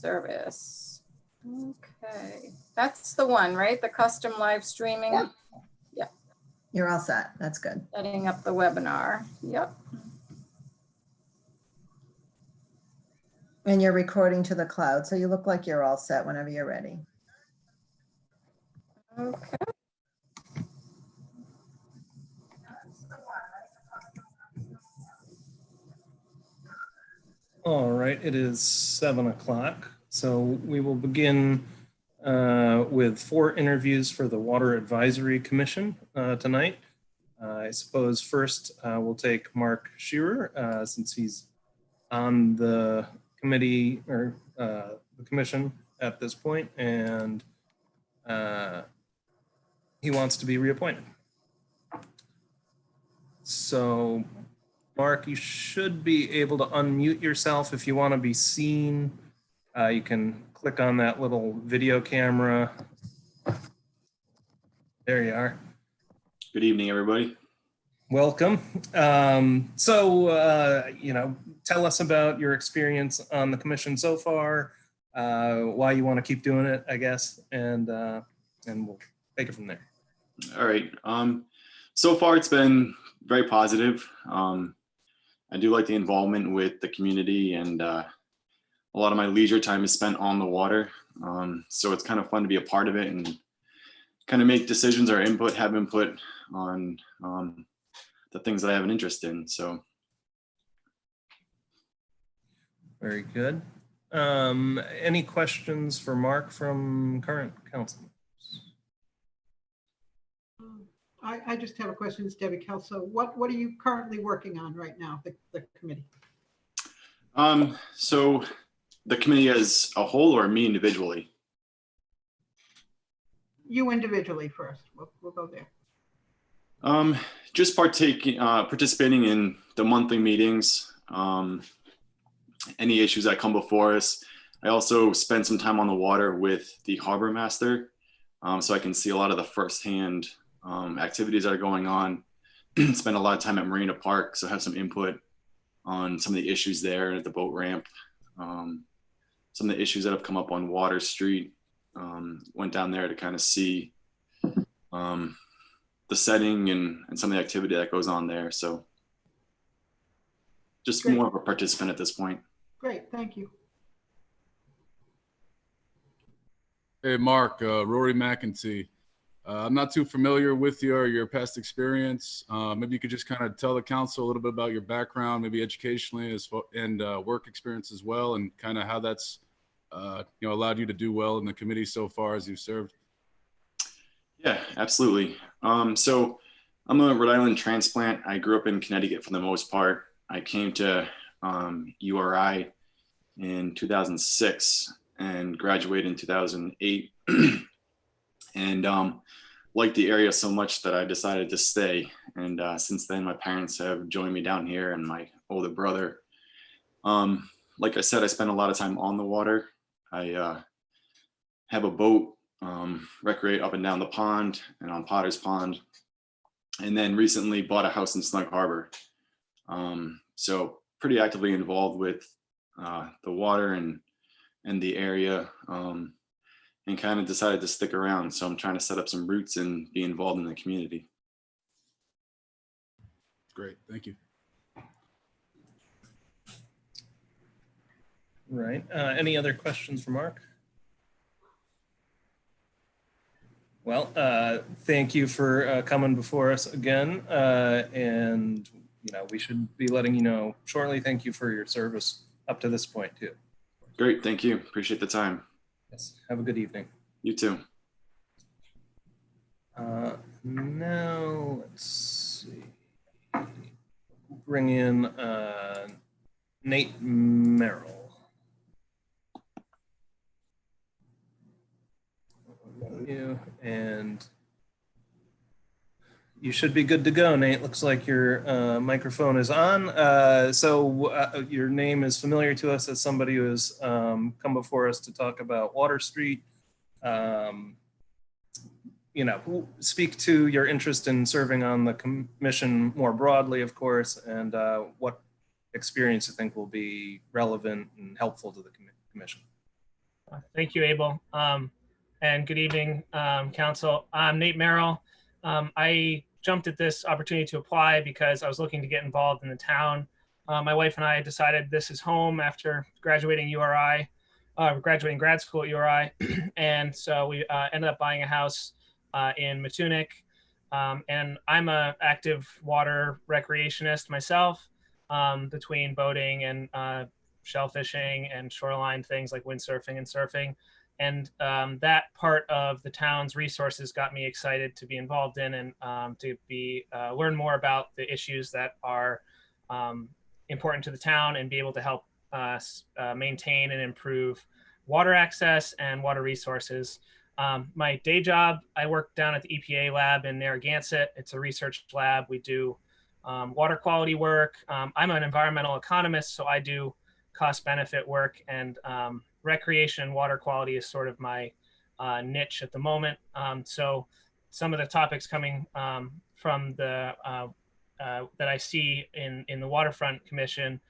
service. Okay, that's the one, right? The custom live streaming. Yep. Yep. You're all set. That's good. Setting up the webinar. Yep. And you're recording to the cloud, so you look like you're all set whenever you're ready. Okay. All right, it is 7 o'clock. So we will begin with 4 interviews for the Water Advisory Commission tonight. I suppose first we'll take Mark Shearer since he's on the committee or the commission at this point, and he wants to be reappointed. So Mark, you should be able to unmute yourself if you want to be seen. You can click on that little video camera. There you are. Good evening, everybody. Welcome. You know, tell us about your experience on the commission so far, why you want to keep doing it, I guess, and we'll take it from there. All right. So far, it's been very positive. I do like the involvement with the community, and a lot of my leisure time is spent on the water. So it's kind of fun to be a part of it and kind of make decisions or have input on the things that I have an interest in. So. Very good. Any questions for Mark from current council members? I just have a question. It's Debbie Kelso. What are you currently working on right now, the committee? So the committee as a whole, or me individually? You individually first. We'll go there. Just participating in the monthly meetings, any issues that come before us. I also spend some time on the water with the harbor master, so I can see a lot of the firsthand activities that are going on. Spend a lot of time at Marina Park, so have some input on some of the issues there at the boat ramp. Some of the issues that have come up on Water Street. Went down there to kind of see the setting and some of the activity that goes on there. So just Great. More of a participant at this point. Great, thank you. Hey, Mark, Rory McEntee. I'm not too familiar with your past experience. Maybe you could just kind of tell the council a little bit about your background, maybe educationally and work experience as well, and kind of how that's allowed you to do well in the committee so far as you've served. Yeah, absolutely. So I'm a Rhode Island transplant. I grew up in Connecticut for the most part. I came to URI in 2006 and graduated in 2008. And liked the area so much that I decided to stay. And since then, my parents have joined me down here, and my older brother. Like I said, I spend a lot of time on the water. I have a boat, recreate up and down the pond and on Potter's Pond. And then recently bought a house in Snug Harbor. So pretty actively involved with the water and the area. And kind of decided to stick around. So I'm trying to set up some roots and be involved in the community. Great, thank you. Right. Any other questions for Mark? Well, thank you for coming before us again. And we should be letting you know shortly. Thank you for your service up to this point too. Great, thank you. Appreciate the time. Yes. Have a good evening. You too. Now let's see. Bring in Nate Merrill. And you should be good to go, Nate. Looks like your microphone is on. Your name is familiar to us as somebody who has come before us to talk about Water Street. Speak to your interest in serving on the commission more broadly, of course, and what experience you think will be relevant and helpful to the commission. Thank you, Abel. And good evening, Council. I'm Nate Merrill. I jumped at this opportunity to apply because I was looking to get involved in the town. My wife and I decided this is home after graduating URI, graduating grad school at URI. And so we ended up buying a house in Matunic. And I'm an active water recreationist myself, between boating and shell fishing and shoreline things like windsurfing and surfing. And that part of the town's resources got me excited to be involved in and to learn more about the issues that are important to the town and be able to help maintain and improve water access and water resources. My day job, I work down at the EPA lab in Narragansett. It's a research lab. We do water quality work. I'm an environmental economist, so I do cost benefit work, and recreation and water quality is sort of my niche at the moment. So some of the topics coming from the that I see in the Waterfront Commission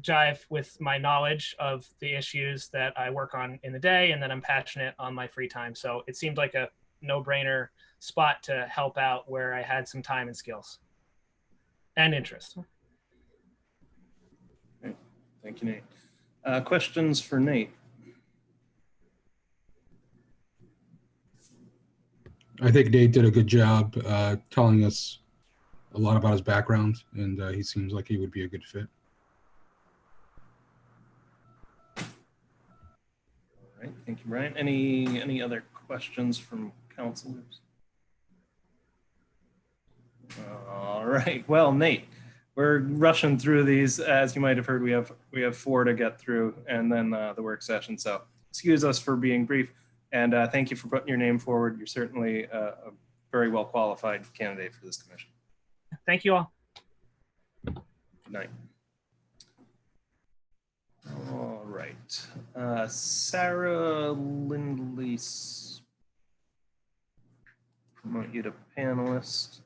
jive with my knowledge of the issues that I work on in the day and that I'm passionate on my free time. So it seemed like a no-brainer spot to help out where I had some time and skills and interest. Okay. Thank you, Nate. Questions for Nate? I think Nate did a good job telling us a lot about his background, and he seems like he would be a good fit. All right, thank you, Brian. Any other questions from councilors? All right, well, Nate, we're rushing through these. As you might have heard, we have 4 to get through, and then the work session. So excuse us for being brief, and thank you for putting your name forward. You're certainly a very well qualified candidate for this commission. Thank you all. Good night. All right, Sarah Lindley, promote you to panelist.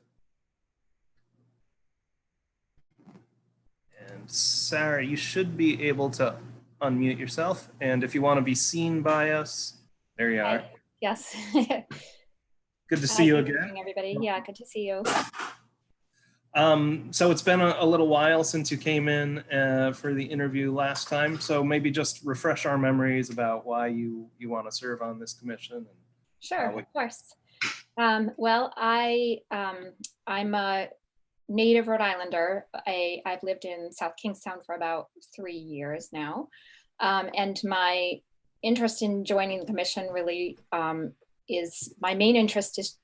And Sarah, you should be able to unmute yourself. And if you want to be seen by us, there you are. Hi. Yes. Good to see you Good again. evening, everybody. Yeah, good to see you. So it's been a little while since you came in for the interview last time. So maybe just refresh our memories about why you want to serve on this commission. Sure, of course. Well, I'm a native Rhode Islander. I've lived in South Kingstown for about 3 years now. And my interest in joining the commission really is, my main interest is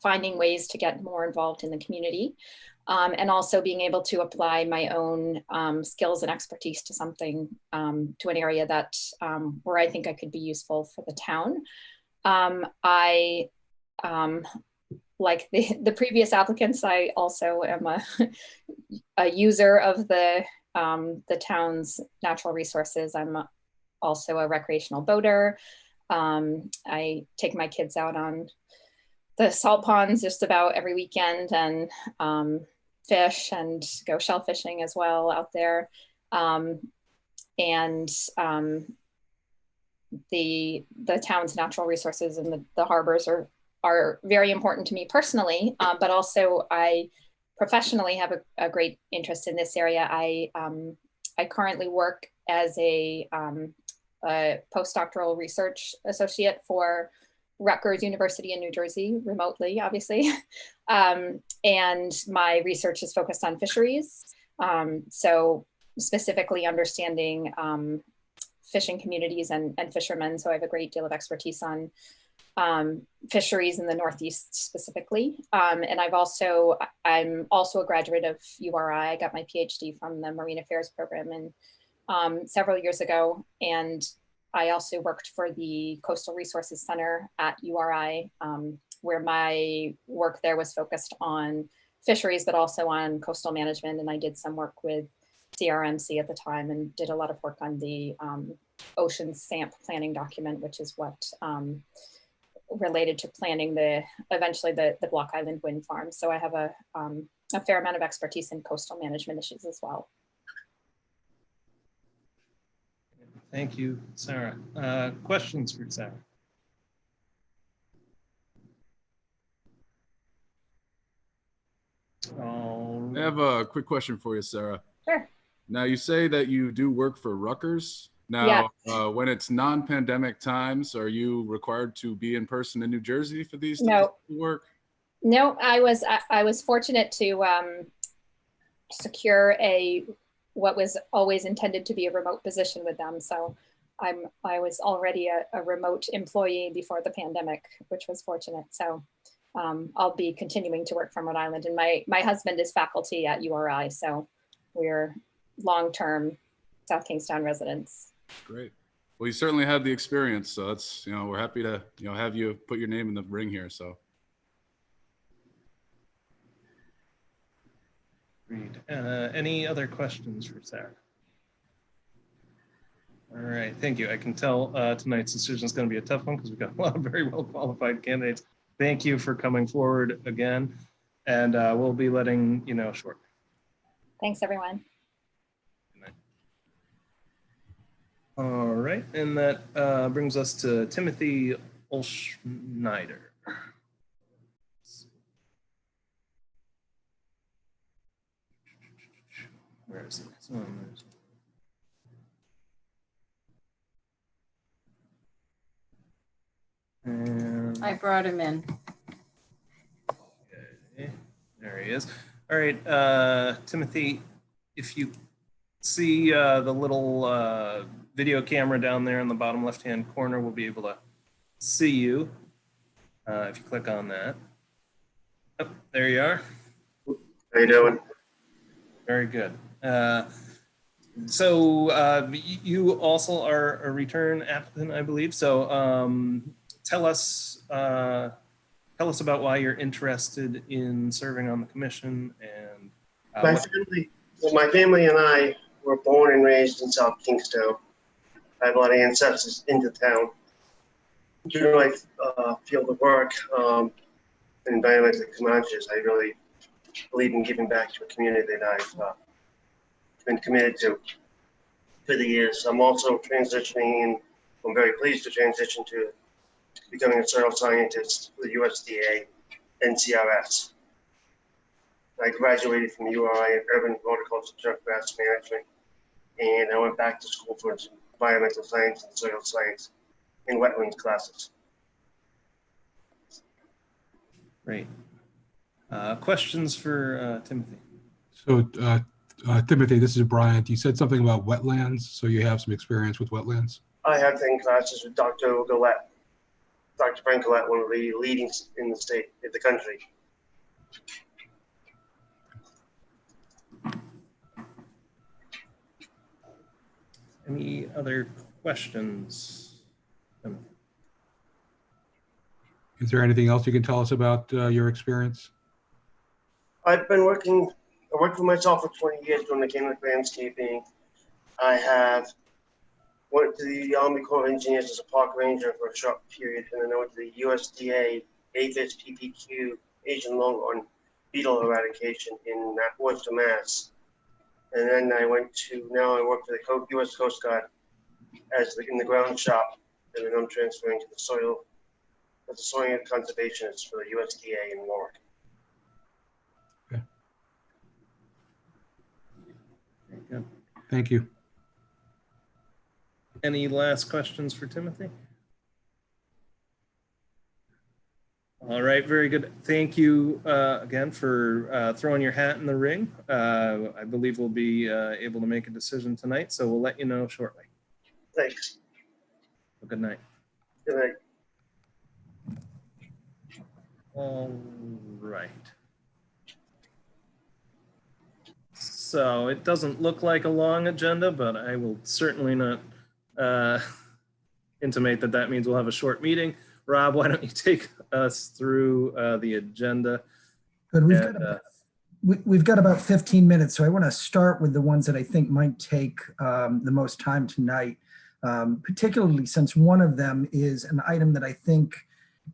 finding ways to get more involved in the community. And also being able to apply my own skills and expertise to something, to an area that where I think I could be useful for the town. I, like the previous applicants, I also am a user of the town's natural resources. I'm also a recreational boater. I take my kids out on the salt ponds just about every weekend and fish and go shell fishing as well out there. The town's natural resources and the harbors are very important to me personally, but also I professionally have a great interest in this area. I currently work as a postdoctoral research associate for Rutgers University in New Jersey, remotely, obviously. And my research is focused on fisheries. So specifically understanding fishing communities and fishermen. So I have a great deal of expertise on fisheries in the Northeast specifically. And I'm also a graduate of URI. I got my PhD from the Marine Affairs program several years ago. And I also worked for the Coastal Resources Center at URI, where my work there was focused on fisheries, but also on coastal management. And I did some work with CRMC at the time and did a lot of work on the Ocean SAMP planning document, which is what related to planning eventually the Block Island wind farm. So I have a fair amount of expertise in coastal management issues as well. Thank you, Sarah. Questions for Sarah? I have a quick question for you, Sarah. Sure. Now, you say that you do work for Rutgers. Now, when it's non-pandemic times, are you required to be in person in New Jersey for these No. work? No, I was fortunate to secure what was always intended to be a remote position with them. So I was already a remote employee before the pandemic, which was fortunate. So I'll be continuing to work from Rhode Island, and my husband is faculty at URI, so we're long-term South Kingstown residents. Great. Well, you certainly had the experience, so that's, we're happy to have you put your name in the ring here. So. Great. Any other questions for Sarah? All right, thank you. I can tell tonight's decision is going to be a tough one because we've got a lot of very well qualified candidates. Thank you for coming forward again, and we'll be letting you know shortly. Thanks, everyone. Good night. All right, and that brings us to Timothy Olschneider. Where is it? And I brought him in. okay, there he is. All right, Timothy, if you see the little video camera down there in the bottom left-hand corner, we'll be able to see you if you click on that. Oh, there you are. How you doing? Very good. So you also are a return applicant, I believe. So tell us about why you're interested in serving on the commission and my family and I were born and raised in South Kingstown. I have a lot of ancestors in the town. Due to my field of work in environmental Comanches, I really believe in giving back to a community that I've been committed to for the years. I'm also transitioning, and I'm very pleased to transition to becoming a soil scientist for the USDA NCRS. I graduated from URI in urban horticulture turf grass management, and I went back to school for environmental science and soil science in wetlands classes. Great. Questions for Timothy? So, Timothy, this is Brian. You said something about wetlands, so you have some experience with wetlands? I have taken classes with Dr. Gillette, Dr. Frank Gillette, one of the leading in the state, in the country. Any other questions? Is there anything else you can tell us about your experience? I worked for myself for 20 years doing mechanic landscaping. I have went to the Army Corps of Engineers as a park ranger for a short period, and then I went to the USDA APHIS PPQ Asian longhorn beetle eradication in Worcester, Mass. And then I work for the U.S. Coast Guard in the ground shop, and then I'm transferring to the soil as a soil conservationist for the USDA in Warwick. Okay. Very good. Thank you. Any last questions for Timothy? All right, very good. Thank you again for throwing your hat in the ring. I believe we'll be able to make a decision tonight, so we'll let you know shortly. Thanks. Good night. Good night. All right. So it doesn't look like a long agenda, but I will certainly not intimate that means we'll have a short meeting. Rob, why don't you take us through the agenda? Good. We've got about 15 minutes, so I want to start with the ones that I think might take the most time tonight, particularly since one of them is an item that I think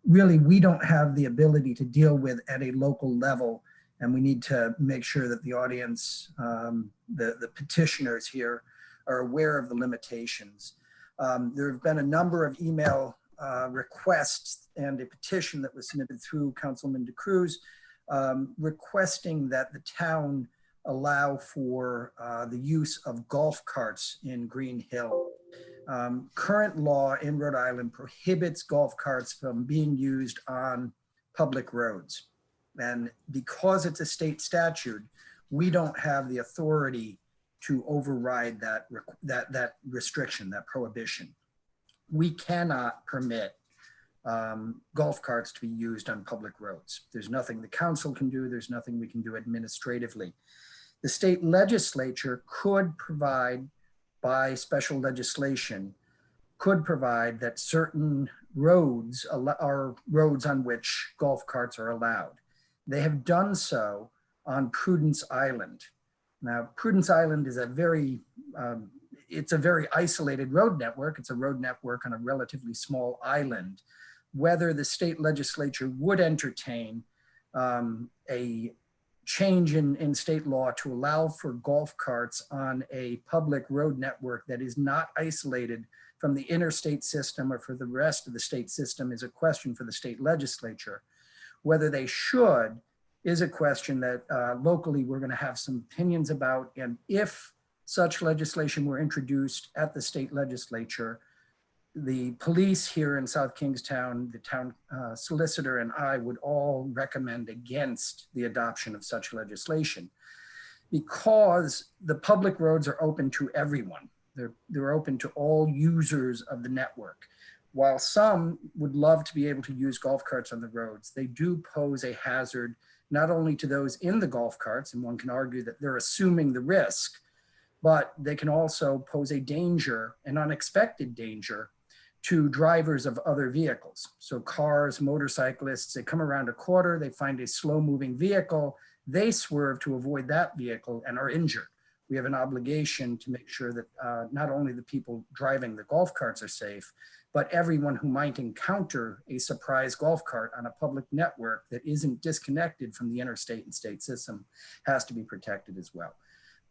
really we don't have the ability to deal with at a local level, and we need to make sure that the audience, the petitioners here, are aware of the limitations. There have been a number of email requests and a petition that was submitted through Councilman DeCruz requesting that the town allow for the use of golf carts in Green Hill. Current law in Rhode Island prohibits golf carts from being used on public roads. And because it's a state statute, we don't have the authority to override that restriction, that prohibition. We cannot permit golf carts to be used on public roads. There's nothing the council can do. There's nothing we can do administratively. The state legislature could provide, by special legislation, could provide that certain roads are roads on which golf carts are allowed. They have done so on Prudence Island. Now, Prudence Island is it's a very isolated road network. It's a road network on a relatively small island. Whether the state legislature would entertain a change in state law to allow for golf carts on a public road network that is not isolated from the interstate system or for the rest of the state system is a question for the state legislature. Whether they should is a question that locally we're going to have some opinions about. And if such legislation were introduced at the state legislature, the police here in South Kingstown, the town solicitor, and I would all recommend against the adoption of such legislation because the public roads are open to everyone. They're open to all users of the network. While some would love to be able to use golf carts on the roads, they do pose a hazard not only to those in the golf carts, and one can argue that they're assuming the risk, but they can also pose a danger, an unexpected danger, to drivers of other vehicles. So cars, motorcyclists, they come around a quarter, they find a slow moving vehicle, they swerve to avoid that vehicle and are injured. We have an obligation to make sure that not only the people driving the golf carts are safe, but everyone who might encounter a surprise golf cart on a public network that isn't disconnected from the interstate and state system has to be protected as well.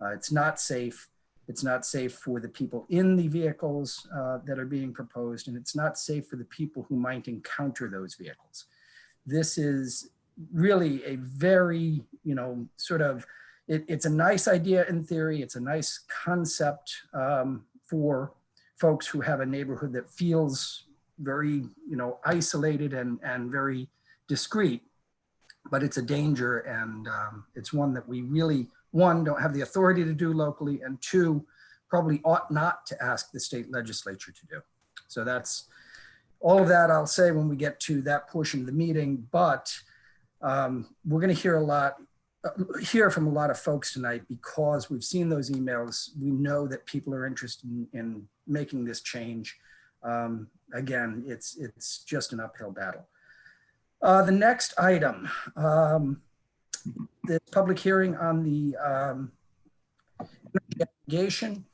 It's not safe. It's not safe for the people in the vehicles that are being proposed, and it's not safe for the people who might encounter those vehicles. This is really a very, it's a nice idea in theory. It's a nice concept for folks who have a neighborhood that feels very, isolated and very discreet, but it's a danger, and it's one that we really, one, don't have the authority to do locally, and two, probably ought not to ask the state legislature to do. So that's all of that I'll say when we get to that portion of the meeting, but we're gonna hear from a lot of folks tonight because we've seen those emails. We know that people are interested in making this change. Again, it's just an uphill battle. The next item, the public hearing on the energy aggregation.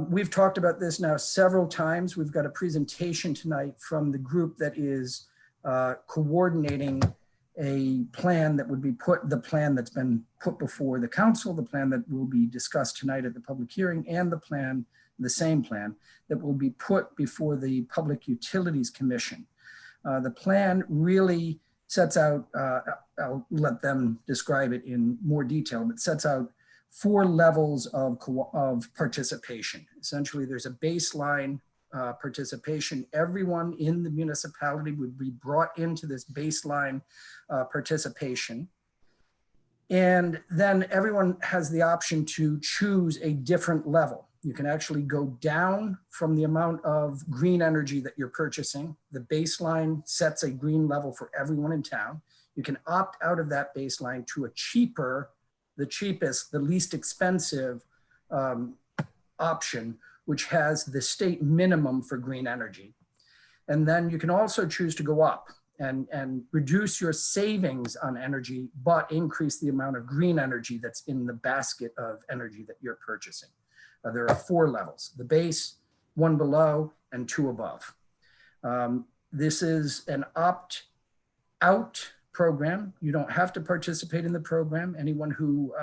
We've talked about this now several times. We've got a presentation tonight from the group that is coordinating a plan that would be the plan that's been put before the council, the plan that will be discussed tonight at the public hearing, and the same plan that will be put before the Public Utilities Commission. The plan really sets out, I'll let them describe it in more detail, but sets out 4 levels of participation. Essentially, there's a baseline participation. Everyone in the municipality would be brought into this baseline participation. And then everyone has the option to choose a different level. You can actually go down from the amount of green energy that you're purchasing. The baseline sets a green level for everyone in town. You can opt out of that baseline to a cheaper, the cheapest, the least expensive option, which has the state minimum for green energy. And then you can also choose to go up and reduce your savings on energy, but increase the amount of green energy that's in the basket of energy that you're purchasing. There are 4 levels: the base, 1 below, and 2 above. This is an opt-out program. You don't have to participate in the program. Anyone who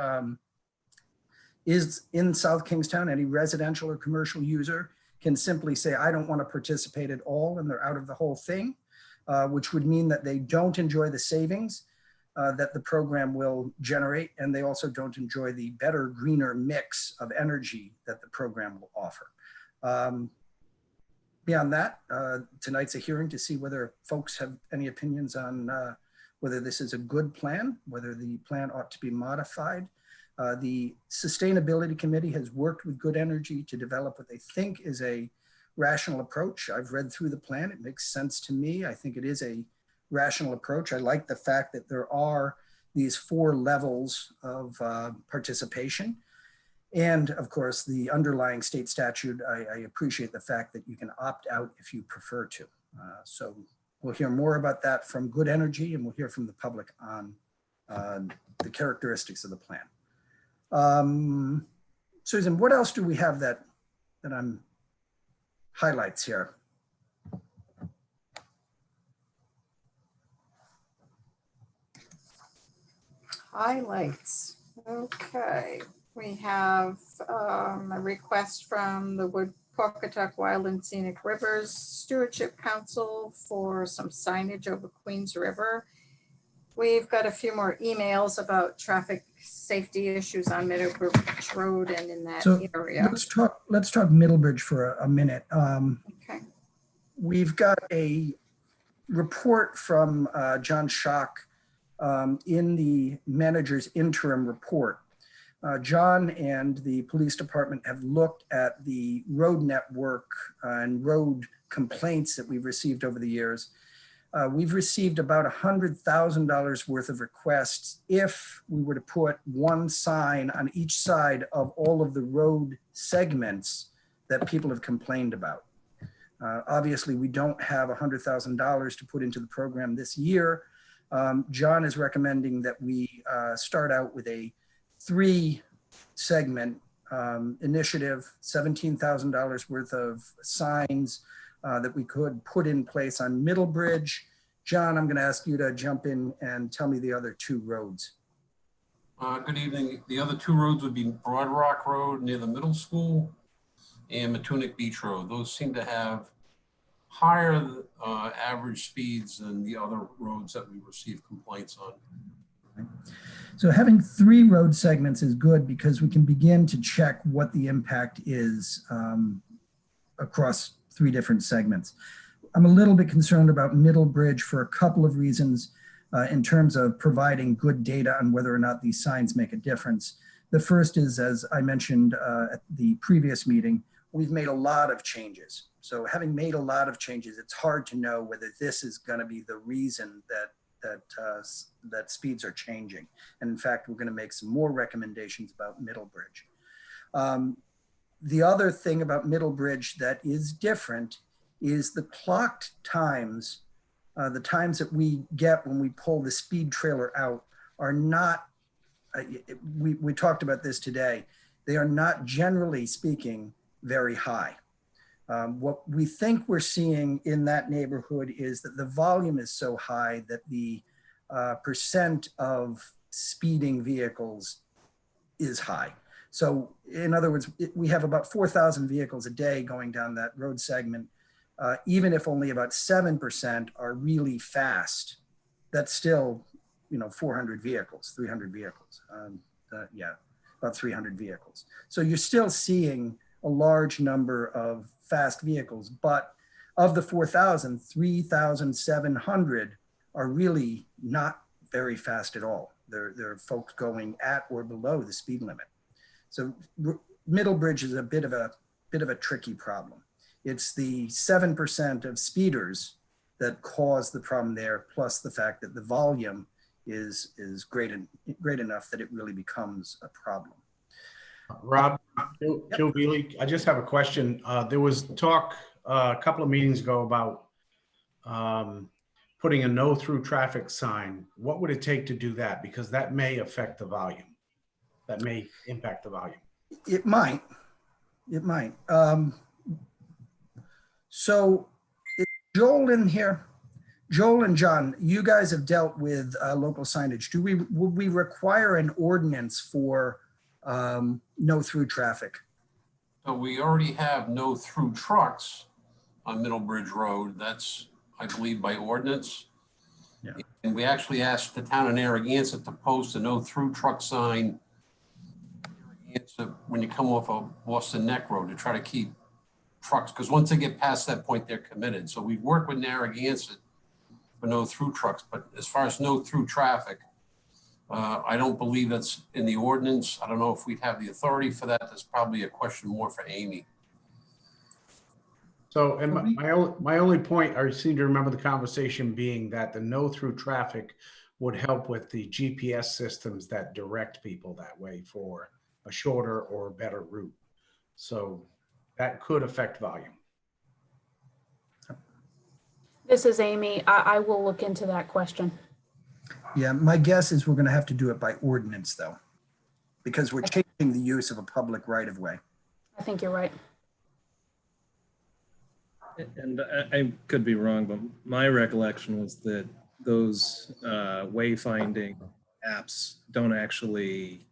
is in South Kingstown, any residential or commercial user, can simply say, I don't want to participate at all, and they're out of the whole thing, which would mean that they don't enjoy the savings that the program will generate, and they also don't enjoy the better, greener mix of energy that the program will offer. Beyond that, tonight's a hearing to see whether folks have any opinions on whether this is a good plan, whether the plan ought to be modified. The Sustainability Committee has worked with Good Energy to develop what they think is a rational approach. I've read through the plan. It makes sense to me. I think it is a rational approach. I like the fact that there are these 4 levels of participation. And of course, the underlying state statute, I appreciate the fact that you can opt out if you prefer to. So we'll hear more about that from Good Energy, and we'll hear from the public on the characteristics of the plan. Susan, what else do we have that I'm highlights here? Highlights. Okay. We have a request from the Wood-Pawcatuck Wild and Scenic Rivers Stewardship Council for some signage over Queens River. We've got a few more emails about traffic safety issues on Middlebridge Road and in that area. Let's talk Middlebridge for a minute. Okay. We've got a report from John Schock in the manager's interim report. John and the police department have looked at the road network and road complaints that we've received over the years. We've received about $100,000 worth of requests if we were to put one sign on each side of all of the road segments that people have complained about. Obviously, we don't have $100,000 to put into the program this year. John is recommending that we start out with a 3-segment initiative, $17,000 worth of signs that we could put in place on Middlebridge. John, I'm going to ask you to jump in and tell me the other 2 roads. Good evening. The other 2 roads would be Broad Rock Road near the middle school and Matunic Beach Road. Those seem to have higher average speeds than the other roads that we receive complaints on. So having 3 road segments is good because we can begin to check what the impact is across 3 different segments. I'm a little bit concerned about Middlebridge for a couple of reasons in terms of providing good data on whether or not these signs make a difference. The first is, as I mentioned at the previous meeting, we've made a lot of changes. So having made a lot of changes, it's hard to know whether this is going to be the reason that speeds are changing. And in fact, we're going to make some more recommendations about Middlebridge. The other thing about Middlebridge that is different is the clocked times, the times that we get when we pull the speed trailer out are not, we talked about this today, they are not generally speaking very high. What we think we're seeing in that neighborhood is that the volume is so high that the percent of speeding vehicles is high. So in other words, we have about 4,000 vehicles a day going down that road segment. Even if only about 7% are really fast, that's still, 400 vehicles, 300 vehicles. Yeah, about 300 vehicles. So you're still seeing a large number of fast vehicles, but of the 4,000, 3,700 are really not very fast at all. They're folks going at or below the speed limit. So Middlebridge is a bit of a tricky problem. It's the 7% of speeders that cause the problem there, plus the fact that the volume is great enough that it really becomes a problem. Rob, Joe Veely, I just have a question. There was talk a couple of meetings ago about putting a no through traffic sign. What would it take to do that? Because that may affect the volume. That may impact the volume. It might. So is Joel in here? Joel and John, you guys have dealt with local signage. Would we require an ordinance for no through traffic? So we already have no through trucks on Middlebridge Road. That's, I believe, by ordinance. Yeah. And we actually asked the town of Narragansett to post a no through truck sign when you come off of Boston Neck Road to try to keep trucks, because once they get past that point, they're committed. So we've worked with Narragansett for no through trucks, but as far as no through traffic, I don't believe that's in the ordinance. I don't know if we'd have the authority for that. That's probably a question more for Amy. So, and my only point, I seem to remember the conversation being that the no through traffic would help with the GPS systems that direct people that way for a shorter or better route. So that could affect volume. This is Amy. I will look into that question. Yeah, my guess is we're going to have to do it by ordinance, though, because we're changing the use of a public right-of-way. I think you're right. And I could be wrong, but my recollection was that those wayfinding apps don't actually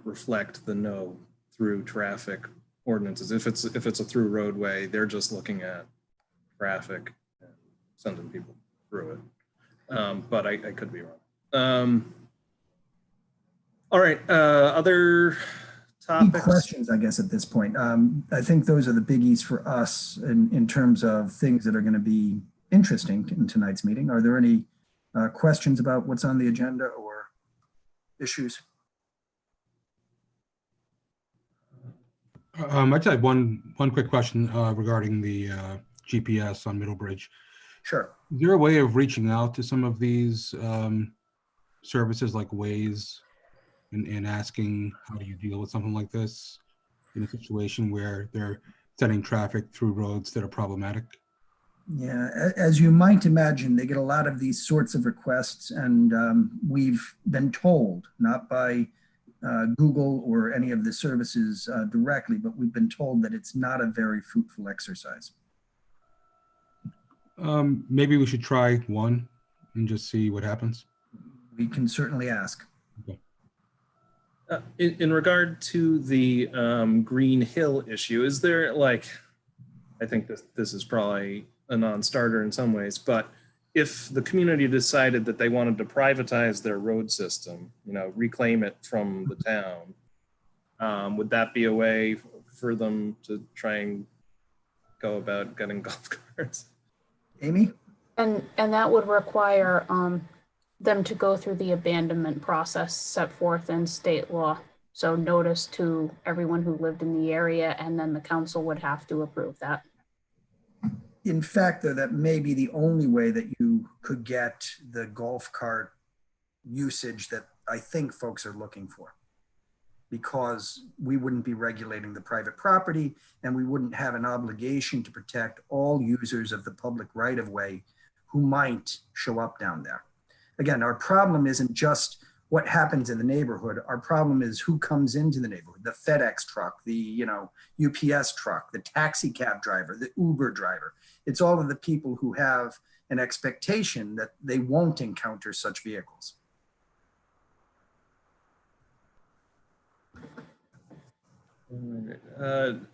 reflect the no through traffic ordinances. If it's a through roadway, they're just looking at traffic and sending people through it. But I could be wrong. All right, other Key topics? questions, I guess, at this point. I think those are the biggies for us in terms of things that are going to be interesting in tonight's meeting. Are there any questions about what's on the agenda or issues? I just had one quick question regarding the GPS on Middlebridge. Sure. Is there a way of reaching out to some of these services like Waze and asking how do you deal with something like this in a situation where they're sending traffic through roads that are problematic? Yeah, as you might imagine, they get a lot of these sorts of requests, and we've been told, not by Google or any of the services directly, but we've been told that it's not a very fruitful exercise. Maybe we should try one and just see what happens. We can certainly ask. Okay. In regard to the Green Hill issue, is there like, I think this is probably a non-starter in some ways, but if the community decided that they wanted to privatize their road system, reclaim it from the town, would that be a way for them to try and go about getting golf carts? Amy? And that would require them to go through the abandonment process set forth in state law. So notice to everyone who lived in the area, and then the council would have to approve that. In fact, though, that may be the only way that you could get the golf cart usage that I think folks are looking for, because we wouldn't be regulating the private property and we wouldn't have an obligation to protect all users of the public right-of-way who might show up down there. Again, our problem isn't just what happens in the neighborhood. Our problem is who comes into the neighborhood, the FedEx truck, the UPS truck, the taxi cab driver, the Uber driver. It's all of the people who have an expectation that they won't encounter such vehicles.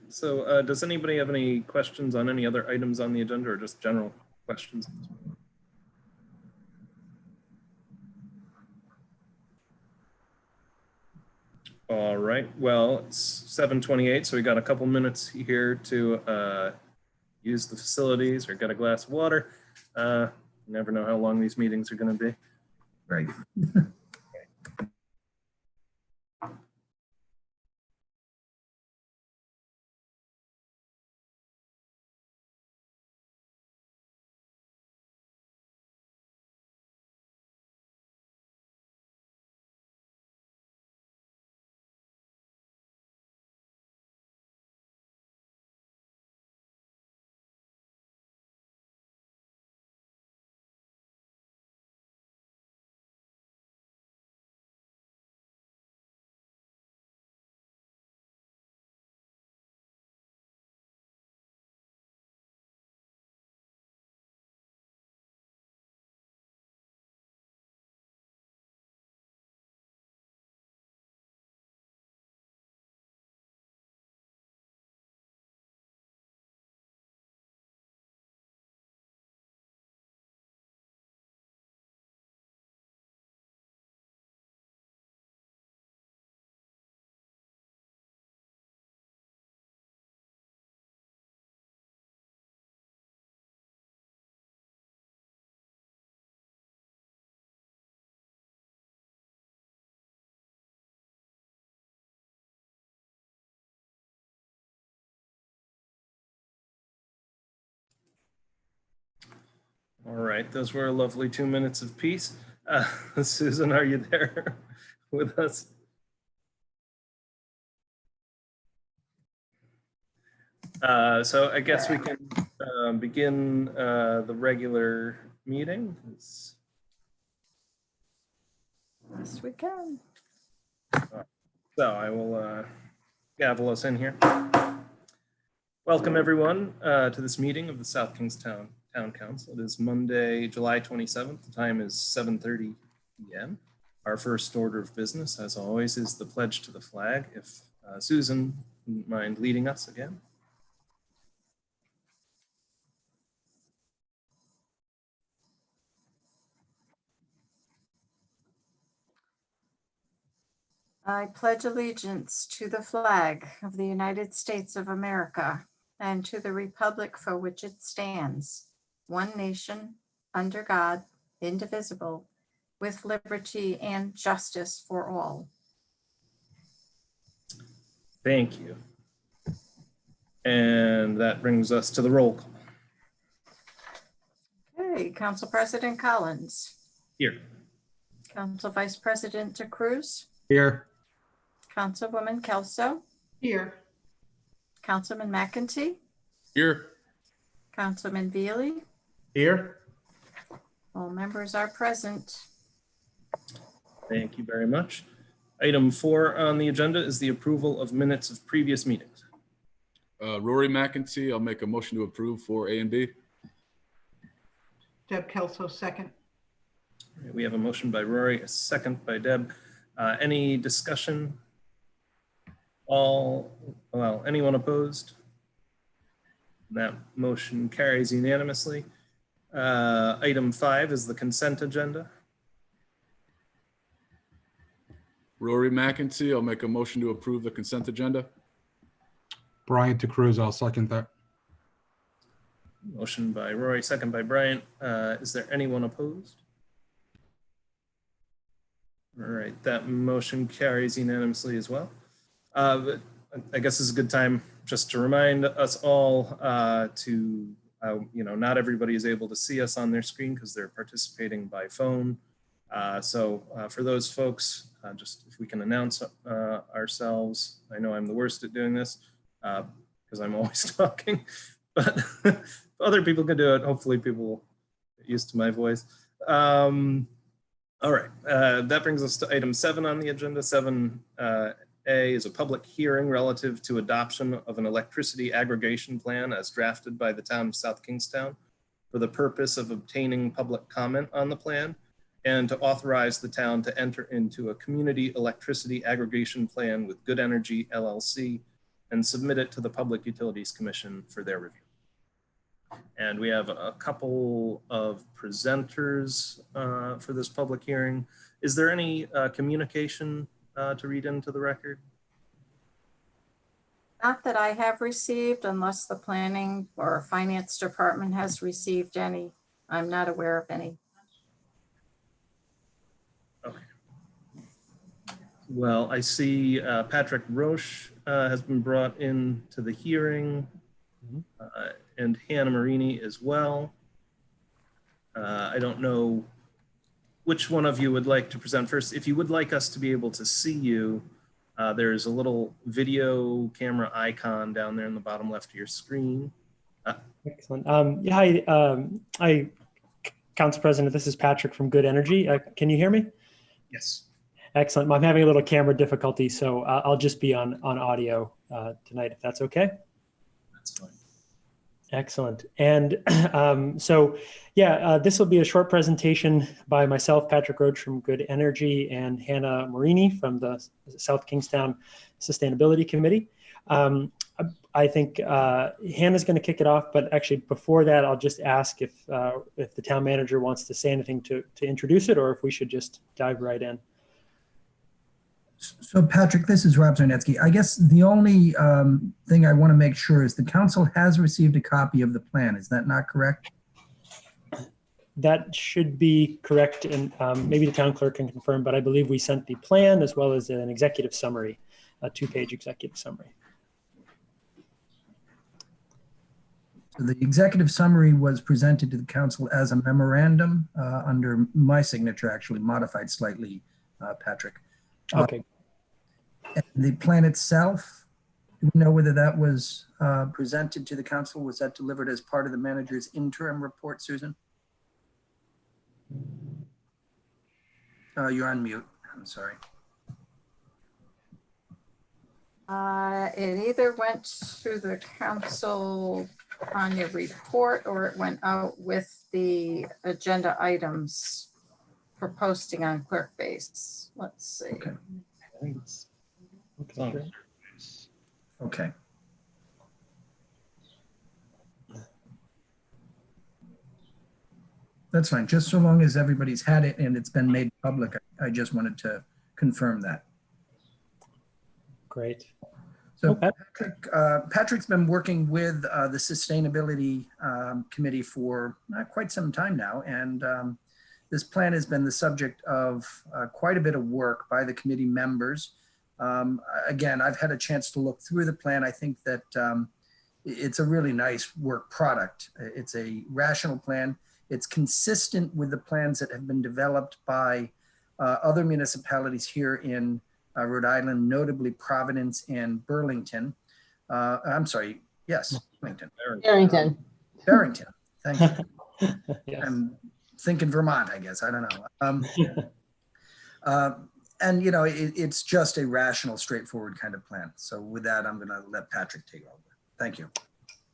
So does anybody have any questions on any other items on the agenda, or just general questions? All right, well, it's 7:28, so we got a couple minutes here to use the facilities or get a glass of water. You never know how long these meetings are going to be. Right. All right, those were a lovely 2 minutes of peace. Susan, are you there with us? So I guess we can begin the regular meeting. Yes, we can. So I will gavel us in here. Welcome everyone to this meeting of the South Kingstown Town Council. It is Monday, July 27th. The time is 7:30 p.m. Our first order of business, as always, is the pledge to the flag. If Susan wouldn't mind leading us again. I pledge allegiance to the flag of the United States of America and to the republic for which it stands, one nation, under God, indivisible, with liberty and justice for all. Thank you. And that brings us to the roll call. Okay, Council President Collins. Here. Council Vice President DeCruz. Here. Councilwoman Kelso. Here. Councilman McEntee. Here. Councilman Veely. Here. All members are present. Thank you very much. Item 4 on the agenda is the approval of minutes of previous meetings. Rory McEntee, I'll make a motion to approve for A and B. Deb Kelso, second. We have a motion by Rory, a second by Deb. Any discussion? Anyone opposed? That motion carries unanimously. Item 5 is the consent agenda. Rory McEntee, I'll make a motion to approve the consent agenda. Bryant DeCruz, I'll second that. Motion by Rory, second by Bryant. Is there anyone opposed? All right, that motion carries unanimously as well. But I guess this is a good time just to remind us all not everybody is able to see us on their screen because they're participating by phone. So for those folks, just if we can announce ourselves. I know I'm the worst at doing this because I'm always talking, but other people can do it. Hopefully people will get used to my voice. All right, that brings us to item 7 on the agenda. 7A is a public hearing relative to adoption of an electricity aggregation plan as drafted by the town of South Kingstown for the purpose of obtaining public comment on the plan and to authorize the town to enter into a community electricity aggregation plan with Good Energy LLC and submit it to the Public Utilities Commission for their review. And we have a couple of presenters for this public hearing. Is there any communication to read into the record? Not that I have received, unless the planning or finance department has received any. I'm not aware of any. Okay. Well, I see Patrick Roche has been brought into the hearing. And Hannah Marini as well. I don't know which one of you would like to present first. If you would like us to be able to see you, there's a little video camera icon down there in the bottom left of your screen. Excellent. Hi, Council President. This is Patrick from Good Energy. Can you hear me? Yes. Excellent. I'm having a little camera difficulty, so I'll just be on audio tonight, if that's okay. That's fine. Excellent. And this will be a short presentation by myself, Patrick Roach from Good Energy, and Hannah Marini from the South Kingstown Sustainability Committee. I think Hannah's going to kick it off, but actually before that, I'll just ask if the town manager wants to say anything to introduce it, or if we should just dive right in. So Patrick, this is Rob Zarnetsky. I guess the only thing I want to make sure is the council has received a copy of the plan. Is that not correct? That should be correct, and maybe the town clerk can confirm, but I believe we sent the plan as well as an executive summary, a 2-page executive summary. The executive summary was presented to the council as a memorandum under my signature, actually modified slightly, Patrick. Okay. And the plan itself, do we know whether that was presented to the council? Was that delivered as part of the manager's interim report, Susan? You're on mute. I'm sorry. It either went to the council on your report or it went out with the agenda items for posting on Clerkbase. Let's see. Okay. I think it's on. Okay. That's fine. Just so long as everybody's had it and it's been made public, I just wanted to confirm that. Great. So Patrick's been working with the Sustainability Committee for quite some time now. And this plan has been the subject of quite a bit of work by the committee members. Again, I've had a chance to look through the plan. I think that it's a really nice work product. It's a rational plan. It's consistent with the plans that have been developed by other municipalities here in Rhode Island, notably Providence and Burlington. I'm sorry, yes, Burlington. Barrington, thank you. Yes. I'm thinking Vermont, I guess, I don't know. And you know, it's just a rational, straightforward kind of plan. So with that, I'm gonna let Patrick take over. Thank you.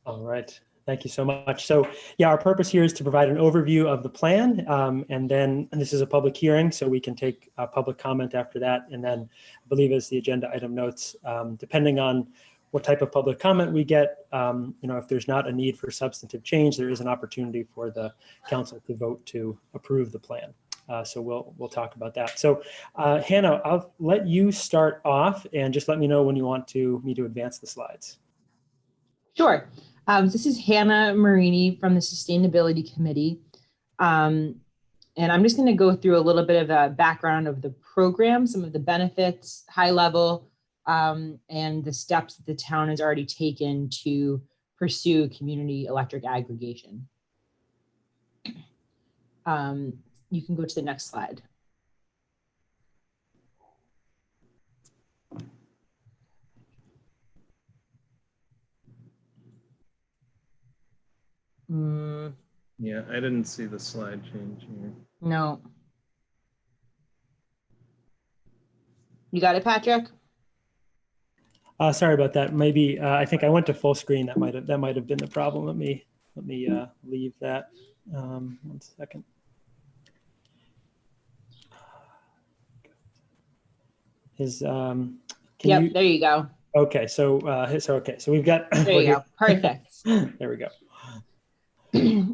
All right. Thank you so much. So yeah, our purpose here is to provide an overview of the plan. And this is a public hearing, so we can take public comment after that. And then I believe as the agenda item notes, depending on what type of public comment we get, if there's not a need for substantive change, there is an opportunity for the council to vote to approve the plan. So we'll talk about that. So Hannah, I'll let you start off and just let me know when you want me to advance the slides. Sure. This is Hannah Marini from the Sustainability Committee. And I'm just going to go through a little bit of a background of the program, some of the benefits, high level, and the steps that the town has already taken to pursue community electric aggregation. You can go to the next slide. Yeah, I didn't see the slide change here. No. You got it, Patrick? Sorry about that. Maybe I think I went to full screen. That might have been the problem. Let me leave that. 1 second. Yep, there you go. Okay, so we've got. There you go. Perfect. There we go.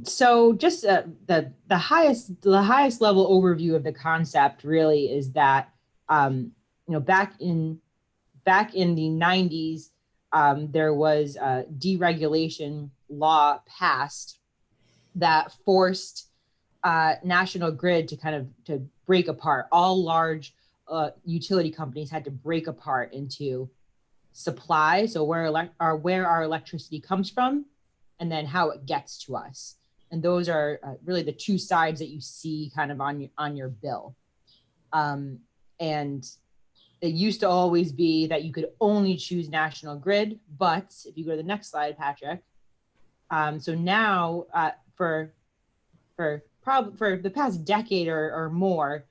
So just the highest level overview of the concept really is that back in the 90s there was a deregulation law passed that forced National Grid to break apart. All large utility companies had to break apart into supply, so where our electricity comes from, and then how it gets to us. And those are really the two sides that you see kind of on your bill. And it used to always be that you could only choose National Grid, but if you go to the next slide, Patrick. So now for the past decade or more,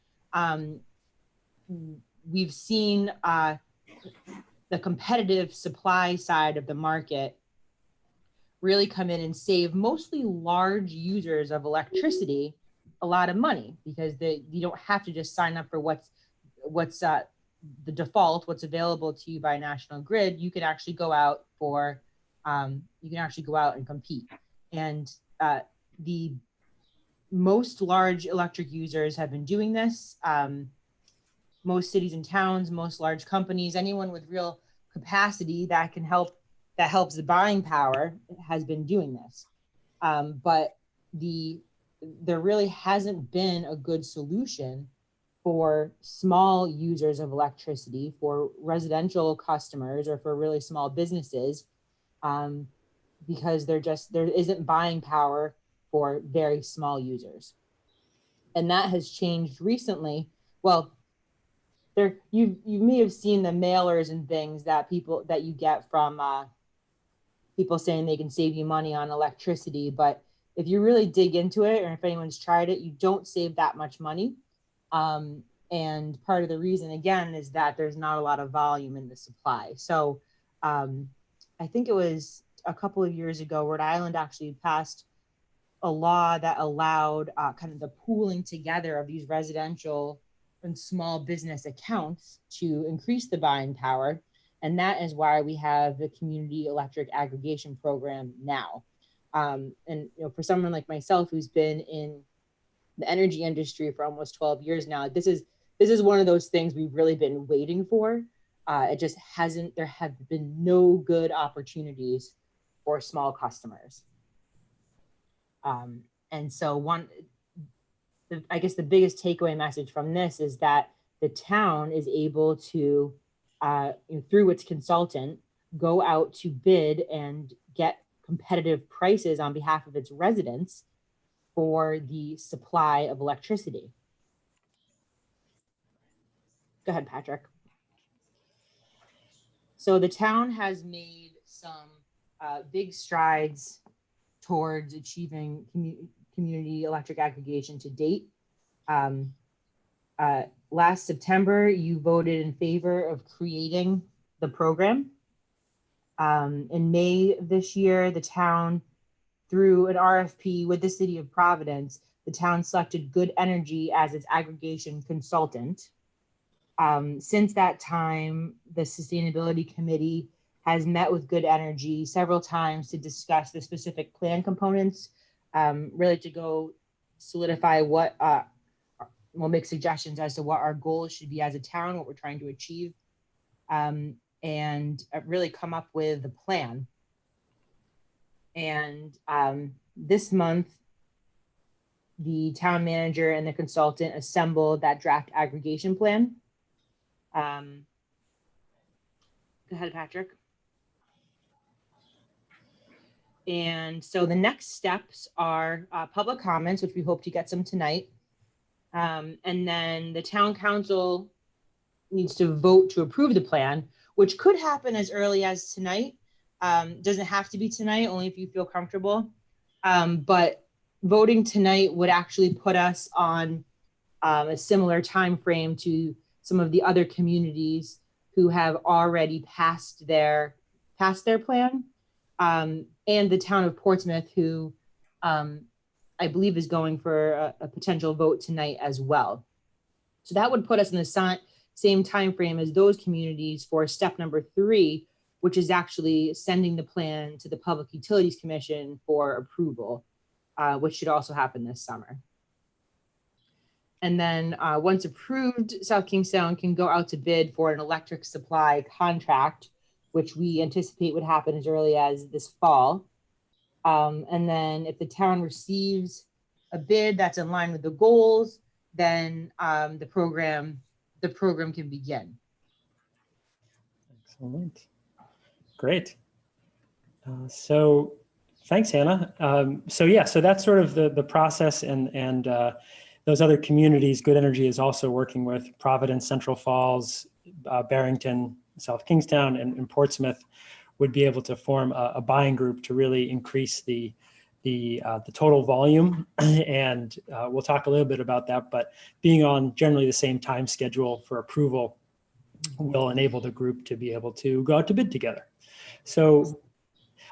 we've seen the competitive supply side of the market really come in and save mostly large users of electricity a lot of money, because you don't have to just sign up for what's the default, what's available to you by National Grid. You can actually go out and compete. And the most large electric users have been doing this. Most cities and towns, most large companies, anyone with real capacity that helps the buying power has been doing this. But there really hasn't been a good solution for small users of electricity, for residential customers, or for really small businesses because there isn't buying power for very small users. And that has changed recently. Well, you may have seen the mailers and things that you get from people saying they can save you money on electricity, but if you really dig into it, or if anyone's tried it, you don't save that much money. And part of the reason, again, is that there's not a lot of volume in the supply. So I think it was a couple of years ago, Rhode Island actually passed a law that allowed kind of the pooling together of these residential and small business accounts to increase the buying power. And that is why we have the community electric aggregation program now. And for someone like myself who's been in the energy industry for almost 12 years now, this is one of those things we've really been waiting for. It just hasn't, there have been no good opportunities for small customers. And so I guess the biggest takeaway message from this is that the town is able to, through its consultant, go out to bid and get competitive prices on behalf of its residents for the supply of electricity. Go ahead, Patrick. So the town has made some big strides towards achieving community electric aggregation to date. Last September, you voted in favor of creating the program. In May of this year, the town, through an RFP with the City of Providence, the town selected Good Energy as its aggregation consultant. Since that time, the Sustainability Committee has met with Good Energy several times to discuss the specific plan components, really to go solidify what, we'll make suggestions as to what our goals should be as a town, what we're trying to achieve, and really come up with a plan. And this month, the town manager and the consultant assembled that draft aggregation plan. Go ahead, Patrick. And so the next steps are public comments, which we hope to get some tonight. And then the town council needs to vote to approve the plan, which could happen as early as tonight. Doesn't have to be tonight, only if you feel comfortable. But voting tonight would actually put us on a similar time frame to some of the other communities who have already passed their plan. And the town of Portsmouth, who I believe is going for a potential vote tonight as well. So that would put us in the same time frame as those communities for step number 3, which is actually sending the plan to the Public Utilities Commission for approval, which should also happen this summer. And then once approved, South Kingstown can go out to bid for an electric supply contract, which we anticipate would happen as early as this fall. And then if the town receives a bid that's in line with the goals, then the program can begin. Excellent. Great. So thanks, Hannah. So that's sort of the process, and those other communities Good Energy is also working with, Providence, Central Falls, Barrington, South Kingstown, and Portsmouth, would be able to form a buying group to really increase the total volume. And we'll talk a little bit about that, but being on generally the same time schedule for approval will enable the group to be able to go out to bid together. So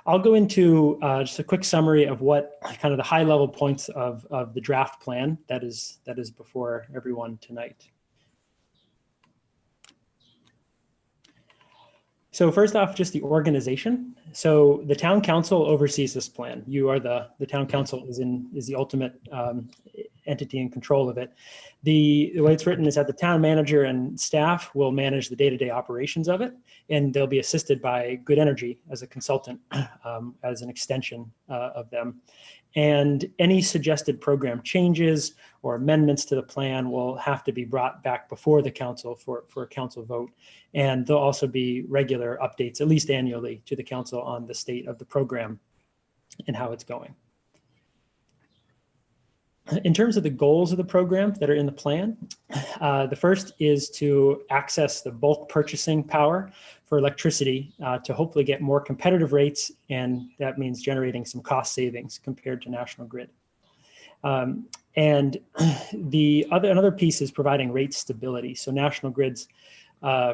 I'll go into just a quick summary of what kind of the high level points of the draft plan that is before everyone tonight. So first off, just the organization. So the town council oversees this plan. You are the town council is the ultimate entity in control of it. The way it's written is that the town manager and staff will manage the day-to-day operations of it, and they'll be assisted by Good Energy as a consultant, as an extension of them. And any suggested program changes or amendments to the plan will have to be brought back before the council for a council vote. And there'll also be regular updates, at least annually, to the council on the state of the program. and how it's going. In terms of the goals of the program that are in the plan, the first is to access the bulk purchasing power for electricity to hopefully get more competitive rates, and that means generating some cost savings compared to National Grid. And another piece is providing rate stability. So National Grid's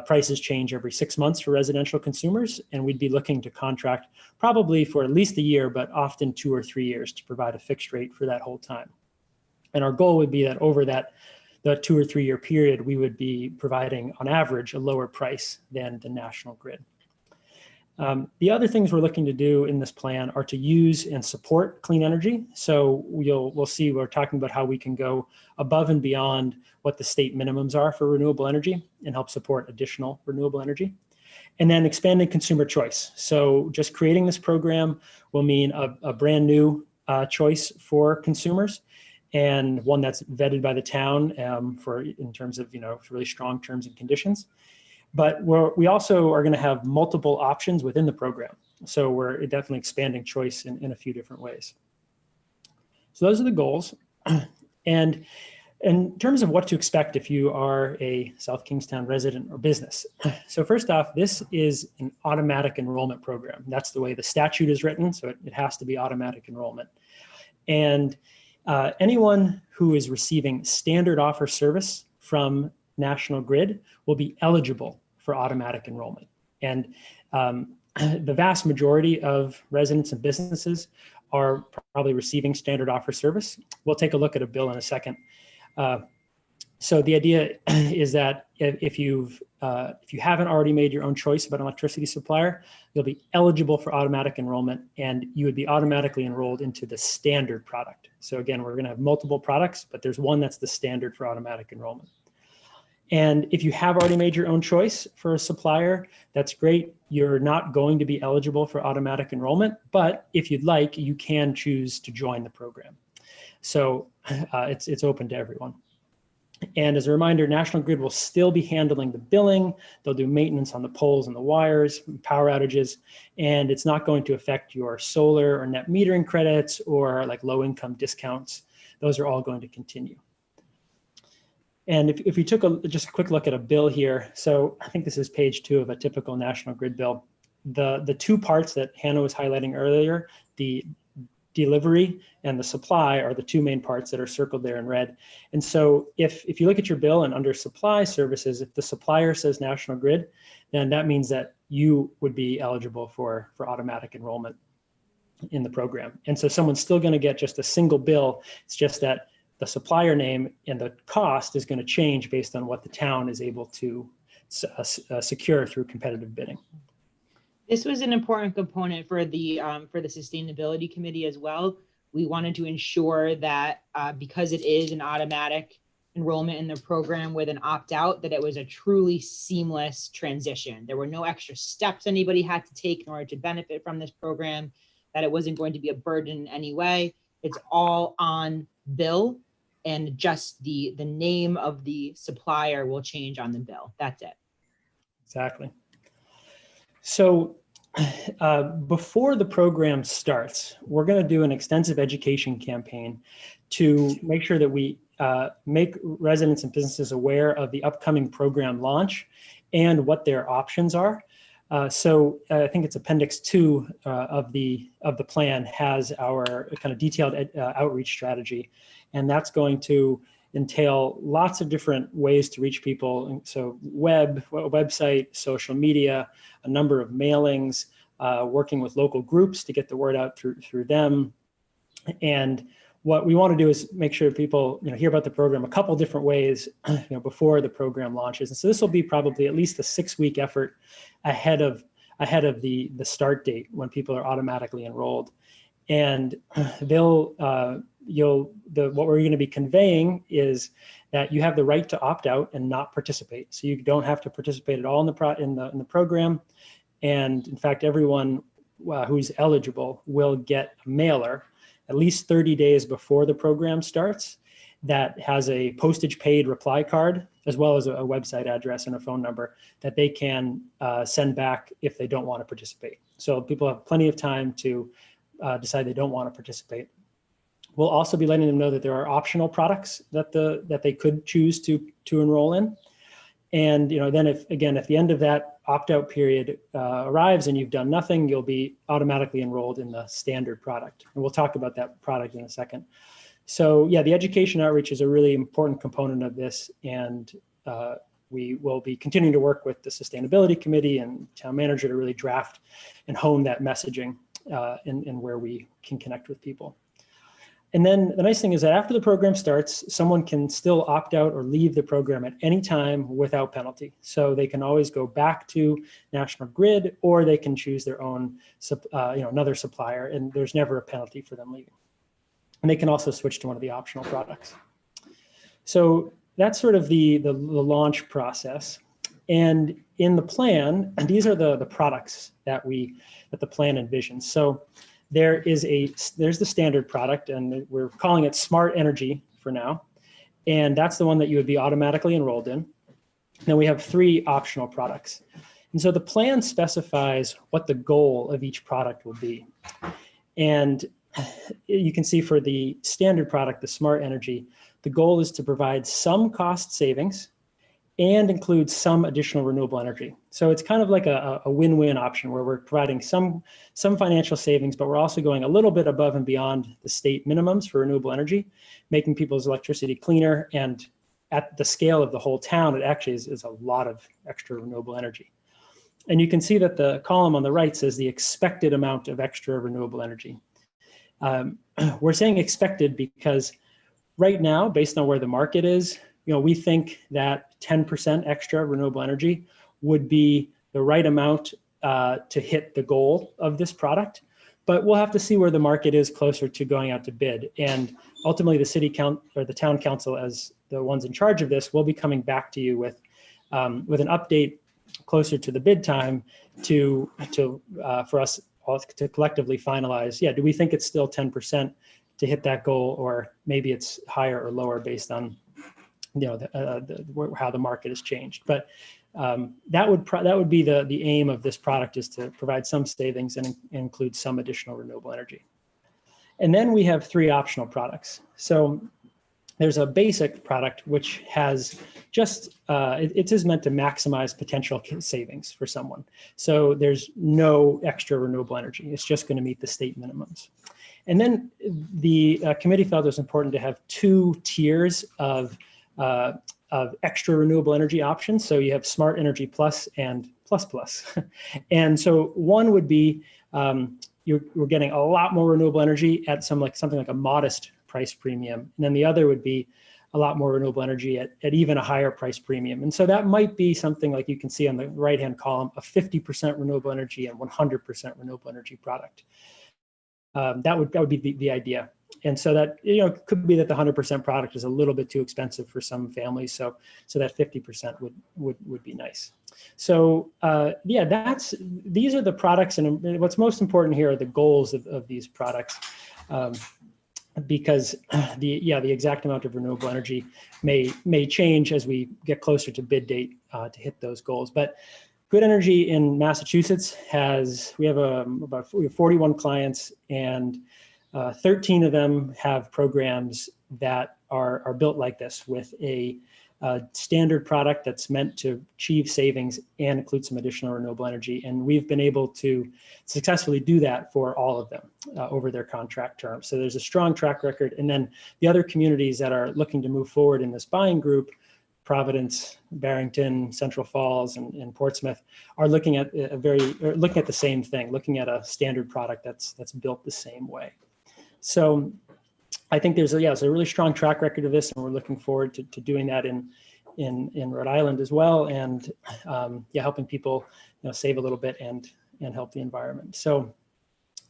prices change every 6 months for residential consumers, and we'd be looking to contract probably for at least a year, but often 2 or 3 years to provide a fixed rate for that whole time. And our goal would be that over the 2 or 3 year period, we would be providing on average a lower price than the National Grid. The other things we're looking to do in this plan are to use and support clean energy. So we'll see, we're talking about how we can go above and beyond what the state minimums are for renewable energy and help support additional renewable energy. And then expanding consumer choice. So just creating this program will mean a brand new choice for consumers, and one that's vetted by the town in terms of really strong terms and conditions. But we also are going to have multiple options within the program. So we're definitely expanding choice in a few different ways. So those are the goals. And in terms of what to expect if you are a South Kingstown resident or business. So first off, this is an automatic enrollment program. That's the way the statute is written. So it has to be automatic enrollment. And anyone who is receiving standard offer service from National Grid will be eligible for automatic enrollment. And the vast majority of residents and businesses are probably receiving standard offer service. We'll take a look at a bill in a second. So the idea is that if you haven't already made your own choice about an electricity supplier, you'll be eligible for automatic enrollment, and you would be automatically enrolled into the standard product. So again, we're going to have multiple products, but there's one that's the standard for automatic enrollment. And if you have already made your own choice for a supplier, that's great. You're not going to be eligible for automatic enrollment, but if you'd like, you can choose to join the program. So it's open to everyone. And as a reminder, National Grid will still be handling the billing. They'll do maintenance on the poles and the wires, power outages, and it's not going to affect your solar or net metering credits or like low income discounts. Those are all going to continue. And if we took just a quick look at a bill here, so I think this is page 2 of a typical National Grid bill. The two parts that Hannah was highlighting earlier, the delivery and the supply, are the two main parts that are circled there in red. And so if you look at your bill and under supply services, if the supplier says National Grid, then that means that you would be eligible for automatic enrollment in the program. And so someone's still going to get just a single bill. It's just that the supplier name and the cost is going to change based on what the town is able to secure through competitive bidding. This was an important component for the Sustainability Committee as well. We wanted to ensure that because it is an automatic enrollment in the program with an opt-out, that it was a truly seamless transition. There were no extra steps anybody had to take in order to benefit from this program, that it wasn't going to be a burden in any way. It's all on bill, and just the name of the supplier will change on the bill. That's it. Exactly. So before the program starts, we're going to do an extensive education campaign to make sure that we make residents and businesses aware of the upcoming program launch and what their options are. So I think it's Appendix 2 of the plan has our kind of detailed outreach strategy, and that's going to entail lots of different ways to reach people. So website, social media, a number of mailings, working with local groups to get the word out through them. And what we want to do is make sure people hear about the program a couple different ways before the program launches. And so this will be probably at least a 6-week effort ahead of the start date when people are automatically enrolled. And what we're going to be conveying is that you have the right to opt out and not participate. So you don't have to participate at all in the program. And in fact, everyone who's eligible will get a mailer at least 30 days before the program starts that has a postage paid reply card, as well as a website address and a phone number that they can send back if they don't want to participate. So people have plenty of time to decide they don't want to participate. We'll also be letting them know that there are optional products that they could choose to enroll in. And then if the end of that opt-out period arrives and you've done nothing, you'll be automatically enrolled in the standard product. And we'll talk about that product in a second. So yeah, the education outreach is a really important component of this. And we will be continuing to work with the Sustainability Committee and Town Manager to really draft and hone that messaging in where we can connect with people. And then the nice thing is that after the program starts, someone can still opt out or leave the program at any time without penalty. So they can always go back to National Grid, or they can choose their own, another supplier, and there's never a penalty for them leaving. And they can also switch to one of the optional products. So that's sort of the launch process. And in the plan, and these are the products that the plan envisions. So there's the standard product, and we're calling it Smart Energy for now. And that's the one that you would be automatically enrolled in. Then we have 3 optional products. And so the plan specifies what the goal of each product will be. And you can see for the standard product, the Smart Energy, the goal is to provide some cost savings and include some additional renewable energy. So it's kind of like a win-win option where we're providing some financial savings, but we're also going a little bit above and beyond the state minimums for renewable energy, making people's electricity cleaner. And at the scale of the whole town, it actually is a lot of extra renewable energy. And you can see that the column on the right says the expected amount of extra renewable energy. We're saying expected because right now, based on where the market is, we think that 10% extra renewable energy would be the right amount to hit the goal of this product. But we'll have to see where the market is closer to going out to bid. And ultimately, the city or the town council, as the ones in charge of this, will be coming back to you with an update closer to the bid time for us all to collectively finalize. Yeah, do we think it's still 10% to hit that goal, or maybe it's higher or lower based on how the market has changed? But that would be the aim of this product, is to provide some savings and include some additional renewable energy. And then we have 3 optional products. So there's a basic product which has just it is meant to maximize potential savings for someone. So there's no extra renewable energy. It's just going to meet the state minimums. And then the committee felt it was important to have 2 tiers of extra renewable energy options. So you have Smart Energy Plus and Plus Plus. And so one would be we're getting a lot more renewable energy at something like a modest price premium. And then the other would be a lot more renewable energy at even a higher price premium. And so that might be something like you can see on the right-hand column, a 50% renewable energy and 100% renewable energy product. That would be the idea. And so that, could be that the 100% product is a little bit too expensive for some families. So that 50% would be nice. So yeah, these are the products, and what's most important here are the goals of these products, because the exact amount of renewable energy may change as we get closer to bid date to hit those goals. But Good Energy in Massachusetts we have about 41 clients, and 13 of them have programs that are built like this, with a standard product that's meant to achieve savings and include some additional renewable energy. And we've been able to successfully do that for all of them over their contract term. So there's a strong track record. And then the other communities that are looking to move forward in this buying group, Providence, Barrington, Central Falls, and Portsmouth, are looking at the same thing, looking at a standard product that's built the same way. So I think there's a really strong track record of this, and we're looking forward to doing that in Rhode Island as well, and helping people save a little bit and help the environment. So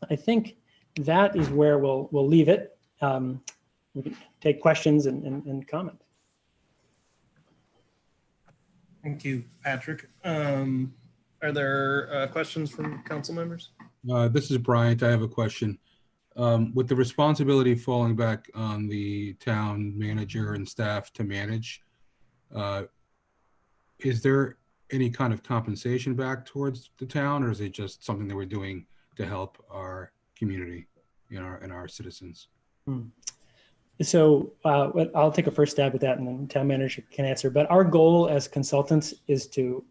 I think that is where we'll leave it. We can take questions and comment. Thank you, Patrick. Are there questions from council members? This is Bryant. I have a question. With the responsibility falling back on the town manager and staff to manage, is there any kind of compensation back towards the town, or is it just something that we're doing to help our community? in our citizens? So I'll take a first stab at that, and then town manager can answer. But our goal as consultants is to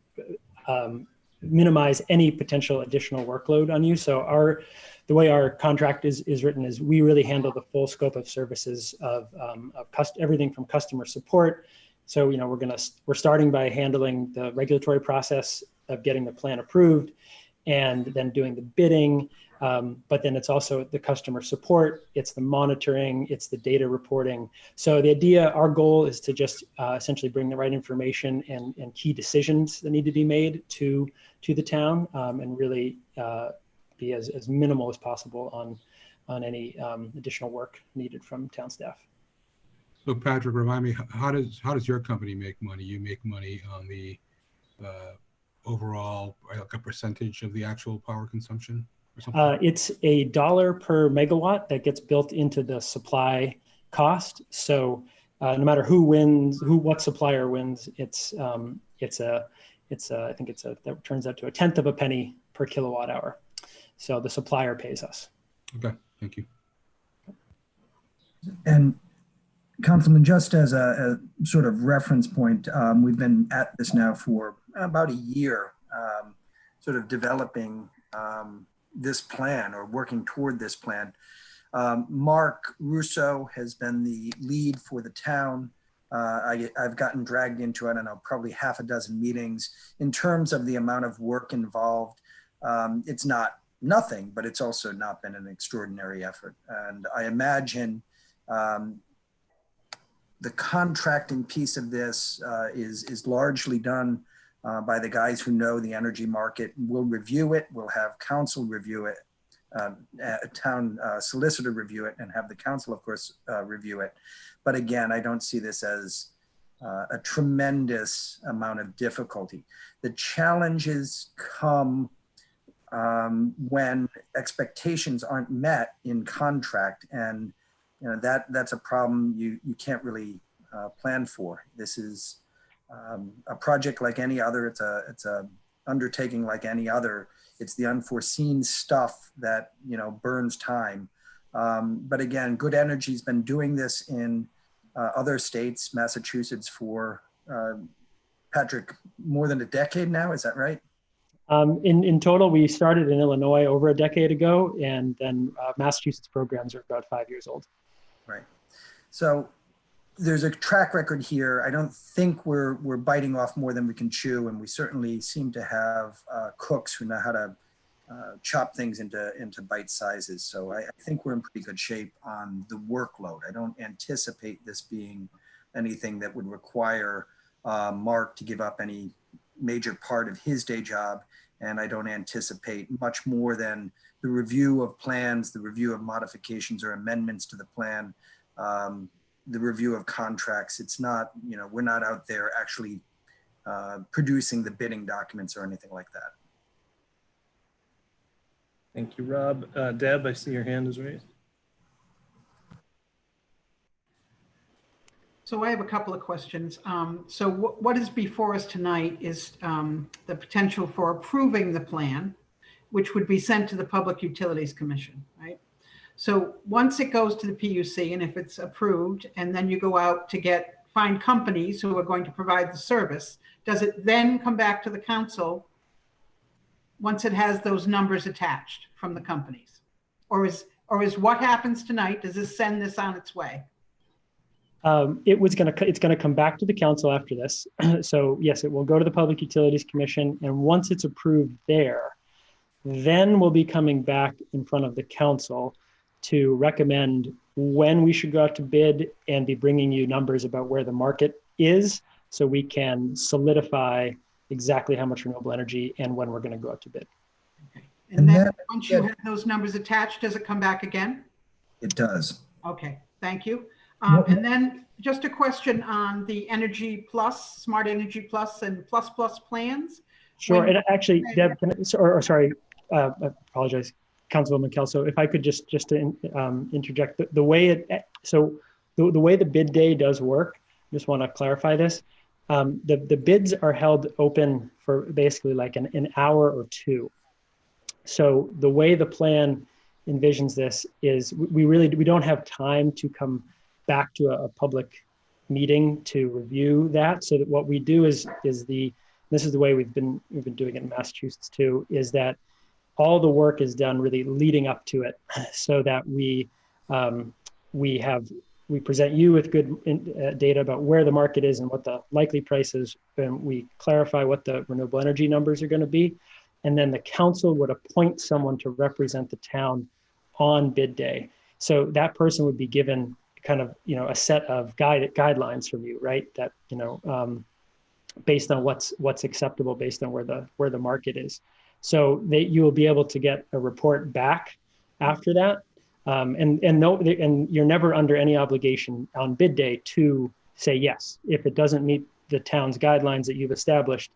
minimize any potential additional workload on you. So the way our contract is written is we really handle the full scope of services of everything from customer support. So we're starting by handling the regulatory process of getting the plan approved, and then doing the bidding. But then it's also the customer support, it's the monitoring, it's the data reporting. So the idea, our goal is to just essentially bring the right information and key decisions that need to be made to the town, and really be as minimal as possible on any additional work needed from town staff. So Patrick, remind me, how does your company make money? You make money on the overall, like a percentage of the actual power consumption? It's $1 per megawatt that gets built into the supply cost. So no matter who wins, what supplier wins, that turns out to 1/10 of a penny per kilowatt hour. So the supplier pays us. Okay, thank you. And Councilman, just as a sort of reference point, we've been at this now for about a year, sort of developing this plan or working toward this plan. Mark Russo has been the lead for the town. I've gotten dragged into, I don't know, probably half a dozen meetings. In terms of the amount of work involved, it's not nothing, but it's also not been an extraordinary effort. And I imagine the contracting piece of this is largely done by the guys who know the energy market. We'll review it, we'll have council review it, a town solicitor review it, and have the council, of course, review it. But again, I don't see this as a tremendous amount of difficulty. The challenges come when expectations aren't met in contract, and that's a problem you can't really plan for. This is a project like any other. It's a undertaking like any other. It's the unforeseen stuff that burns time. But again, Good Energy's been doing this in other states, Massachusetts, for Patrick, more than a decade now. Is that right? In total, we started in Illinois over a decade ago, and then Massachusetts programs are about 5 years old. Right. So there's a track record here. I don't think we're biting off more than we can chew, and we certainly seem to have cooks who know how to chop things into bite sizes. So I think we're in pretty good shape on the workload. I don't anticipate this being anything that would require Mark to give up any major part of his day job, and I don't anticipate much more than the review of plans, the review of modifications or amendments to the plan, the review of contracts. It's not, we're not out there actually producing the bidding documents or anything like that. Thank you, Rob. Deb, I see your hand is raised. So I have a couple of questions. So what is before us tonight is the potential for approving the plan, which would be sent to the Public Utilities Commission, right? So once it goes to the PUC, and if it's approved, and then you go out to find companies who are going to provide the service, does it then come back to the council once it has those numbers attached from the companies? Or is what happens tonight, does this send this on its way? It's gonna come back to the council after this. So yes, it will go to the Public Utilities Commission, and once it's approved there, then we'll be coming back in front of the council to recommend when we should go out to bid and be bringing you numbers about where the market is, so we can solidify exactly how much renewable energy and when we're going to go out to bid. Okay. And then once you have those numbers attached, does it come back again? It does. Okay, thank you. And then just a question on the Energy Plus, Smart Energy Plus and Plus Plus plans. Sure, and actually, Deb, sorry, I apologize, Councilwoman Kelso, if I could just to interject, the way the way the bid day does work, just want to clarify this. The bids are held open for basically like an hour or two. So the way the plan envisions this is we don't have time to come back to a public meeting to review that. So that what we do is this is the way we've been doing it in Massachusetts too, is that all the work is done really leading up to it, so that we present you with good data about where the market is and what the likely price is, and we clarify what the renewable energy numbers are going to be, and then the council would appoint someone to represent the town on bid day. So that person would be given kind of, a set of guidelines from you, right? That, based on what's acceptable, based on where the market is. So you will be able to get a report back after that. And you're never under any obligation on bid day to say yes. If it doesn't meet the town's guidelines that you've established,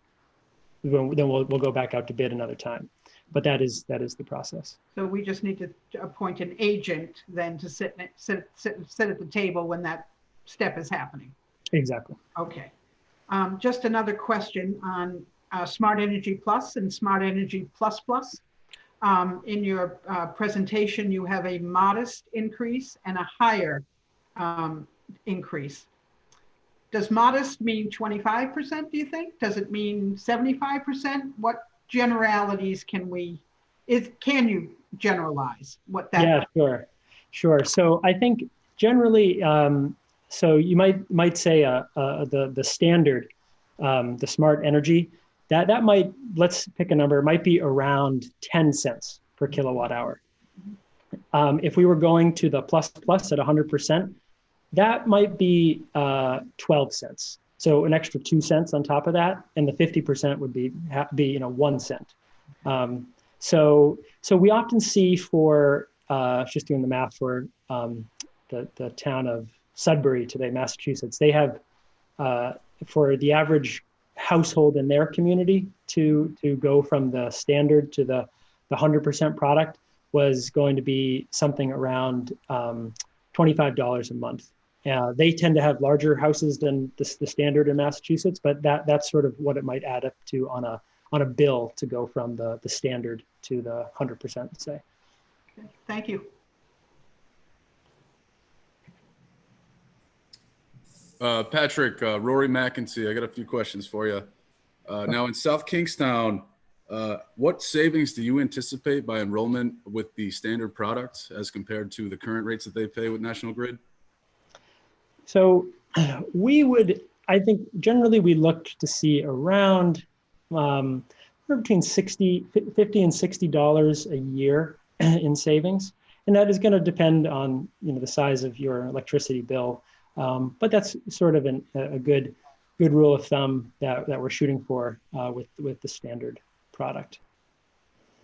then we'll go back out to bid another time. But that is the process. So we just need to appoint an agent then to sit at the table when that step is happening. Exactly. Okay. Just another question on Smart Energy Plus and Smart Energy Plus Plus. In your presentation, you have a modest increase and a higher increase. Does modest mean 25%, do you think? Does it mean 75%? What generalities can you generalize what that? Yeah, sure. So I think generally, so you might say the standard, the smart energy, that might, let's pick a number, it might be around 10 cents per kilowatt hour. If we were going to the plus at 100%, that might be 12 cents. So an extra 2 cents on top of that, and the 50% would be 1 cent. So we often see for just doing the math for the town of Sudbury today, Massachusetts, they have for the average household in their community to go from the standard to the 100% product was going to be something around $25 a month. They tend to have larger houses than the standard in Massachusetts, but that's sort of what it might add up to on a bill to go from the standard to the 100%, say. Okay, thank you. Patrick, Rory McEntee, I got a few questions for you. Now in South Kingstown, what savings do you anticipate by enrollment with the standard product as compared to the current rates that they pay with National Grid? So I think generally we look to see around between $50 and $60 a year in savings. And that is going to depend on the size of your electricity bill. But that's sort of a good rule of thumb that we're shooting for with the standard product.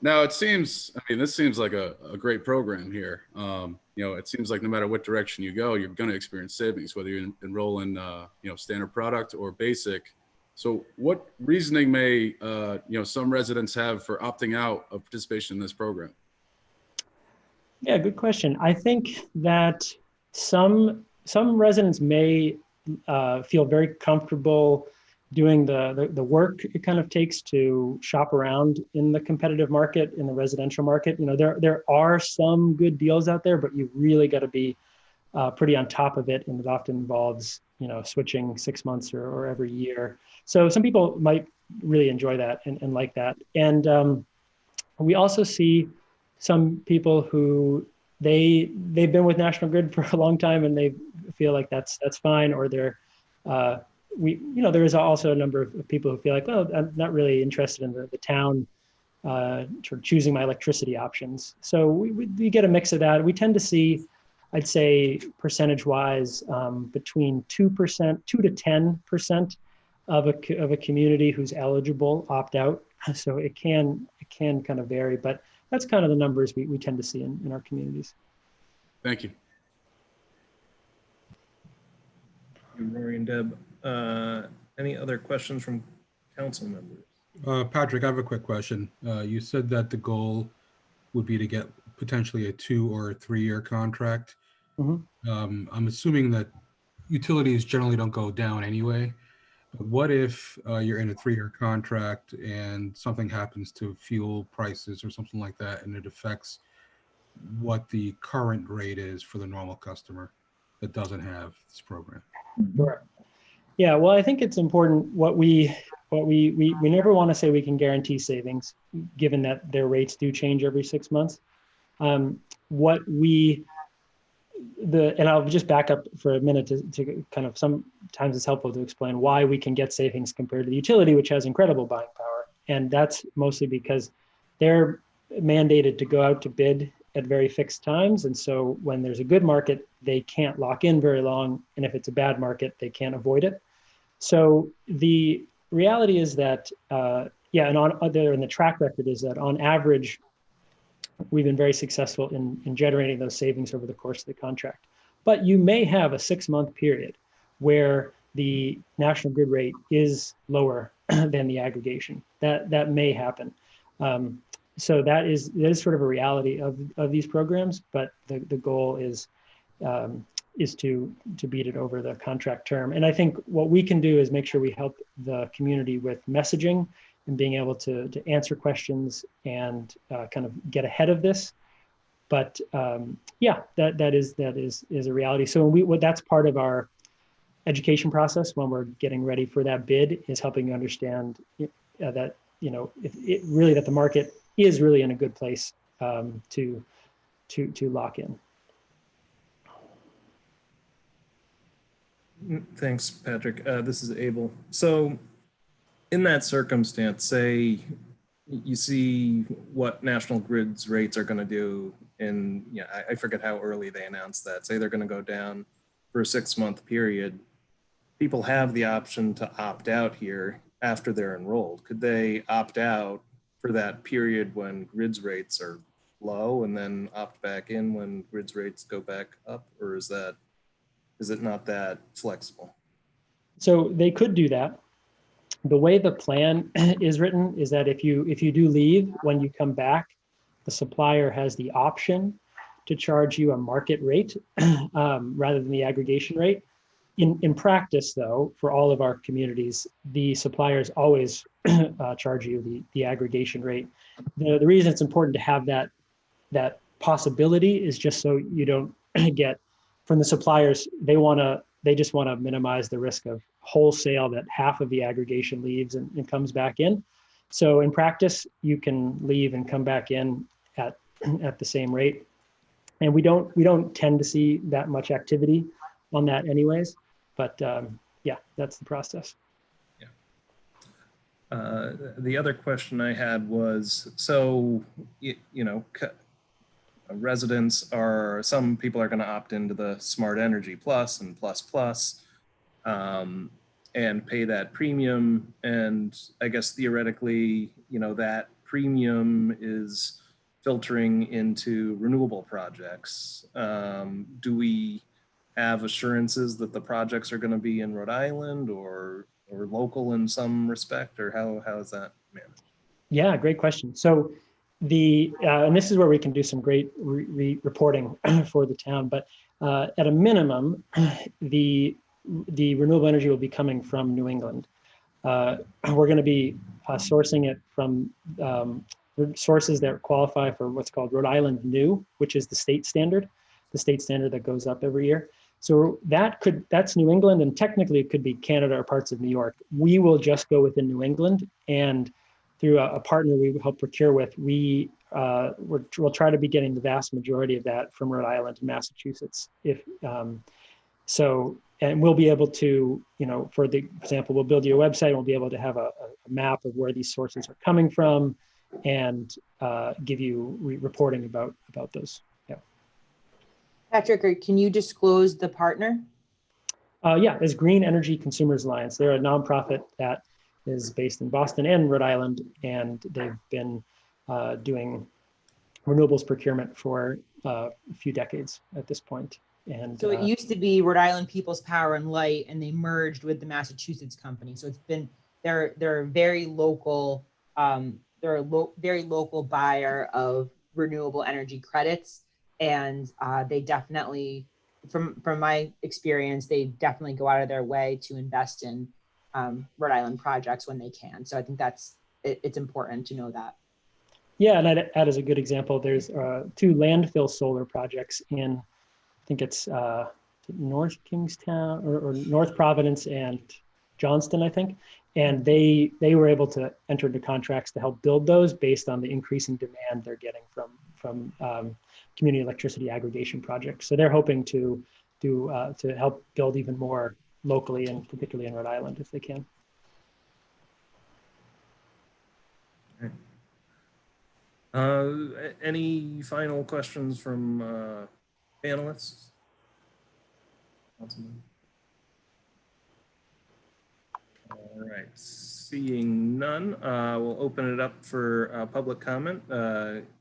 Now it seems, this seems like a great program here. It seems like no matter what direction you go, you're going to experience savings, whether you enroll in standard product or basic. So what reasoning may some residents have for opting out of participation in this program? Yeah, good question. I think that some residents may feel very comfortable doing the work it kind of takes to shop around in the competitive market, in the residential market. There are some good deals out there, but you really got to be pretty on top of it, and it often involves switching 6 months or every year. So some people might really enjoy that and like that. And we also see some people who they've been with National Grid for a long time and they feel like that's fine, or there is also a number of people who feel like, well, I'm not really interested in the town sort of choosing my electricity options. So we get a mix of that. We tend to see, I'd say percentage-wise, between 2% to 10% of a community who's eligible opt out. So it can kind of vary, but that's kind of the numbers we tend to see in our communities. Thank you. Rory and Deb, any other questions from council members? Patrick, I have a quick question. You said that the goal would be to get potentially a 2 or 3 year contract. Mm-hmm. I'm assuming that utilities generally don't go down anyway. But what if you're in a 3 year contract and something happens to fuel prices or something like that, and it affects what the current rate is for the normal customer that doesn't have this program. Sure. Yeah, well, I think it's important we never want to say we can guarantee savings, given that their rates do change every 6 months. And I'll just back up for a minute to kind of, sometimes it's helpful to explain why we can get savings compared to the utility, which has incredible buying power. And that's mostly because they're mandated to go out to bid at very fixed times. And so when there's a good market, they can't lock in very long. And if it's a bad market, they can't avoid it. So the reality is that, and the track record is that on average, we've been very successful in generating those savings over the course of the contract. But you may have a 6-month period where the national grid rate is lower than the aggregation. That may happen. So that is sort of a reality of these programs, but the goal is to beat it over the contract term. And I think what we can do is make sure we help the community with messaging and being able to answer questions and kind of get ahead of this. But that is a reality. So that's part of our education process when we're getting ready for that bid, is helping you understand that that the market is really in a good place to lock in. Thanks, Patrick. This is Abel. So in that circumstance, say you see what National Grid's rates are going to do in, I forget how early they announced that. Say they're going to go down for a 6-month period. People have the option to opt out here after they're enrolled. Could they opt out for that period when Grid's rates are low and then opt back in when Grid's rates go back up? Or is it not that flexible? So they could do that. The way the plan is written is that if you do leave, when you come back, the supplier has the option to charge you a market rate rather than the aggregation rate. In practice, though, for all of our communities, the suppliers always charge you the aggregation rate. The reason it's important to have that possibility is just so you don't get, from the suppliers, they just want to minimize the risk of wholesale that half of the aggregation leaves and comes back in. So in practice, you can leave and come back in at the same rate. And we don't tend to see that much activity on that anyways, but that's the process. The other question I had was, so, residents some people are going to opt into the Smart Energy Plus and Plus, and pay that premium. And I guess theoretically, that premium is filtering into renewable projects. Do we have assurances that the projects are going to be in Rhode Island or local in some respect, or how is that managed? Yeah, great question. So and this is where we can do some great reporting for the town, but at a minimum, the renewable energy will be coming from New England. We're going to be sourcing it from sources that qualify for what's called Rhode Island New, which is the state standard that goes up every year. So that's New England, and technically it could be Canada or parts of New York. We will just go within New England, and through a partner we help procure with, we'll try to be getting the vast majority of that from Rhode Island and Massachusetts. And we'll be able to, for example, we'll build you a website. We'll be able to have a map of where these sources are coming from, and give you reporting about those. Yeah. Patrick, can you disclose the partner? It's Green Energy Consumers Alliance. They're a nonprofit that is based in Boston and Rhode Island, and they've been doing renewables procurement for a few decades at this point. And so it used to be Rhode Island People's Power and Light, and they merged with the Massachusetts company. So they're very local. They're a very local buyer of renewable energy credits, and they definitely, from my experience, they definitely go out of their way to invest in Rhode Island projects when they can. So I think it's important to know that. Yeah, and I'd add as a good example, there's 2 landfill solar projects in, I think it's North Kingstown or North Providence and Johnston, I think. And they were able to enter into contracts to help build those based on the increasing demand they're getting from community electricity aggregation projects. So they're hoping to help build even more locally and particularly in Rhode Island if they can. Any final questions from panelists? All right, seeing none, we'll open it up for public comment.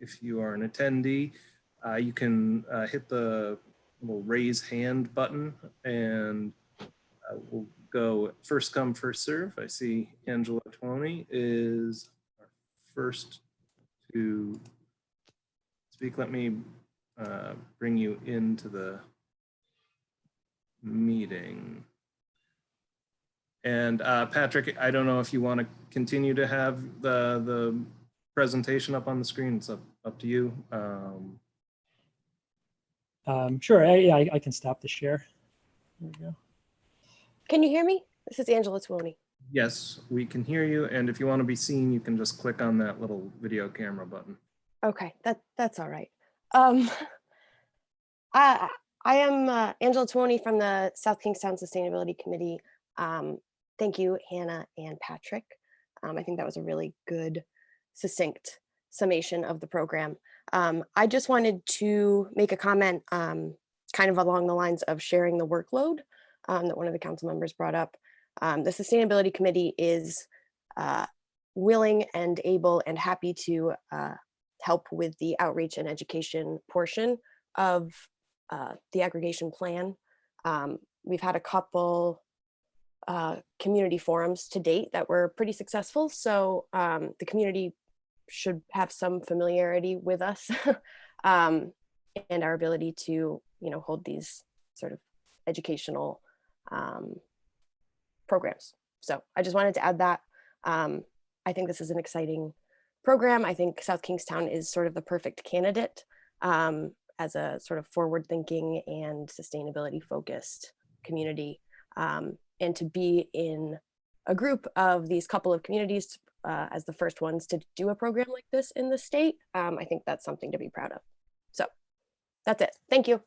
If you are an attendee, you can hit the little raise hand button and we'll go first come, first serve. I see Angela Twoney is our first to speak. Let me bring you into the meeting. And Patrick, I don't know if you want to continue to have the presentation up on the screen. It's up to you. Sure, yeah, I can stop the share. There we go. Can you hear me? This is Angela Twoney. Yes, we can hear you. And if you want to be seen, you can just click on that little video camera button. Okay, that's all right. I am Angela Twoney from the South Kingstown Sustainability Committee. Thank you, Hannah and Patrick. I think that was a really good, succinct summation of the program. I just wanted to make a comment kind of along the lines of sharing the workload that one of the council members brought up. The Sustainability Committee is willing and able and happy to help with the outreach and education portion of the aggregation plan. We've had a couple community forums to date that were pretty successful. So the community should have some familiarity with us and our ability to, hold these sort of educational programs. So I just wanted to add that. I think this is an exciting program. I think South Kingstown is sort of the perfect candidate as a sort of forward-thinking and sustainability-focused community. And to be in a group of these couple of communities as the first ones to do a program like this in the state, I think that's something to be proud of. So that's it. Thank you.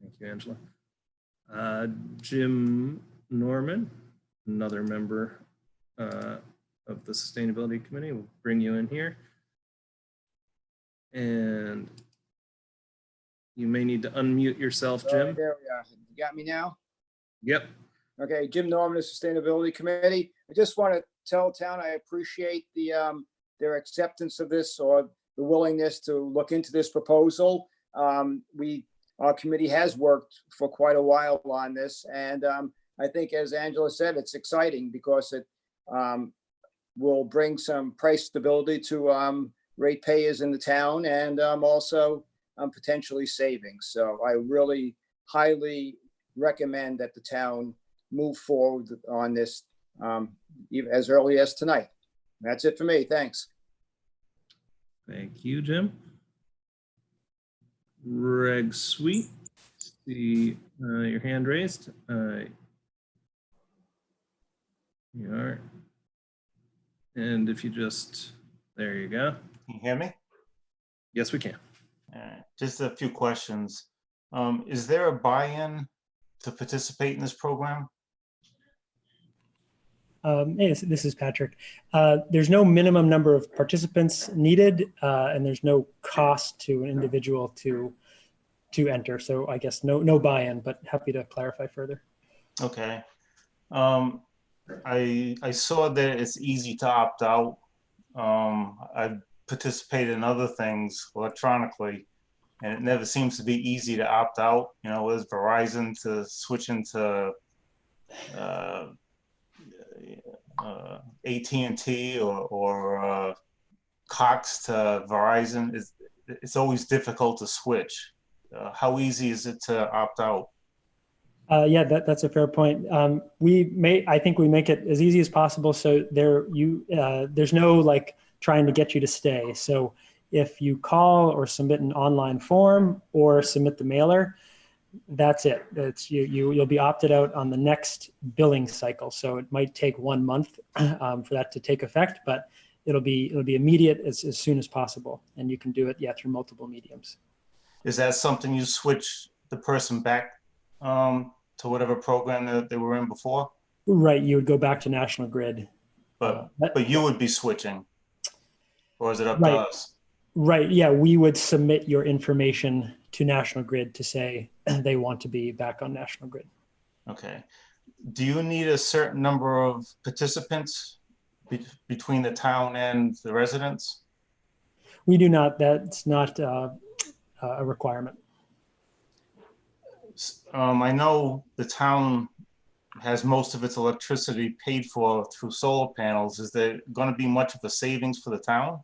Thank you, Angela. Jim Norman, another member of the Sustainability Committee, will bring you in here. And you may need to unmute yourself, Jim. There we are. You got me now? Yep. Okay, Jim Norman, the Sustainability Committee. I just want to tell town I appreciate their acceptance of this or the willingness to look into this proposal. Our committee has worked for quite a while on this, and I think, as Angela said, it's exciting because it will bring some price stability to ratepayers in the town and also potentially savings. So I really highly recommend that the town move forward on this even as early as tonight. That's it for me. Thanks. Thank you, Jim. Reg Sweet, see your hand raised. You are. And if you just, there you go. Can you hear me? Yes, we can. Just a few questions. Is there a buy-in to participate in this program? Hey, this is Patrick. There's no minimum number of participants needed, and there's no cost to an individual to enter. So I guess no buy-in, but happy to clarify further. Okay. I saw that it's easy to opt out. I've participated in other things electronically, and it never seems to be easy to opt out. With Verizon to switch into AT&T or Cox to Verizon, it's always difficult to switch. How easy is it to opt out? Yeah, that's a fair point. I think we make it as easy as possible. So there's no trying to get you to stay. So if you call or submit an online form or submit the mailer, that's it. That's you'll be opted out on the next billing cycle. So it might take 1 month for that to take effect, but it'll be immediate as soon as possible. And you can do it, through multiple mediums. Is that something you switch the person back to whatever program that they were in before? Right, you would go back to National Grid. But you would be switching, or is it up to Right. us? Right, yeah, we would submit your information to National Grid to say they want to be back on National Grid. Okay. Do you need a certain number of participants between the town and the residents? We do not, that's not a requirement. I know the town has most of its electricity paid for through solar panels. Is there going to be much of a savings for the town?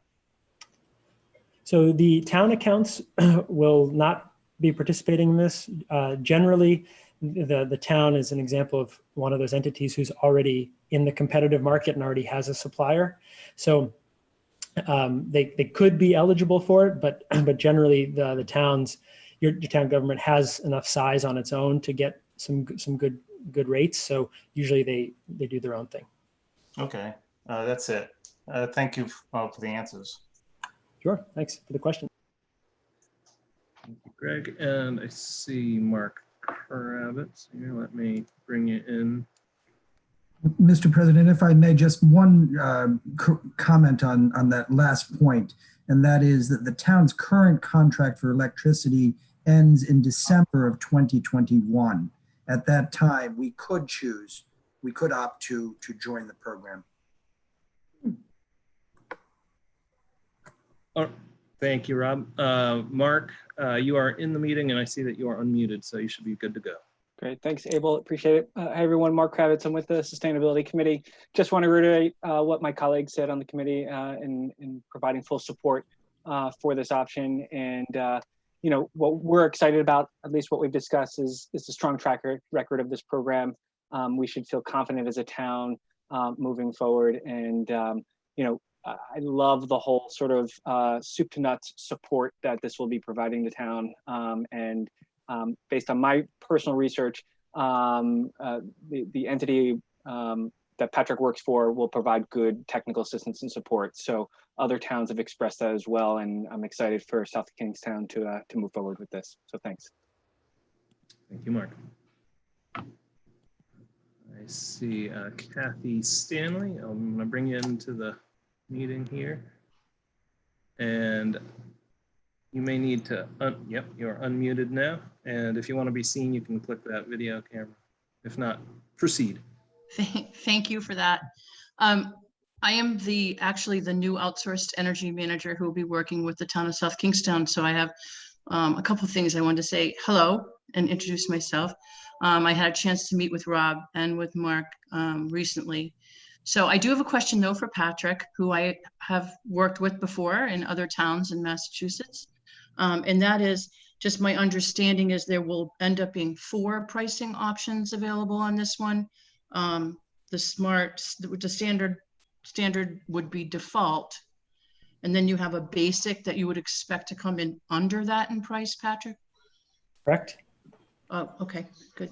So the town accounts will not be participating in this. Generally, the town is an example of one of those entities who's already in the competitive market and already has a supplier. So they could be eligible for it, but generally the towns, your town government has enough size on its own to get some good rates. So usually they do their own thing. Okay, that's it. Thank you for the answers. Sure, thanks for the question. Thank you, Greg. And I see Mark Kravitz here. Let me bring you in. Mr. President, if I may, just one comment on that last point, and that is that the town's current contract for electricity ends in December of 2021. At that time, we could opt to join the program. Oh, thank you, Rob. Mark, you are in the meeting and I see that you are unmuted, so you should be good to go. Great, thanks, Abel. Appreciate it. Hi, everyone. Mark Kravitz. I'm with the Sustainability Committee. Just want to reiterate what my colleagues said on the committee in providing full support for this option. And what we're excited about, at least what we've discussed, is the strong track record of this program. We should feel confident as a town moving forward. And I love the whole sort of soup to nuts support that this will be providing the town. Based on my personal research, the entity that Patrick works for will provide good technical assistance and support. So other towns have expressed that as well, and I'm excited for South Kingstown to move forward with this. So thanks. Thank you, Mark. I see Kathy Stanley. I'm going to bring you into the meeting here. And you may need to, yep, you're unmuted now. And if you want to be seen, you can click that video camera. If not, proceed. Thank you for that. I am actually the new outsourced energy manager who will be working with the town of South Kingstown. So I have a couple of things I wanted to say hello and introduce myself. I had a chance to meet with Rob and with Mark recently. So I do have a question though for Patrick, who I have worked with before in other towns in Massachusetts. And that is just my understanding is there will end up being 4 pricing options available on this one. The standard would be default. And then you have a basic that you would expect to come in under that in price, Patrick? Correct. Oh, okay, good.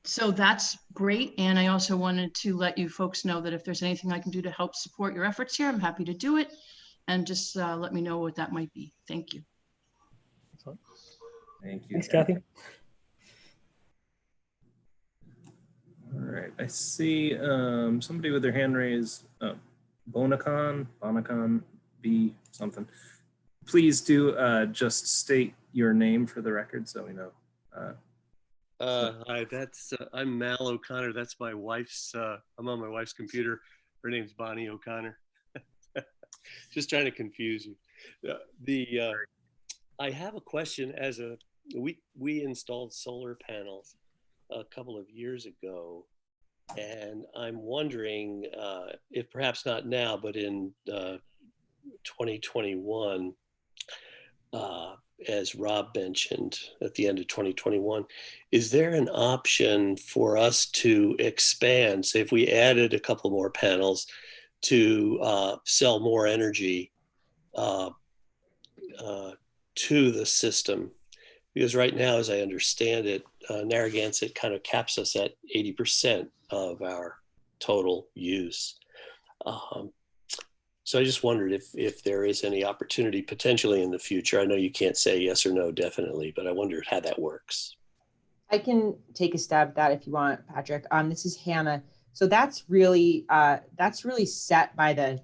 So that's great. And I also wanted to let you folks know that if there's anything I can do to help support your efforts here, I'm happy to do it. And just let me know what that might be. Thank you. Thank you. Thanks, Kathy. All right, I see somebody with their hand raised. Bonacon, B something. Please do just state your name for the record so we know. Hi, I'm Mal O'Connor. That's my wife's, I'm on my wife's computer. Her name's Bonnie O'Connor. Just trying to confuse you. I have a question. We installed solar panels a couple of years ago, and I'm wondering if perhaps not now, but in 2021, as Rob mentioned at the end of 2021, is there an option for us to expand? Say if we added a couple more panels, to sell more energy to the system. Because right now, as I understand it, Narragansett kind of caps us at 80% of our total use. So I just wondered if there is any opportunity potentially in the future. I know you can't say yes or no definitely, but I wondered how that works. I can take a stab at that if you want, Patrick. This is Hannah. So that's really set by the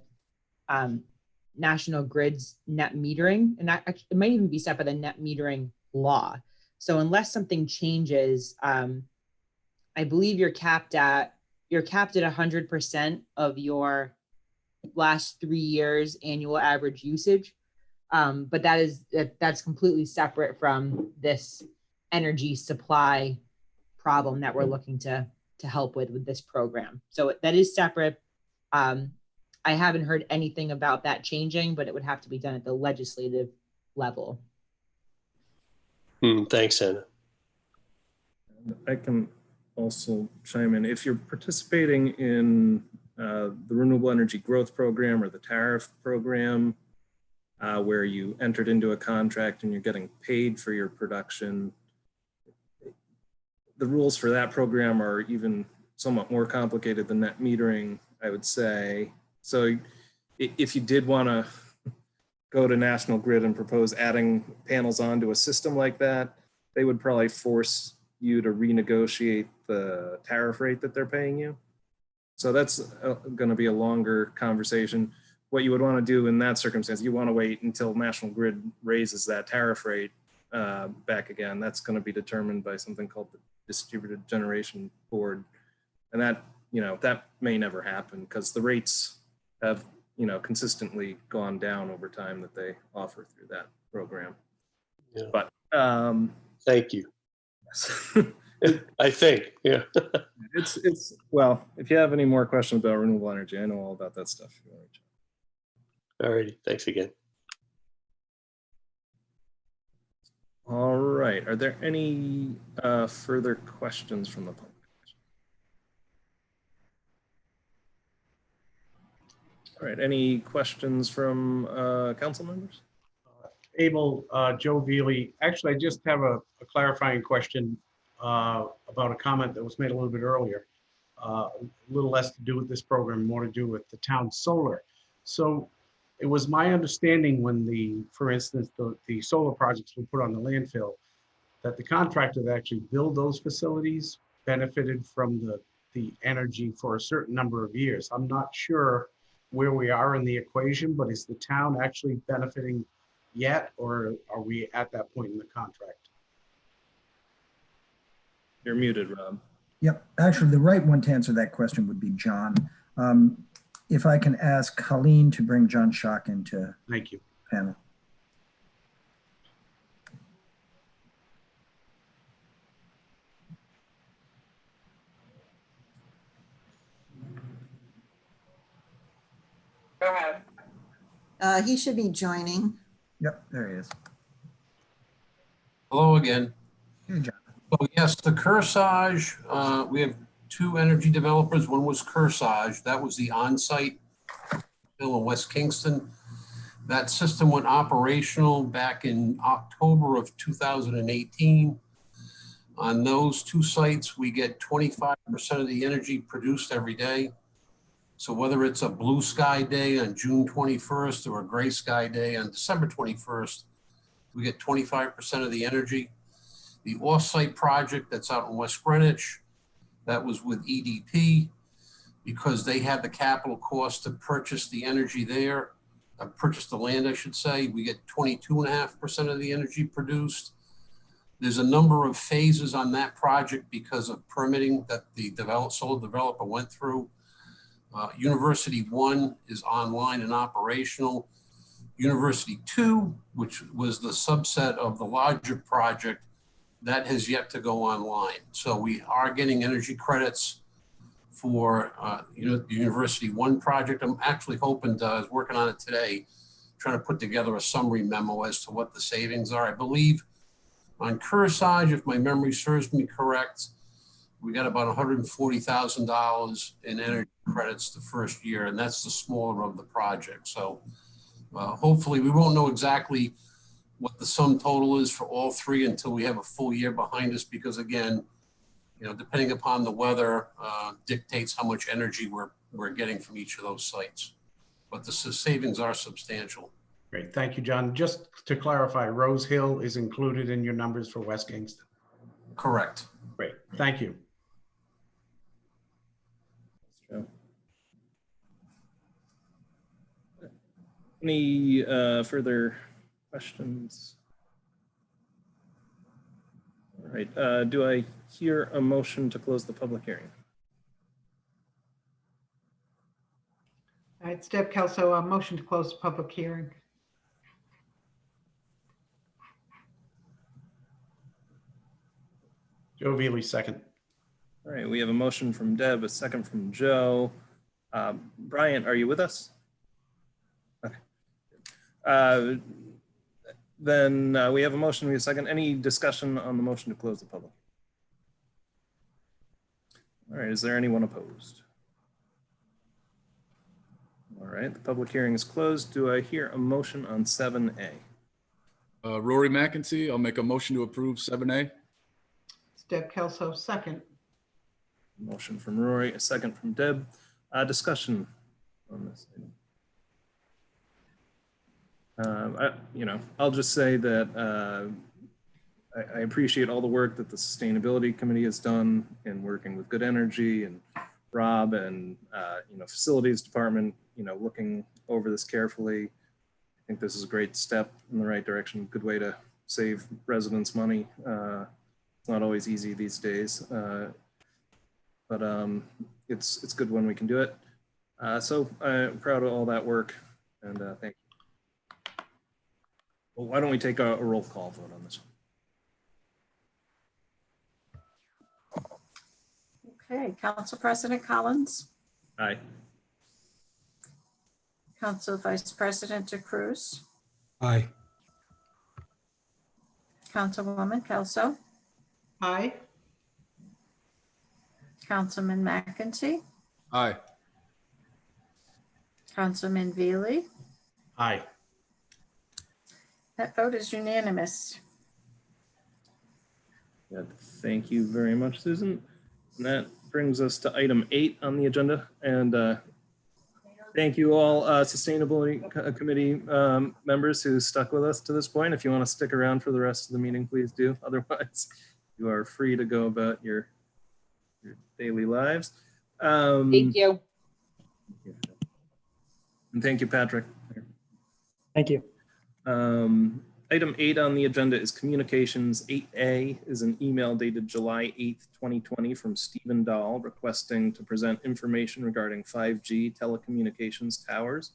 National Grid's net metering, and that it might even be set by the net metering law. So unless something changes, I believe you're capped at 100% of your last 3 years annual average usage. But that's completely separate from this energy supply problem that we're looking to help with this program. So that is separate. I haven't heard anything about that changing, but it would have to be done at the legislative level. Thanks, Anna. I can also chime in. If you're participating in the Renewable Energy Growth Program or the tariff program, where you entered into a contract and you're getting paid for your production, the rules for that program are even somewhat more complicated than net metering, I would say. So if you did want to go to National Grid and propose adding panels onto a system like that, they would probably force you to renegotiate the tariff rate that they're paying you. So that's going to be a longer conversation. What you would want to do in that circumstance, you want to wait until National Grid raises that tariff rate back again. That's going to be determined by something called the Distributed Generation Board. And that, that may never happen because the rates have, consistently gone down over time that they offer through that program. Yeah. But thank you. Yes. I think, yeah. It's well, if you have any more questions about renewable energy, I know all about that stuff. All righty, thanks again. All right, are there any further questions from the public? All right, any questions from council members? Abel, Joe Veely. Actually, I just have a clarifying question about a comment that was made a little bit earlier. A little less to do with this program, more to do with the town solar. So it was my understanding when for instance, the solar projects were put on the landfill, that the contractor that actually built those facilities benefited from the energy for a certain number of years. I'm not sure where we are in the equation, but is the town actually benefiting yet, or are we at that point in the contract? You're muted, Rob. Yep, actually the right one to answer that question would be John. If I can ask Colleen to bring John Schock into Thank you. Panel. Go ahead. He should be joining. Yep, there he is. Hello again. Hey, John. So yes, the Kearsarge, we have two energy developers. One was Kearsarge. That was the on-site bill in West Kingston. That system went operational back in October of 2018. On those two sites, we get 25% of the energy produced every day. So whether it's a blue sky day on June 21st or a gray sky day on December 21st, we get 25% of the energy. The offsite project that's out in West Greenwich, that was with EDP because they had the capital cost to purchase the energy there, purchase the land, I should say. We get 22.5% of the energy produced. There's a number of phases on that project because of permitting that the solar developer went through. University 1 is online and operational. University 2, which was the subset of the larger project, that has yet to go online. So we are getting energy credits for the University 1 project. I'm actually hoping I was working on it today, trying to put together a summary memo as to what the savings are. I believe on Kearsarge, if my memory serves me correct, we got about $140,000 in energy credits the first year, and that's the smaller of the project. So hopefully we won't know exactly what the sum total is for all three until we have a full year behind us, because again, depending upon the weather dictates how much energy we're getting from each of those sites. But the savings are substantial. Great, thank you, John. Just to clarify, Rose Hill is included in your numbers for West Kingston? Correct. Great, thank you. Any further questions? All right, do I hear a motion to close the public hearing? All right, it's Deb Kelso, a motion to close the public hearing. Joe Veely, second. All right, we have a motion from Deb, a second from Joe. Brian, are you with us? Okay. Then we have a motion, we have a second. Any discussion on the motion to close the public? All right, is there anyone opposed? All right, the public hearing is closed. Do I hear a motion on 7A? Rory McEntee, I'll make a motion to approve 7A. It's Deb Kelso, second. Motion from Rory, a second from Deb. Discussion on this item. I'll just say that I appreciate all the work that the Sustainability Committee has done in working with Good Energy and Rob and Facilities Department, looking over this carefully. I think this is a great step in the right direction, good way to save residents money. It's not always easy these days, but it's good when we can do it. So I'm proud of all that work, and thank you. Well, why don't we take a roll call vote on this one? Okay, Council President Collins, Aye. Council Vice President DeCruz, Aye. Councilwoman Kelso, Aye. Councilman McEntee, Aye. Councilman Veely. Aye. That vote is unanimous. Good. Thank you very much, Susan. And that brings us to item 8 on the agenda. And thank you all Sustainability Committee members who stuck with us to this point. If you want to stick around for the rest of the meeting, please do. Otherwise, you are free to go about your daily lives. Thank you. And thank you, Patrick. Thank you. Item 8 on the agenda is communications. 8A is an email dated July 8th, 2020 from Stephen Dahl requesting to present information regarding 5G telecommunications towers.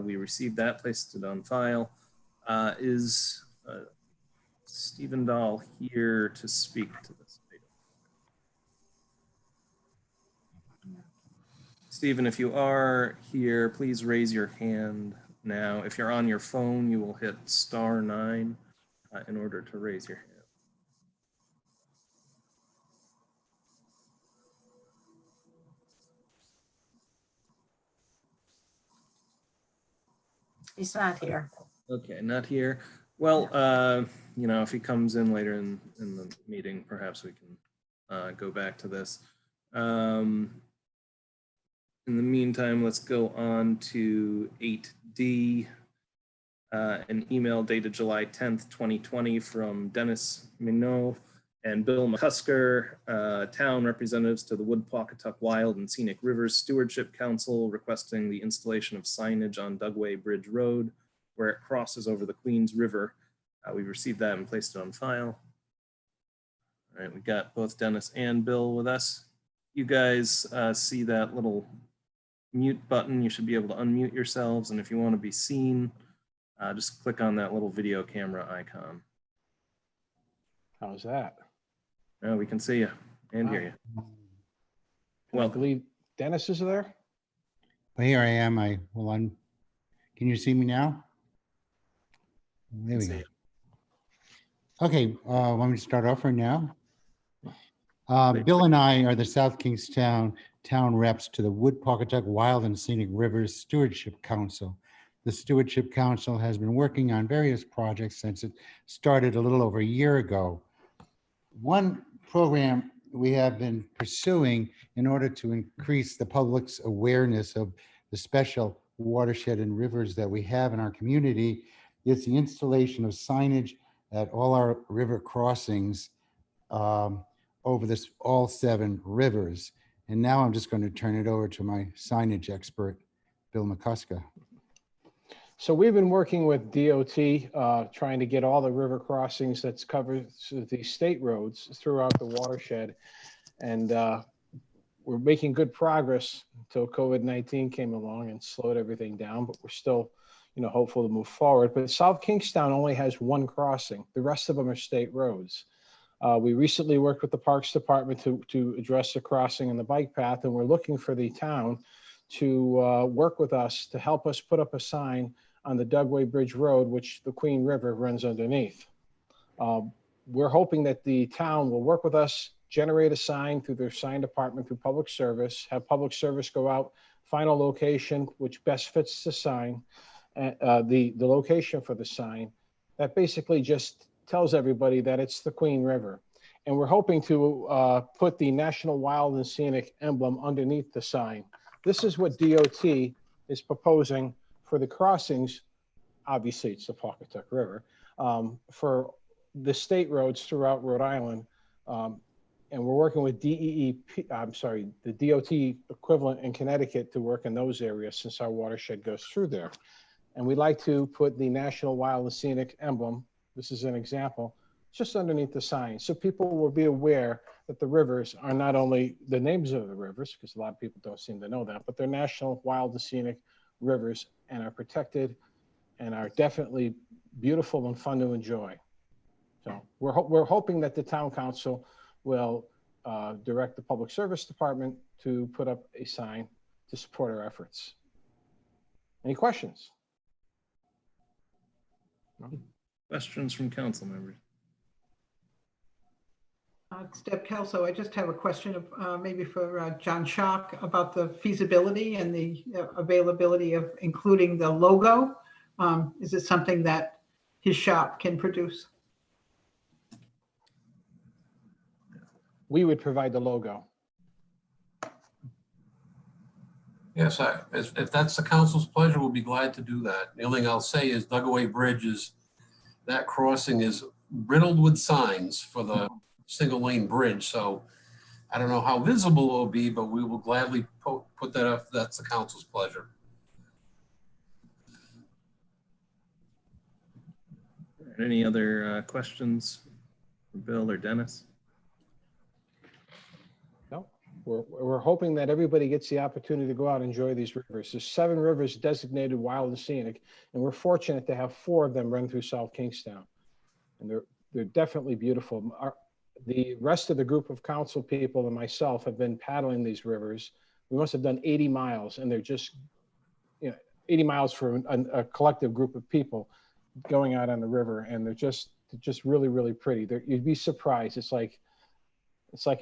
We received that, placed it on file. Is Stephen Dahl here to speak to this item? Stephen, if you are here, please raise your hand now. If you're on your phone, you will hit *9 in order to raise your hand. He's not here. Okay, not here. Well, if he comes in later in the meeting, perhaps we can go back to this. In the meantime, let's go on to 8D, an email dated July 10th, 2020 from Dennis Minot and Bill McCusker, town representatives to the Wood Pawcatuck Wild and Scenic Rivers Stewardship Council, requesting the installation of signage on Dugway Bridge Road where it crosses over the Queens River. We received that and placed it on file. All right, we got both Dennis and Bill with us. You guys see that little mute button? You should be able to unmute yourselves, and if you want to be seen, just click on that little video camera icon. How's that? Now we can see you and hear you. Well, I believe Dennis is there. Well, here I am. Can you see me now? There we go. Okay, want me to start off right now? Bill and I are the South Kingstown town reps to the Wood Pawcatuck Wild and Scenic Rivers Stewardship Council. The Stewardship Council has been working on various projects since it started a little over a year ago. One program we have been pursuing in order to increase the public's awareness of the special watershed and rivers that we have in our community is the installation of signage at all our river crossings over all 7 rivers. And now I'm just going to turn it over to my signage expert, Bill McCusker. So we've been working with DOT, trying to get all the river crossings that's covered the state roads throughout the watershed. And we're making good progress until COVID-19 came along and slowed everything down, but we're still, hopeful to move forward. But South Kingstown only has 1 crossing. The rest of them are state roads. We recently worked with the Parks Department to address the crossing and the bike path, and we're looking for the town to work with us to help us put up a sign on the Dugway Bridge Road, which the Queen River runs underneath. We're hoping that the town will work with us, generate a sign through their sign department, through public service, have public service go out, find a location which best fits the sign, the location for the sign. That basically just tells everybody that it's the Queen River. And we're hoping to put the National Wild and Scenic emblem underneath the sign. This is what DOT is proposing for the crossings. Obviously, it's the Pawcatuck River, for the state roads throughout Rhode Island. And we're working with the DOT equivalent in Connecticut to work in those areas since our watershed goes through there. And we'd like to put the National Wild and Scenic emblem, this is an example, just underneath the sign. So people will be aware that the rivers are not only the names of the rivers, because a lot of people don't seem to know that, but they're National Wild and Scenic rivers and are protected and are definitely beautiful and fun to enjoy. So we're hoping that the town council will direct the Public Service Department to put up a sign to support our efforts. Any questions? No? Questions from council members? It's Deb Kelso. I just have a question of maybe for John Schock about the feasibility and the availability of including the logo. Is it something that his shop can produce? We would provide the logo. Yes, if that's the council's pleasure, we'll be glad to do that. The only thing I'll say is Dugway Bridge that crossing is riddled with signs for the single lane bridge. So I don't know how visible it'll be, but we will gladly put that up if that's the council's pleasure. Any other questions for Bill or Dennis? No, we're hoping that everybody gets the opportunity to go out and enjoy these rivers. There's 7 rivers designated wild and scenic, and we're fortunate to have 4 of them run through South Kingstown. And they're definitely beautiful. The rest of the group of council people and myself have been paddling these rivers. We must have done 80 miles, and they're just, 80 miles for a collective group of people going out on the river, and they're just really, really pretty. You'd be surprised. It's like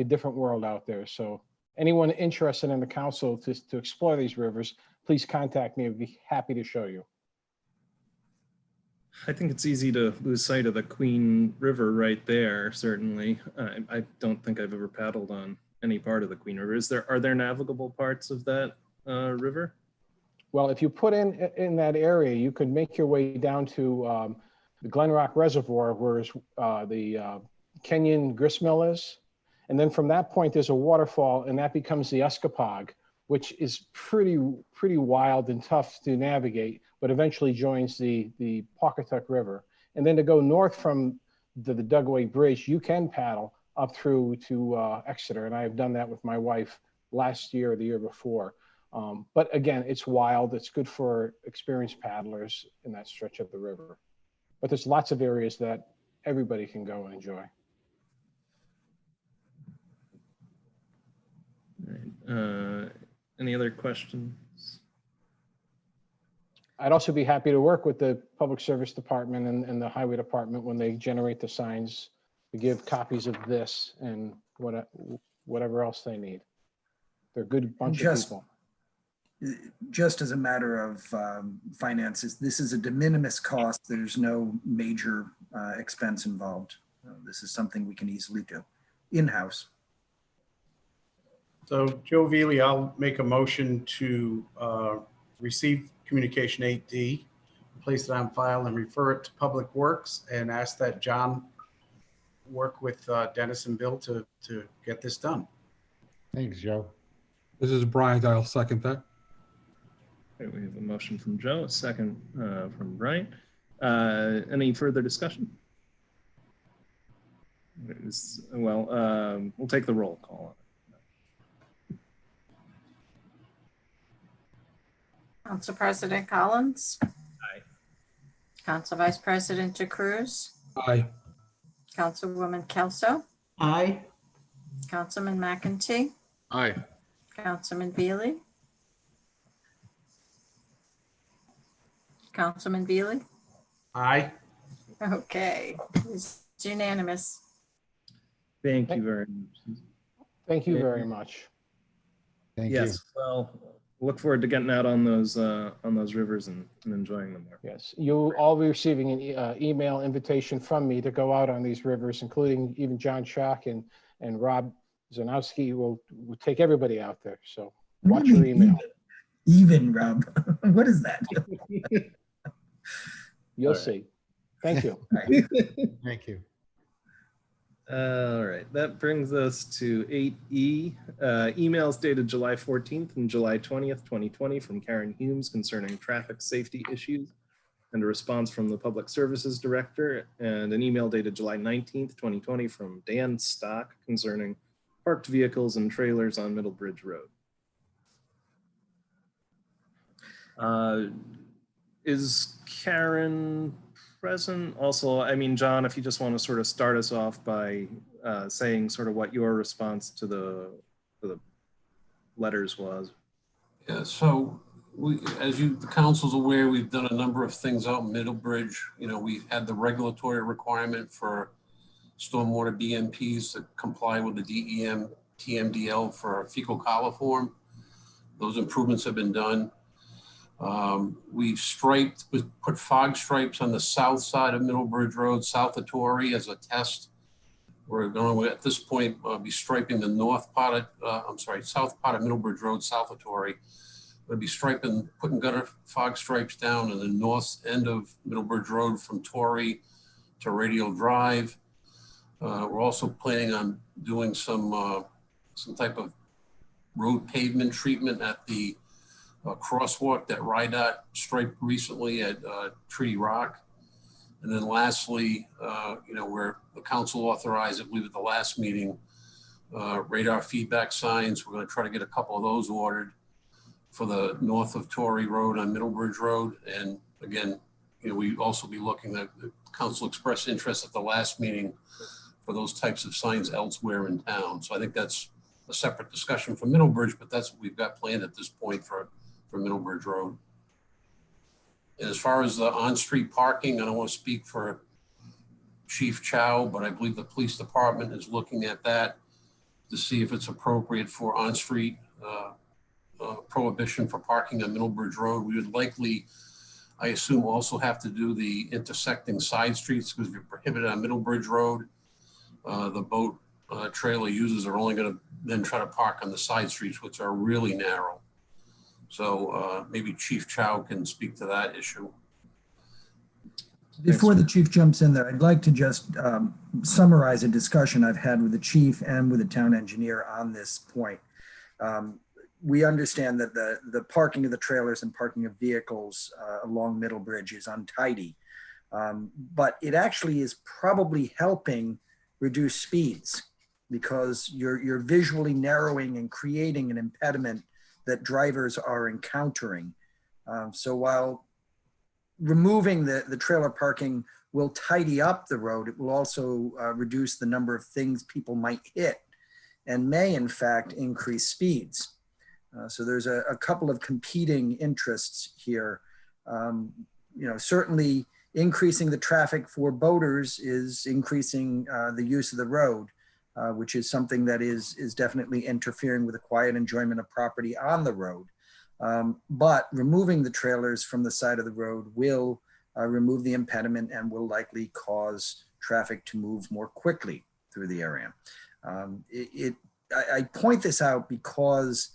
a different world out there. So anyone interested in the council to explore these rivers, please contact me. I'd be happy to show you. I think it's easy to lose sight of the Queen River right there, certainly. I don't think I've ever paddled on any part of the Queen River. Are there navigable parts of that river? Well, if you put in that area, you could make your way down to the Glen Rock Reservoir, where the Kenyon gristmill is. And then from that point, there's a waterfall, and that becomes the Uskapog, which is pretty wild and tough to navigate, but eventually joins the Pawcatuck River. And then to go north from the Dugway Bridge, you can paddle up through to Exeter. And I have done that with my wife last year or the year before. But again, it's wild. It's good for experienced paddlers in that stretch of the river. But there's lots of areas that everybody can go and enjoy. All right. Any other questions? I'd also be happy to work with the Public Service Department and the Highway Department when they generate the signs to give copies of this, and whatever else they need. They're a good bunch of Just- people. Just as a matter of finances, this is a de minimis cost. There's no major expense involved. This is something we can easily do in-house. So Joe Veely, I'll make a motion to receive communication 8D, place it on file and refer it to Public Works and ask that John work with Dennis and Bill to get this done. Thanks, Joe. This is Brian. I'll second that. Okay, we have a motion from Joe, a second from Brian. Any further discussion? We'll take the roll call. Council President Collins. Aye. Council Vice President DeCruz. Aye. Councilwoman Kelso. Aye. Councilman McEntee. Aye. Councilman Veely. Councilman Veely. Aye. Okay, it's unanimous. Thank you very much. Thank you very much. Thank Yes, well, look forward to getting out on those rivers and enjoying them there. Yes, you'll all be receiving an email invitation from me to go out on these rivers, including even John Schock and Rob Zanowski will take everybody out there. So watch your email. Even, Rob. What is that? You'll see. Thank you. you. Thank you. All right, that brings us to 8E, emails dated July 14th and July 20th, 2020 from Karen Humes concerning traffic safety issues, and a response from the Public Services Director, and an email dated July 19th, 2020 from Dan Stock concerning parked vehicles and trailers on Middlebridge Road. Is Karen present? Also, I mean, John, if you just want to sort of start us off by saying sort of what your response to the letters was. Yeah, so as the council's aware, we've done a number of things out in Middlebridge. You know, we had the regulatory requirement for stormwater BMPs to comply with the DEM TMDL for fecal coliform. Those improvements have been done. We've put fog stripes on the south side of Middlebridge Road, south of Torrey as a test. We're going to, at this point, be striping the south part of Middlebridge Road, south of Torrey. We'll be putting gutter fog stripes down in the north end of Middlebridge Road from Torrey to Radial Drive. We're also planning on doing some type of road pavement treatment at the crosswalk that RIDOT striped recently at Treaty Rock. And then lastly, where the council authorized, I believe at the last meeting, radar feedback signs. We're going to try to get a couple of those ordered for the north of Torrey Road on Middlebridge Road. And again, we also be looking at the council expressed interest at the last meeting for those types of signs elsewhere in town. So I think that's a separate discussion for Middlebridge, but that's what we've got planned at this point for Middlebridge Road. And as far as the on-street parking, I don't want to speak for Chief Chow, but I believe the police department is looking at that to see if it's appropriate for on-street prohibition for parking on Middlebridge Road. We would likely, I assume, also have to do the intersecting side streets because if you're prohibited on Middlebridge Road, the boat trailer users are only going to then try to park on the side streets, which are really narrow. So maybe Chief Chow can speak to that issue. Before the chief jumps in there, I'd like to just summarize a discussion I've had with the chief and with the town engineer on this point. We understand that the parking of the trailers and parking of vehicles along Middlebridge is untidy, but it actually is probably helping reduce speeds because you're visually narrowing and creating an impediment that drivers are encountering. So while removing the trailer parking will tidy up the road, it will also reduce the number of things people might hit and may in fact increase speeds. So there's a couple of competing interests here. Certainly increasing the traffic for boaters is increasing the use of the road. which is something that is definitely interfering with the quiet enjoyment of property on the road. But removing the trailers from the side of the road will remove the impediment and will likely cause traffic to move more quickly through the area. I point this out because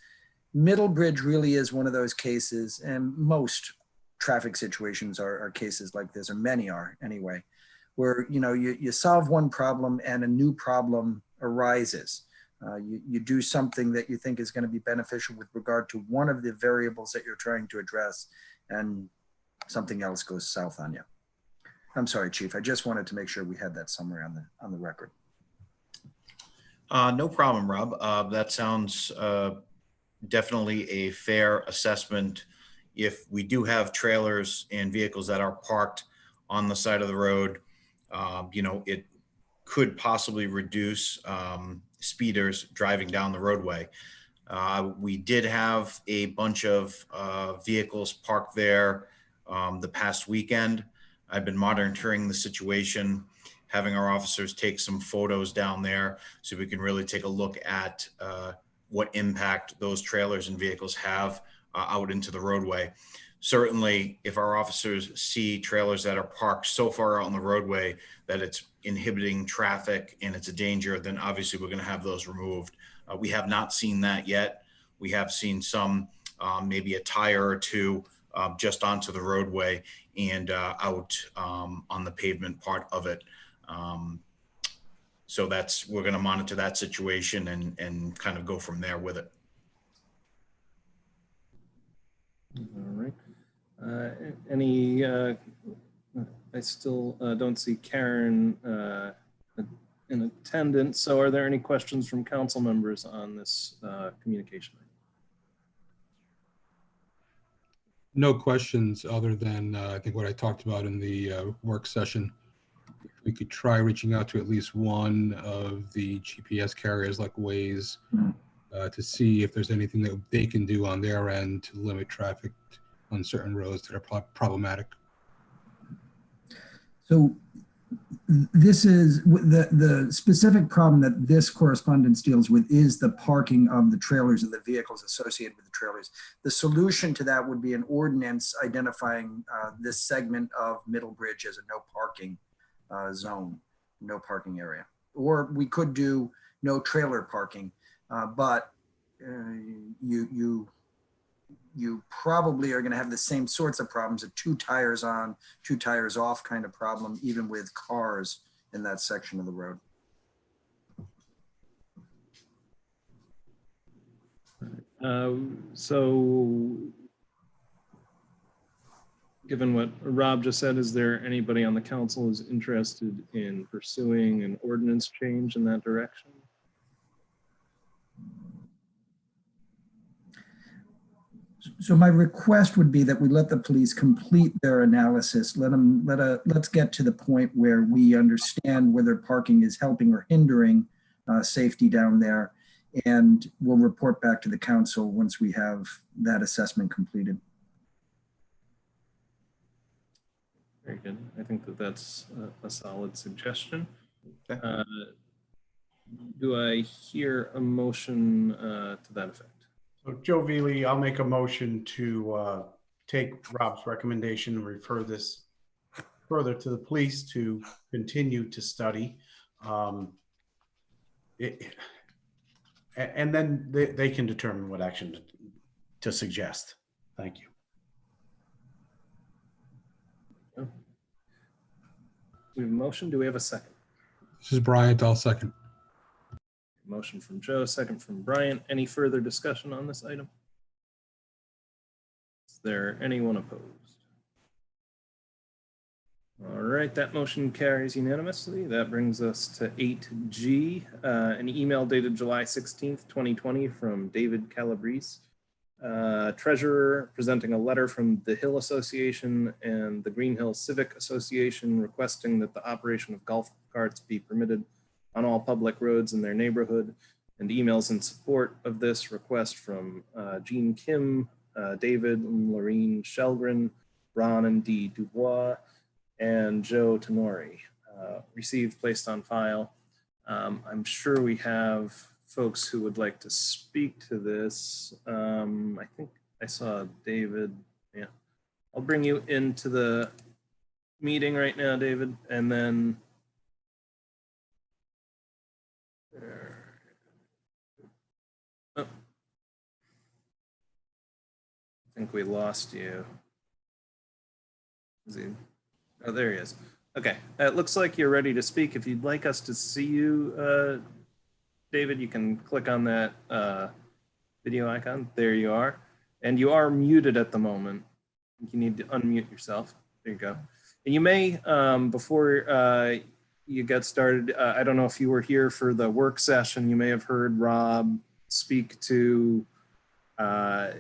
Middlebridge really is one of those cases, and most traffic situations are cases like this, or many are anyway, where you solve one problem and a new problem arises. You do something that you think is going to be beneficial with regard to one of the variables that you're trying to address, and something else goes south on you. I'm sorry, Chief. I just wanted to make sure we had that somewhere on the record. No problem, Rob. That sounds definitely a fair assessment. If we do have trailers and vehicles that are parked on the side of the road, it could possibly reduce speeders driving down the roadway. We did have a bunch of vehicles parked there the past weekend. I've been monitoring the situation, having our officers take some photos down there so we can really take a look at what impact those trailers and vehicles have out into the roadway. Certainly, if our officers see trailers that are parked so far out on the roadway that it's inhibiting traffic and it's a danger, then obviously we're going to have those removed. We have not seen that yet. We have seen some, maybe a tire or two just onto the roadway and out on the pavement part of it. So we're going to monitor that situation and kind of go from there with it. All right. I still don't see Karen in attendance. So are there any questions from council members on this communication? No questions other than I think what I talked about in the work session. We could try reaching out to at least one of the GPS carriers like Waze to see if there's anything that they can do on their end to limit traffic on certain roads that are problematic. So this is the specific problem that this correspondence deals with is the parking of the trailers and the vehicles associated with the trailers. The solution to that would be an ordinance identifying this segment of Middlebridge as a no parking zone, no parking area. Or we could do no trailer parking, but you probably are going to have the same sorts of problems, a 2 tires on, 2 tires off kind of problem, even with cars in that section of the road. So given what Rob just said, is there anybody on the council who's interested in pursuing an ordinance change in that direction? So my request would be that we let the police complete their analysis. Let's get to the point where we understand whether parking is helping or hindering safety down there. And we'll report back to the council once we have that assessment completed. Very good. I think that's a solid suggestion. Do I hear a motion to that effect? So Joe Veely, I'll make a motion to take Rob's recommendation and refer this further to the police to continue to study. And then they can determine what action to suggest. Thank you. We have a motion. Do we have a second? This is Bryant. I'll second. Motion from Joe, second from Bryant. Any further discussion on this item? Is there anyone opposed? All right, that motion carries unanimously. That brings us to 8G, an email dated July 16th, 2020 from David Calabrese, treasurer, presenting a letter from the Hill Association and the Green Hill Civic Association requesting that the operation of golf carts be permitted on all public roads in their neighborhood, and emails in support of this request from Jean Kim, David and Lorene Shelgren, Ron and Dee Dubois, and Joe Tenori. Received, placed on file. I'm sure we have folks who would like to speak to this. I think I saw David. Yeah, I'll bring you into the meeting right now, David, and then oh, I think we lost you. Is he? Oh, there he is. Okay, it looks like you're ready to speak. If you'd like us to see you, David, you can click on that video icon. There you are. And you are muted at the moment. You need to unmute yourself. There you go. And you may, before you get started, I don't know if you were here for the work session, you may have heard Rob speak to the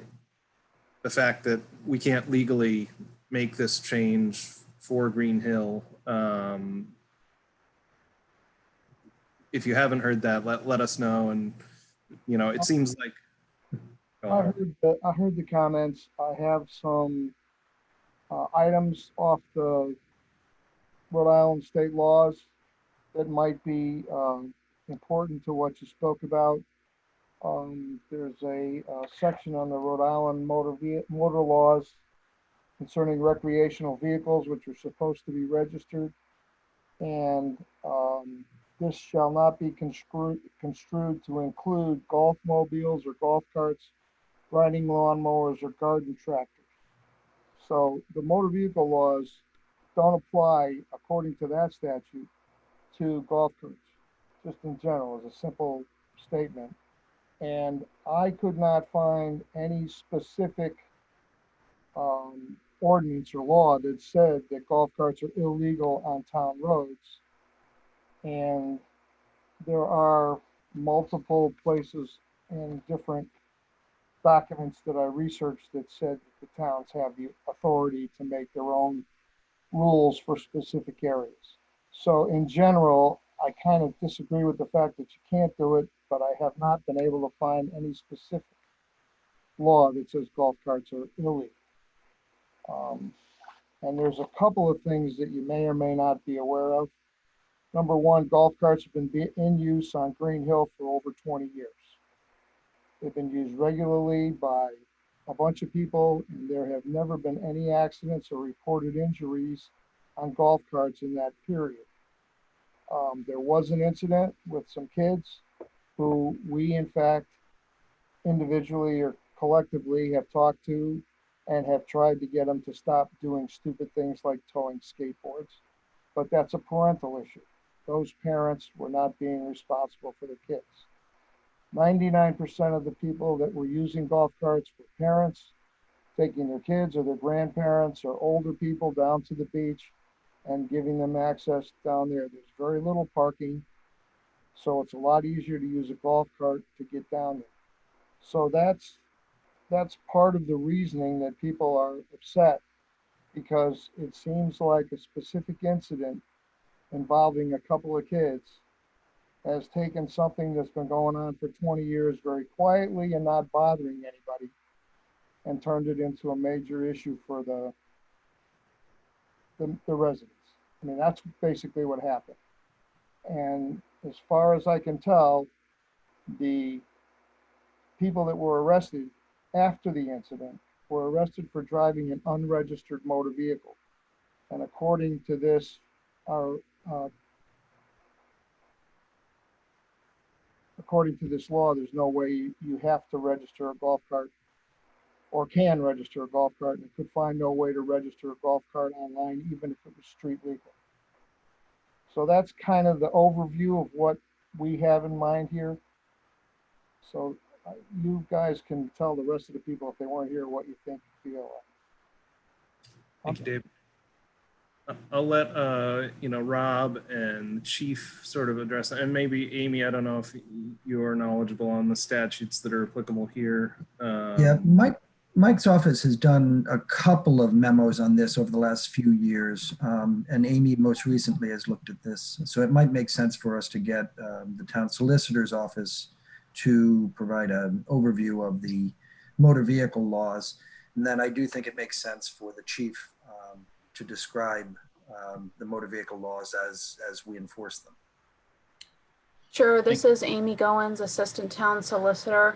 fact that we can't legally make this change for Green Hill. If you haven't heard that, let us know. And, you know, it seems like. I heard the comments. I have some items off the Rhode Island state laws that might be important to what you spoke about. There's a section on the Rhode Island motor laws concerning recreational vehicles, which are supposed to be registered. And this shall not be construed to include golf mobiles or golf carts, riding lawnmowers, or garden tractors. So the motor vehicle laws don't apply, according to that statute, to golf carts, just in general, as a simple statement. And I could not find any specific ordinance or law that said that golf carts are illegal on town roads. And there are multiple places in different documents that I researched that said that the towns have the authority to make their own rules for specific areas. So in general, I kind of disagree with the fact that you can't do it, but I have not been able to find any specific law that says golf carts are illegal. And there's a couple of things that you may or may not be aware of. Number one, golf carts have been in use on Green Hill for over 20 years. They've been used regularly by a bunch of people, and there have never been any accidents or reported injuries on golf carts in that period. There was an incident with some kids who we, in fact, individually or collectively have talked to and have tried to get them to stop doing stupid things like towing skateboards. But that's a parental issue. Those parents were not being responsible for their kids. 99% of the people that were using golf carts were parents taking their kids or their grandparents or older people down to the beach and giving them access down there. There's very little parking, so it's a lot easier to use a golf cart to get down there. So that's part of the reasoning that people are upset, because it seems like a specific incident involving a couple of kids has taken something that's been going on for 20 years very quietly and not bothering anybody and turned it into a major issue for the residents. I mean, that's basically what happened. And as far as I can tell, the people that were arrested after the incident were arrested for driving an unregistered motor vehicle. And according to this, according to this law, there's no way you have to register a golf cart or can register a golf cart, and could find no way to register a golf cart online, even if it was street legal. So that's kind of the overview of what we have in mind here. So you guys can tell the rest of the people, if they weren't here, what you think you feel. Thank you, Dave. I'll let Rob and Chief sort of address that, and maybe Amy. I don't know if you are knowledgeable on the statutes that are applicable here. Yeah, Mike's office has done a couple of memos on this over the last few years, and Amy most recently has looked at this. So it might make sense for us to get the town solicitor's office to provide an overview of the motor vehicle laws. And then I do think it makes sense for the chief to describe the motor vehicle laws as we enforce them. Sure, this is Amy Goins, Assistant Town Solicitor.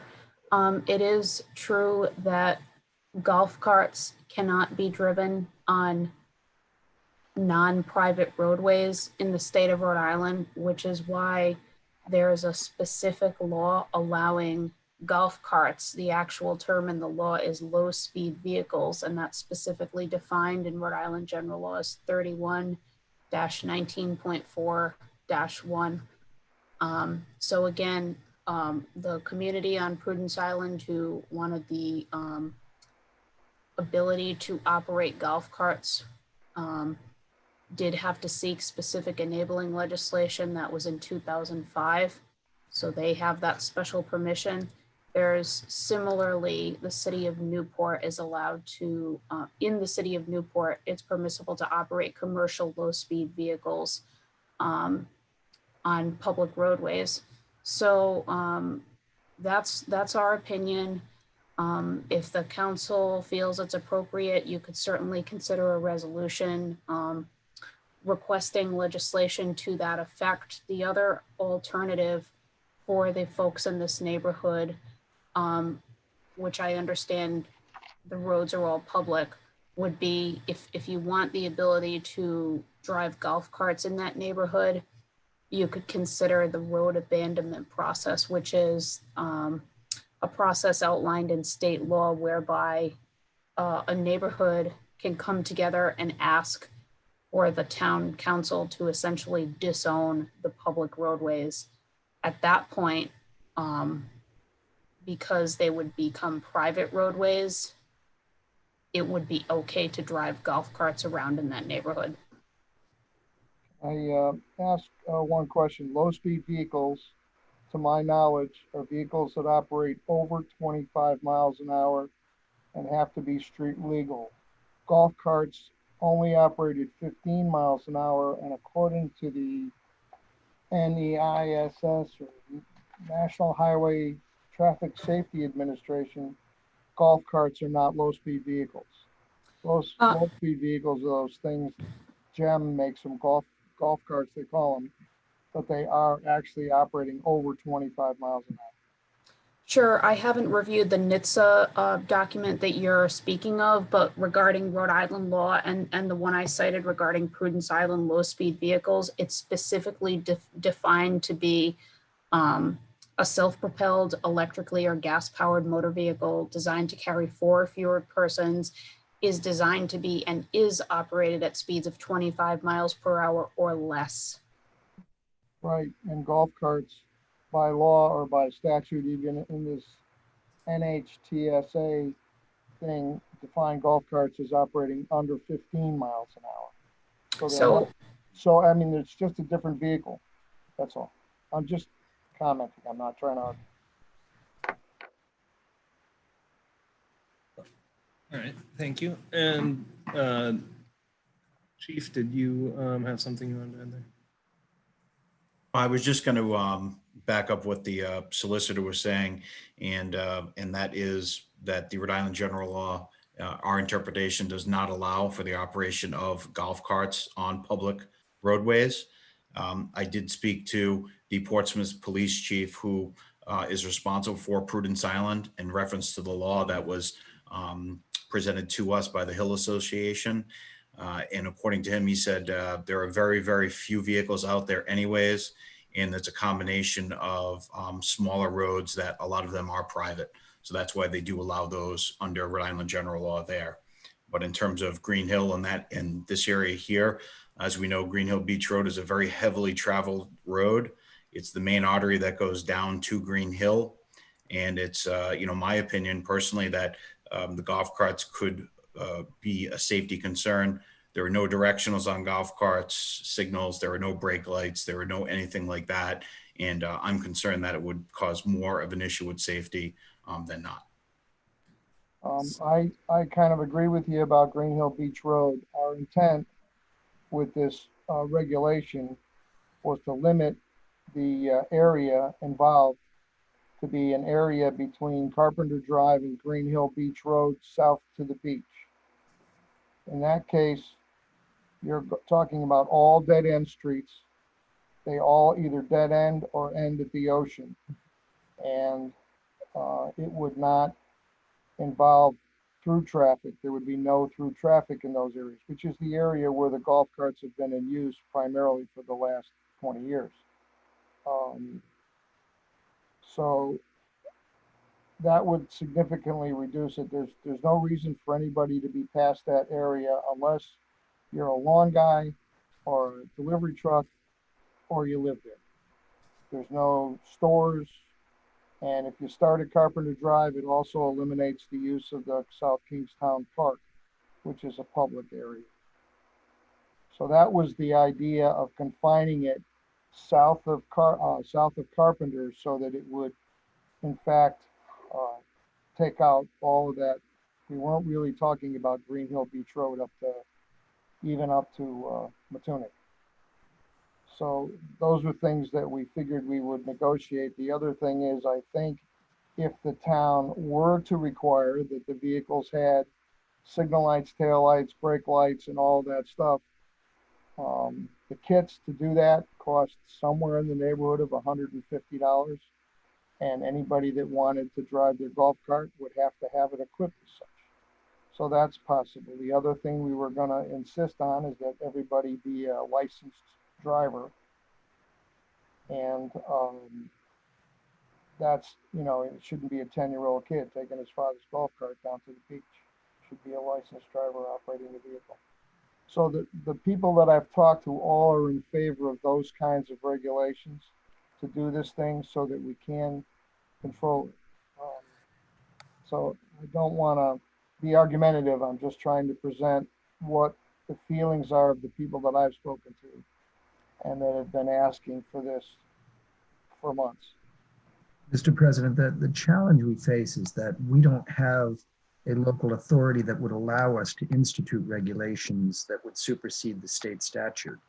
It is true that golf carts cannot be driven on non-private roadways in the state of Rhode Island, which is why there is a specific law allowing golf carts. The actual term in the law is low-speed vehicles, and that's specifically defined in Rhode Island General Laws 31-19.4-1. So again, the community on Prudence Island who wanted the ability to operate golf carts did have to seek specific enabling legislation. That was in 2005. So they have that special permission. There's similarly, the city of Newport is allowed to, in the city of Newport, it's permissible to operate commercial low-speed vehicles on public roadways. So that's our opinion. If the council feels it's appropriate, you could certainly consider a resolution requesting legislation to that effect. The other alternative for the folks in this neighborhood, which I understand the roads are all public, would be if you want the ability to drive golf carts in that neighborhood, you could consider the road abandonment process, which is a process outlined in state law whereby a neighborhood can come together and ask for the town council to essentially disown the public roadways. At that point, because they would become private roadways, it would be okay to drive golf carts around in that neighborhood. I ask one question. Low-speed vehicles, to my knowledge, are vehicles that operate over 25 miles an hour and have to be street legal. Golf carts only operated 15 miles an hour, and according to the NEISS, or National Highway Traffic Safety Administration, golf carts are not low-speed vehicles. Low-speed vehicles are those things, GEM makes them golf carts, they call them, but they are actually operating over 25 miles an hour. Sure, I haven't reviewed the NHTSA document that you're speaking of, but regarding Rhode Island law and the one I cited regarding Prudence Island low-speed vehicles, it's specifically defined to be a self-propelled electrically or gas-powered motor vehicle designed to carry 4 or fewer persons, is designed to be and is operated at speeds of 25 miles per hour or less. Right, and golf carts by law or by statute, even in this NHTSA thing, define golf carts as operating under 15 miles an hour. So I mean, it's just a different vehicle. That's all. I'm just commenting. I'm not trying to argue. All right, thank you. And Chief, did you have something you wanted to add there? I was just going to back up what the solicitor was saying, and that is that the Rhode Island General Law, our interpretation does not allow for the operation of golf carts on public roadways. I did speak to the Portsmouth Police Chief, who is responsible for Prudence Island, in reference to the law that was presented to us by the Hill Association. And according to him, he said there are very, very few vehicles out there anyways, and it's a combination of smaller roads that a lot of them are private. So that's why they do allow those under Rhode Island General Law there. But in terms of Green Hill and this area here, as we know, Green Hill Beach Road is a very heavily traveled road. It's the main artery that goes down to Green Hill. And it's, my opinion personally that the golf carts could be a safety concern. There are no directionals on golf carts, signals, there are no brake lights, there are no anything like that. And I'm concerned that it would cause more of an issue with safety than not. I kind of agree with you about Green Hill Beach Road. Our intent with this regulation was to limit the area involved to be an area between Carpenter Drive and Green Hill Beach Road south to the beach. In that case, you're talking about all dead-end streets they all either dead end or end at the ocean. And it would not involve through traffic. There would be no through traffic in those areas, which is the area where the golf carts have been in use primarily for the last 20 years. So that would significantly reduce it. There's no reason for anybody to be past that area unless you're a lawn guy or a delivery truck or you live there. There's no stores. And if you start at Carpenter Drive, it also eliminates the use of the South Kingstown Park, which is a public area. So that was the idea of confining it south of Carpenter, so that it would, in fact, take out all of that. We weren't really talking about Green Hill Beach Road even up to Matunic. So those were things that we figured we would negotiate. The other thing is, I think if the town were to require that the vehicles had signal lights, tail lights, brake lights, and all that stuff, the kits to do that cost somewhere in the neighborhood of $150. And anybody that wanted to drive their golf cart would have to have it equipped as such. So that's possible. The other thing we were going to insist on is that everybody be a licensed driver. And that's, you know, it shouldn't be a 10-year-old kid taking his father's golf cart down to the beach. It should be a licensed driver operating the vehicle. So the people that I've talked to all are in favor of those kinds of regulations to do this thing so that we can control it. So I don't want to be argumentative. I'm just trying to present what the feelings are of the people that I've spoken to and that have been asking for this for months. Mr. President, the challenge we face is that we don't have a local authority that would allow us to institute regulations that would supersede the state statute.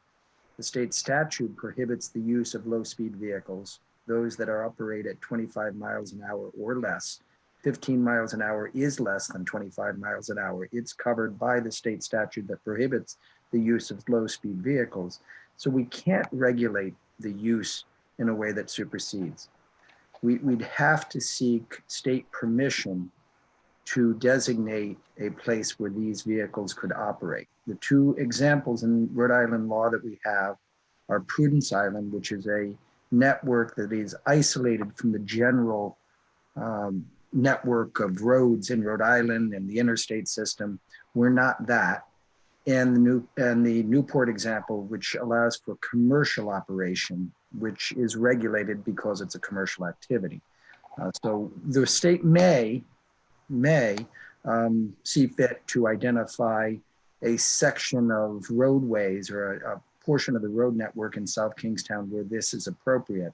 The state statute prohibits the use of low-speed vehicles, those that are operate at 25 miles an hour or less. 15 miles an hour is less than 25 miles an hour. It's covered by the state statute that prohibits the use of low-speed vehicles. So we can't regulate the use in a way that supersedes. We'd have to seek state permission to designate a place where these vehicles could operate. The two examples in Rhode Island law that we have are Prudence Island, which is a network that is isolated from the general network of roads in Rhode Island and the interstate system. We're not that. And the Newport example, which allows for commercial operation, which is regulated because it's a commercial activity. So the state may see fit to identify a section of roadways or a portion of the road network in South Kingstown where this is appropriate.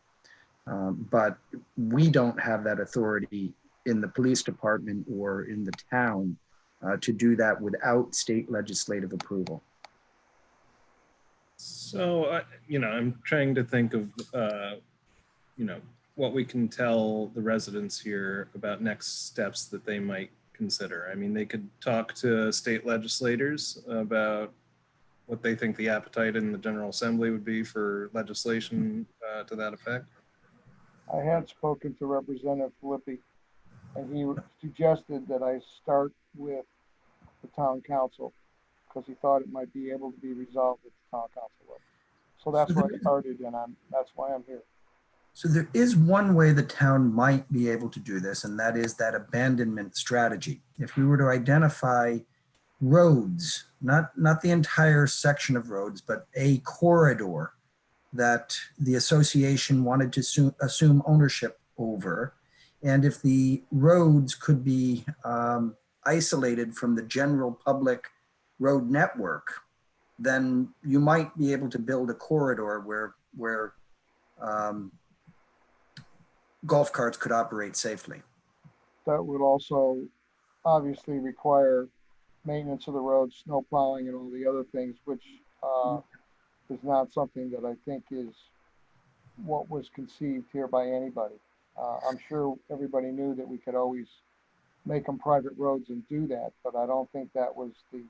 But we don't have that authority in the police department or in the town to do that without state legislative approval. So, I'm trying to think of, what we can tell the residents here about next steps that they might consider. I mean, they could talk to state legislators about what they think the appetite in the General Assembly would be for legislation to that effect. I had spoken to Representative Filippi, and he suggested that I start with the town council because he thought it might be able to be resolved at the town council level. So that's where I started, and that's why I'm here. So there is one way the town might be able to do this, and that is that abandonment strategy. If we were to identify roads, not the entire section of roads, but a corridor that the association wanted to assume ownership over, and if the roads could be isolated from the general public road network, then you might be able to build a corridor where golf carts could operate safely. That would also obviously require maintenance of the roads, snow plowing, and all the other things, which is not something that I think is what was conceived here by anybody. I'm sure everybody knew that we could always make them private roads and do that, but I don't think that was the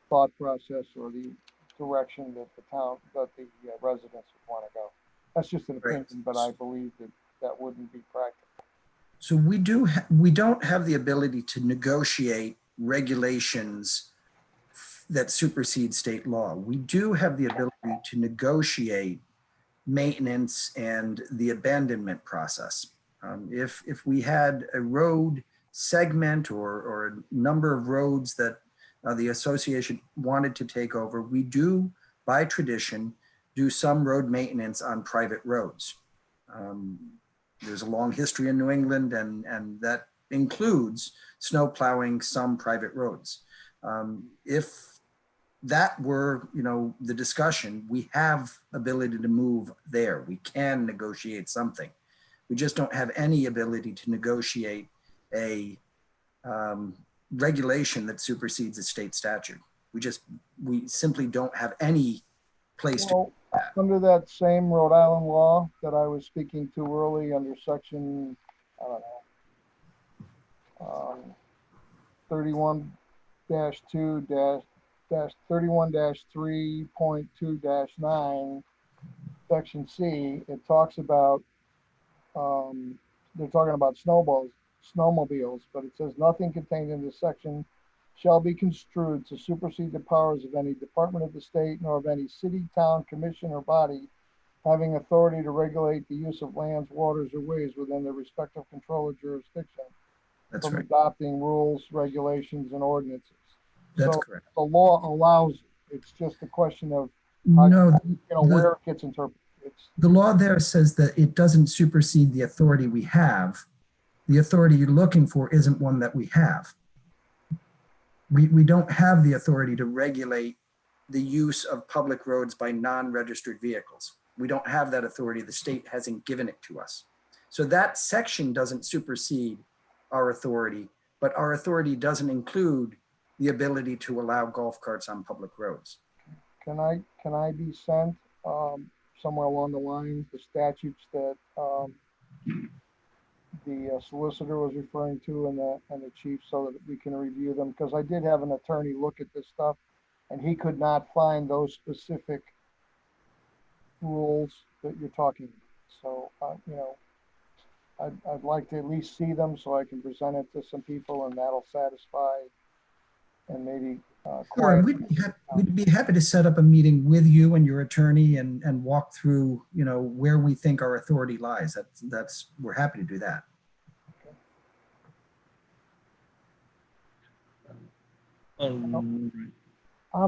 thought process or the direction that the town, that the residents would want to go. That's just an opinion, but I believe that that wouldn't be practical. So we don't have the ability to negotiate regulations that supersede state law. We do have the ability to negotiate maintenance and the abandonment process. If we had a road segment or a number of roads that the association wanted to take over, we do, by tradition, do some road maintenance on private roads. There's a long history in New England, and that includes snow plowing some private roads. If that were, the discussion, we have ability to move there. We can negotiate something. We just don't have any ability to negotiate a regulation that supersedes a state statute. We simply don't have any place to. Under that same Rhode Island law that I was speaking to early, under section, 31-3.2-9, section C, it talks about, they're talking about snowmobiles, but it says nothing contained in this section shall be construed to supersede the powers of any department of the state, nor of any city, town, commission, or body having authority to regulate the use of lands, waters, or ways within their respective control or jurisdiction from adopting rules, regulations, and ordinances. That's so correct. The law allows it. It's just a question of where it gets interpreted. The law there says that it doesn't supersede the authority we have. The authority you're looking for isn't one that we have. We don't have the authority to regulate the use of public roads by non-registered vehicles. We don't have that authority. The state hasn't given it to us. So that section doesn't supersede our authority, but our authority doesn't include the ability to allow golf carts on public roads. Can I be sent somewhere along the line the statutes that the solicitor was referring to and the chief, so that we can review them? Because I did have an attorney look at this stuff and he could not find those specific rules that you're talking about. So, I'd like to at least see them so I can present it to some people, and that'll satisfy and maybe Sure, we'd be happy to set up a meeting with you and your attorney and walk through, where we think our authority lies. We're happy to do that. I'm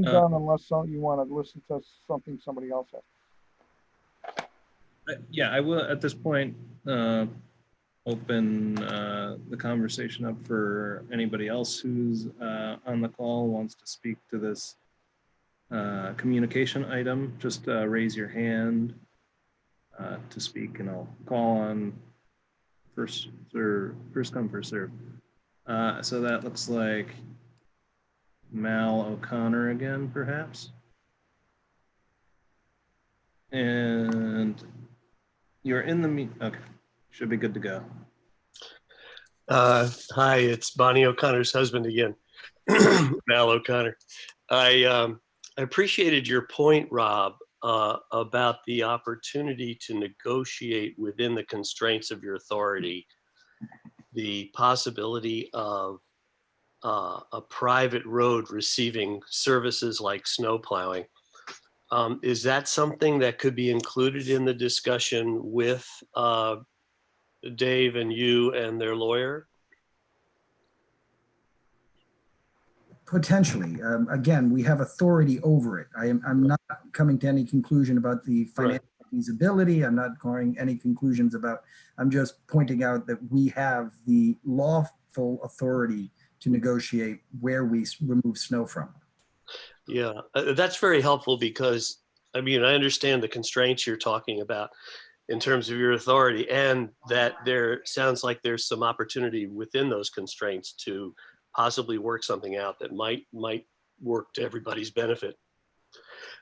done unless you want to listen to something somebody else has. Yeah, I will at this point open the conversation up for anybody else who's on the call, wants to speak to this communication item. Just raise your hand to speak, and I'll call on first come, first serve. So that looks like Mal O'Connor again, perhaps. And you're in the meet. Okay, should be good to go. Hi, it's Bonnie O'Connor's husband again, Mal O'Connor. I appreciated your point, Rob, about the opportunity to negotiate within the constraints of your authority, the possibility of a private road receiving services like snow plowing. Is that something that could be included in the discussion with Dave and you and their lawyer? Potentially. Again, we have authority over it. I'm not coming to any conclusion about the financial feasibility. I'm not drawing any conclusions about, I'm just pointing out that we have the lawful authority to negotiate where we remove snow from. Yeah, that's very helpful because, I understand the constraints you're talking about in terms of your authority, and that there sounds like there's some opportunity within those constraints to possibly work something out that might work to everybody's benefit.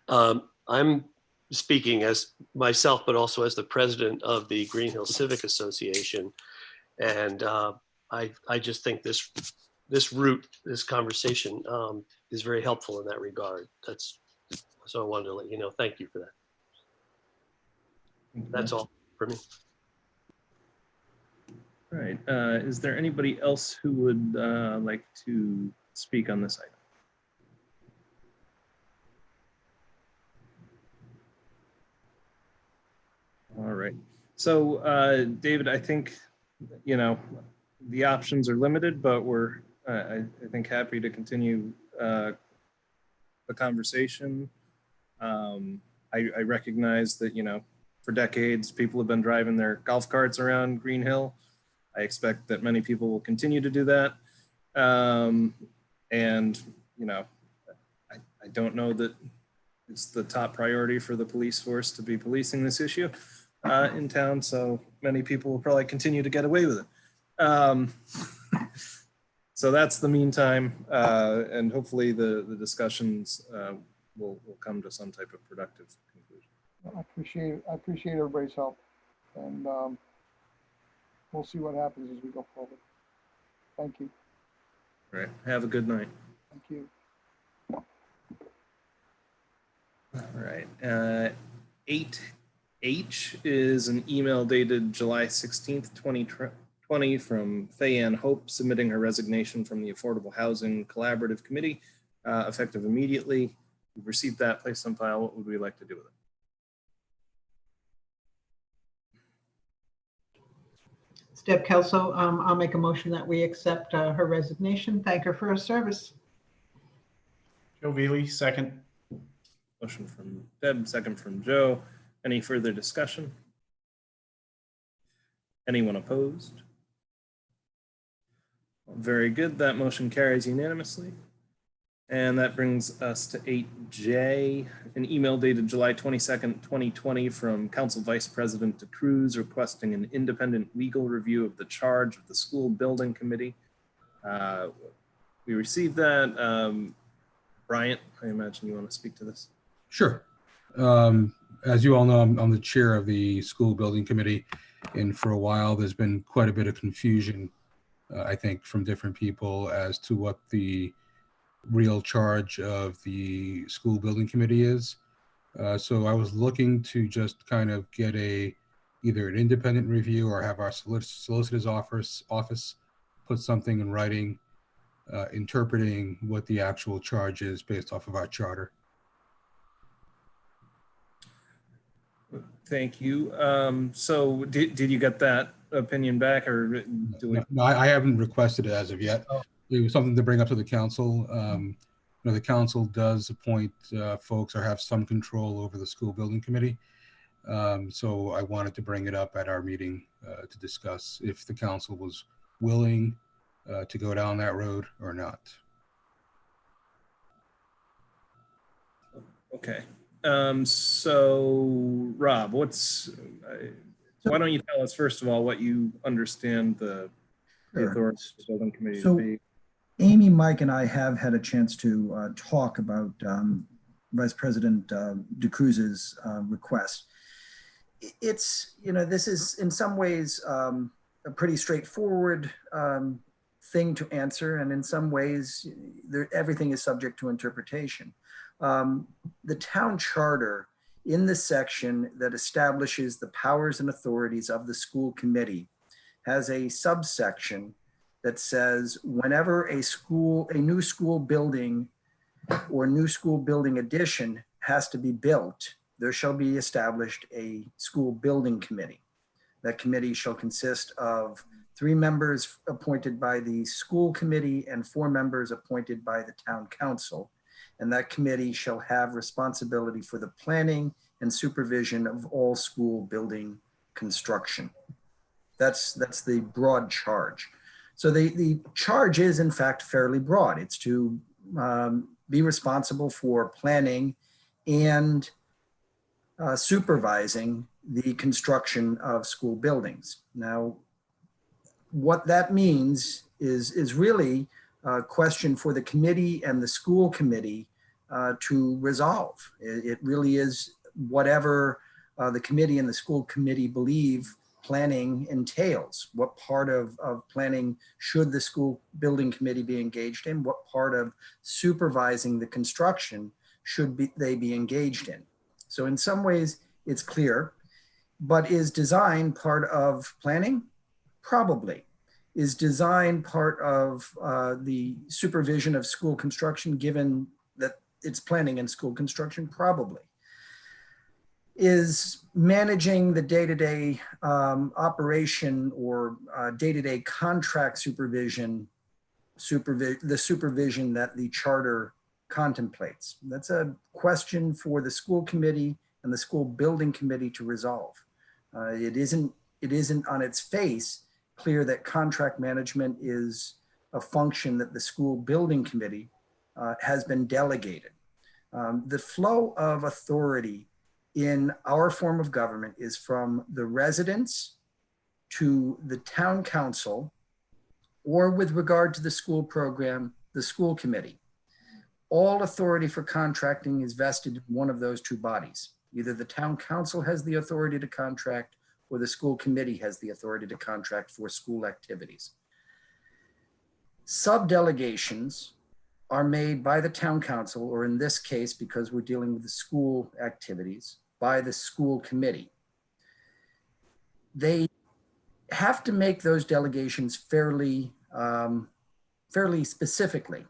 I'm speaking as myself, but also as the president of the Green Hill Civic Association. And I just think this conversation is very helpful in that regard. So I wanted to let you know, thank you for that. That's all for me. All right. Is there anybody else who would like to speak on this item? All right. So, David, I think, you know, the options are limited, but we're, I think, happy to continue the conversation. I recognize that, you know, for decades, people have been driving their golf carts around Green Hill. I expect that many people will continue to do that. And, you know, I don't know that it's the top priority for the police force to be policing this issue in town. So many people will probably continue to get away with it. So that's the meantime. And hopefully the discussions will come to some type of productive conclusion. I appreciate everybody's help, and we'll see what happens as we go forward. Thank you. All right. Have a good night. Thank you. All right. 8H is an email dated July 16th, 2020 from Fayanne Hope submitting her resignation from the Affordable Housing Collaborative Committee, effective immediately. We've received that, placed on file. What would we like to do with it? Deb Kelso, I'll make a motion that we accept her resignation. Thank her for her service. Joe Veely, second. Motion from Deb, second from Joe. Any further discussion? Anyone opposed? Very good. That motion carries unanimously. And that brings us to 8J, an email dated July 22nd, 2020 from Council Vice President DeCruz requesting an independent legal review of the charge of the school building committee. We received that. Bryant, I imagine you want to speak to this. Sure. As you all know, I'm the chair of the school building committee, and for a while there's been quite a bit of confusion, I think, from different people as to what the real charge of the school building committee is. So I was looking to just kind of get either an independent review or have our solicitor's office put something in writing interpreting what the actual charge is based off of our charter. Thank you. So did you get that opinion back, or do we? No, I haven't requested it as of yet. Oh. It was something to bring up to the council. You know, the council does appoint folks or have some control over the school building committee. So I wanted to bring it up at our meeting to discuss if the council was willing to go down that road or not. Okay. So Rob, why don't you tell us first of all what you understand the authority of the building committee to be? Amy, Mike, and I have had a chance to talk about Vice President DeCruz's request. It's, you know, this is in some ways a pretty straightforward thing to answer, and in some ways everything is subject to interpretation. The town charter, in the section that establishes the powers and authorities of the school committee, has a subsection that says whenever a new school building or new school building addition has to be built, there shall be established a school building committee. That committee shall consist of 3 members appointed by the school committee and 4 members appointed by the town council. And that committee shall have responsibility for the planning and supervision of all school building construction. That's the broad charge. So the charge is in fact fairly broad. It's to be responsible for planning and supervising the construction of school buildings. Now, what that means is really a question for the committee and the school committee to resolve. It really is whatever the committee and the school committee believe planning entails. What part of planning should the school building committee be engaged in? What part of supervising the construction they be engaged in? So in some ways it's clear, but is design part of planning? Probably. Is design part of the supervision of school construction, given that it's planning and school construction? Probably. Is managing the day-to-day operation or day-to-day contract supervision, the supervision that the charter contemplates? That's a question for the school committee and the school building committee to resolve. It isn't on its face clear that contract management is a function that the school building committee has been delegated. The flow of authority in our form of government is from the residents to the town council, or with regard to the school program, the school committee. All authority for contracting is vested in one of those two bodies. Either the town council has the authority to contract, or the school committee has the authority to contract for school activities. Subdelegations are made by the town council, or in this case, because we're dealing with the school activities, by the school committee. They have to make those delegations fairly specifically.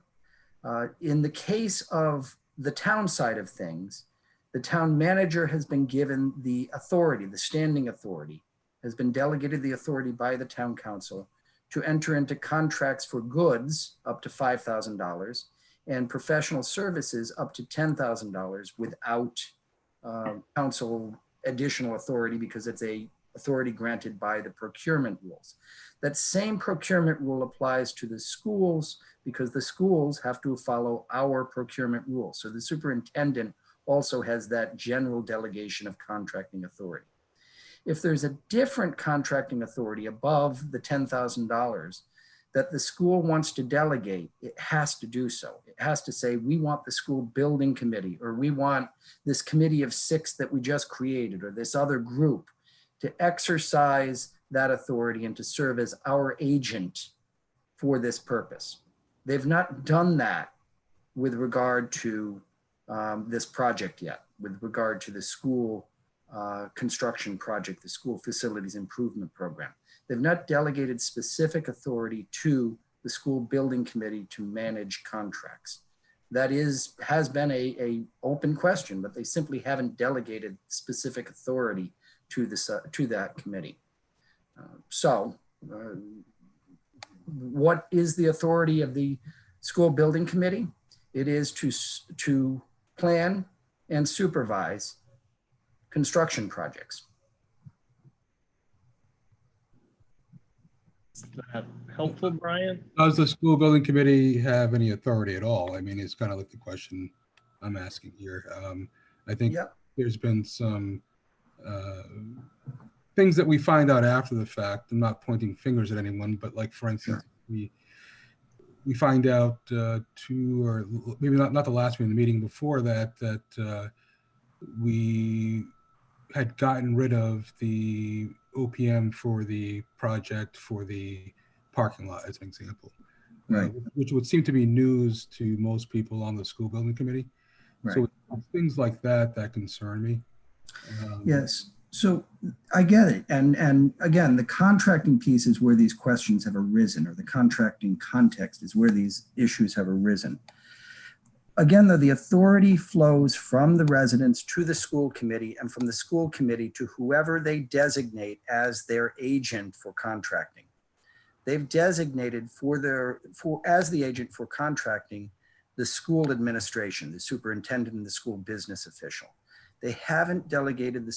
In the case of the town side of things, the town manager has been given the authority, the standing authority, has been delegated the authority by the town council to enter into contracts for goods up to $5,000 and professional services up to $10,000 without council additional authority, because it's a authority granted by the procurement rules. That same procurement rule applies to the schools, because the schools have to follow our procurement rules. So the superintendent also has that general delegation of contracting authority. If there's a different contracting authority above the $10,000 that the school wants to delegate, it has to do so. It has to say, we want the school building committee, or we want this committee of 6 that we just created, or this other group, to exercise that authority and to serve as our agent for this purpose. They've not done that with regard to this project yet, with regard to the school construction project, the school facilities improvement program. They've not delegated specific authority to the school building committee to manage contracts. That has been a open question, but they simply haven't delegated specific authority to that committee. What is the authority of the school building committee? It is to plan and supervise construction projects. Is that helpful, Brian? Does the school building committee have any authority at all? I mean, it's kind of like the question I'm asking here. I think there's been some things that we find out after the fact. I'm not pointing fingers at anyone, but like, for instance, we find out 2, or maybe not the last meeting, the meeting before that, we had gotten rid of the OPM for the project for the parking lot, as an example, right? Which would seem to be news to most people on the school building committee. Right. So things like that concern me. Yes, so I get it. And again, the contracting piece is where these questions have arisen, or the contracting context is where these issues have arisen. Again, though, the authority flows from the residents to the school committee, and from the school committee to whoever they designate as their agent for contracting. They've designated as the agent for contracting the school administration, the superintendent, and the school business official. They haven't delegated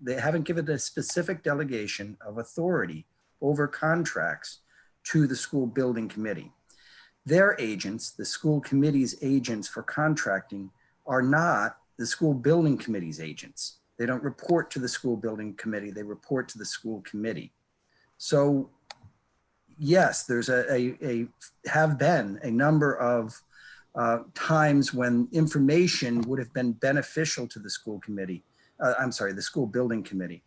they haven't given a specific delegation of authority over contracts to the school building committee. Their agents, the school committee's agents for contracting, are not the school building committee's agents. They don't report to the school building committee, they report to the school committee. So yes, there's have been a number of times when information would have been beneficial to the school committee, the school building committee.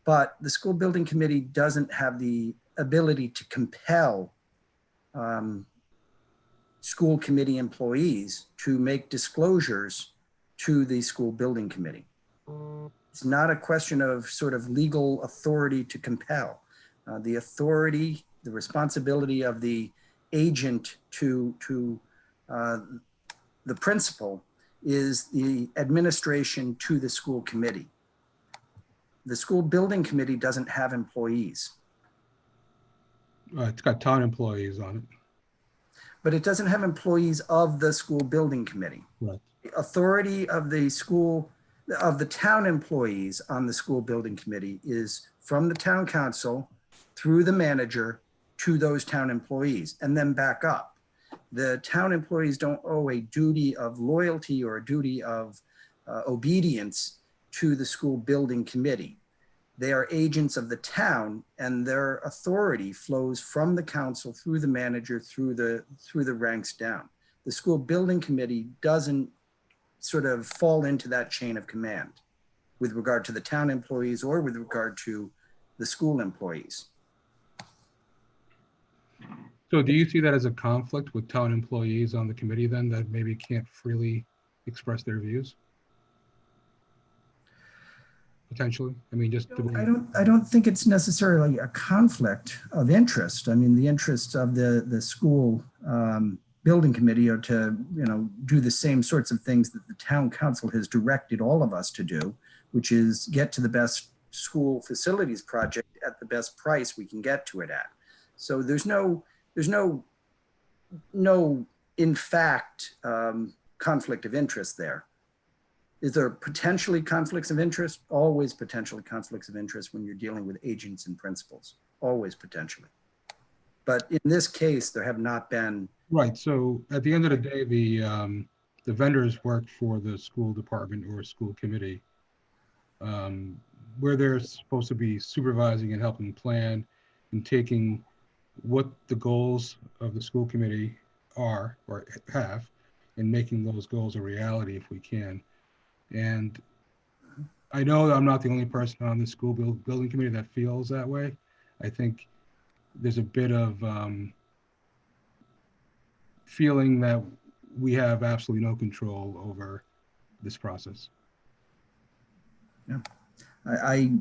But the school building committee doesn't have the ability to compel school committee employees to make disclosures to the school building committee. It's not a question of sort of legal authority to compel. The authority, the responsibility of the agent to the principal is the administration to the school committee. The school building committee doesn't have employees. It's got town employees on it. But it doesn't have employees of the school building committee. Right. The authority of the school, of the town employees on the school building committee is from the town council through the manager to those town employees and then back up. The town employees don't owe a duty of loyalty or a duty of obedience to the school building committee. They are agents of the town, and their authority flows from the council through the manager, through the ranks down. The school building committee doesn't sort of fall into that chain of command with regard to the town employees or with regard to the school employees. So do you see that as a conflict with town employees on the committee then, that maybe can't freely express their views? Potentially, I mean, just I don't think it's necessarily a conflict of interest. I mean, the interests of the school building committee are to, you know, do the same sorts of things that the town council has directed all of us to do, which is get to the best school facilities project at the best price we can get to it at. So there's no in fact conflict of interest there. Is there potentially conflicts of interest? Always potentially conflicts of interest when you're dealing with agents and principals, always potentially. But in this case, there have not been. Right, so at the end of the day, the vendors work for the school department or school committee, where they're supposed to be supervising and helping plan and taking what the goals of the school committee are or have and making those goals a reality if we can. And I know that I'm not the only person on the school building committee that feels that way. I think there's a bit of feeling that we have absolutely no control over this process. Yeah, I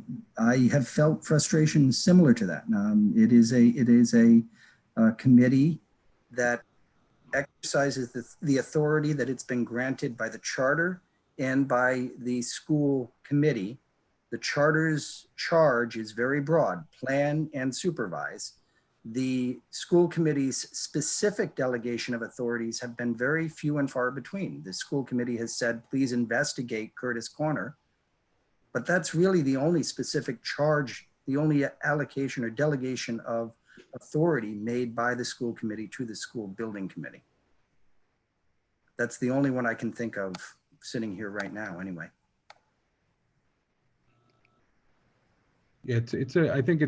have felt frustration similar to that. It is a committee that exercises the authority that it's been granted by the charter and by the school committee. The charter's charge is very broad: plan and supervise. The school committee's specific delegation of authorities have been very few and far between. The school committee has said, please investigate Curtis Corner, but that's really the only specific charge, the only allocation or delegation of authority made by the school committee to the school building committee. That's the only one I can think of sitting here right now anyway. Yeah, I think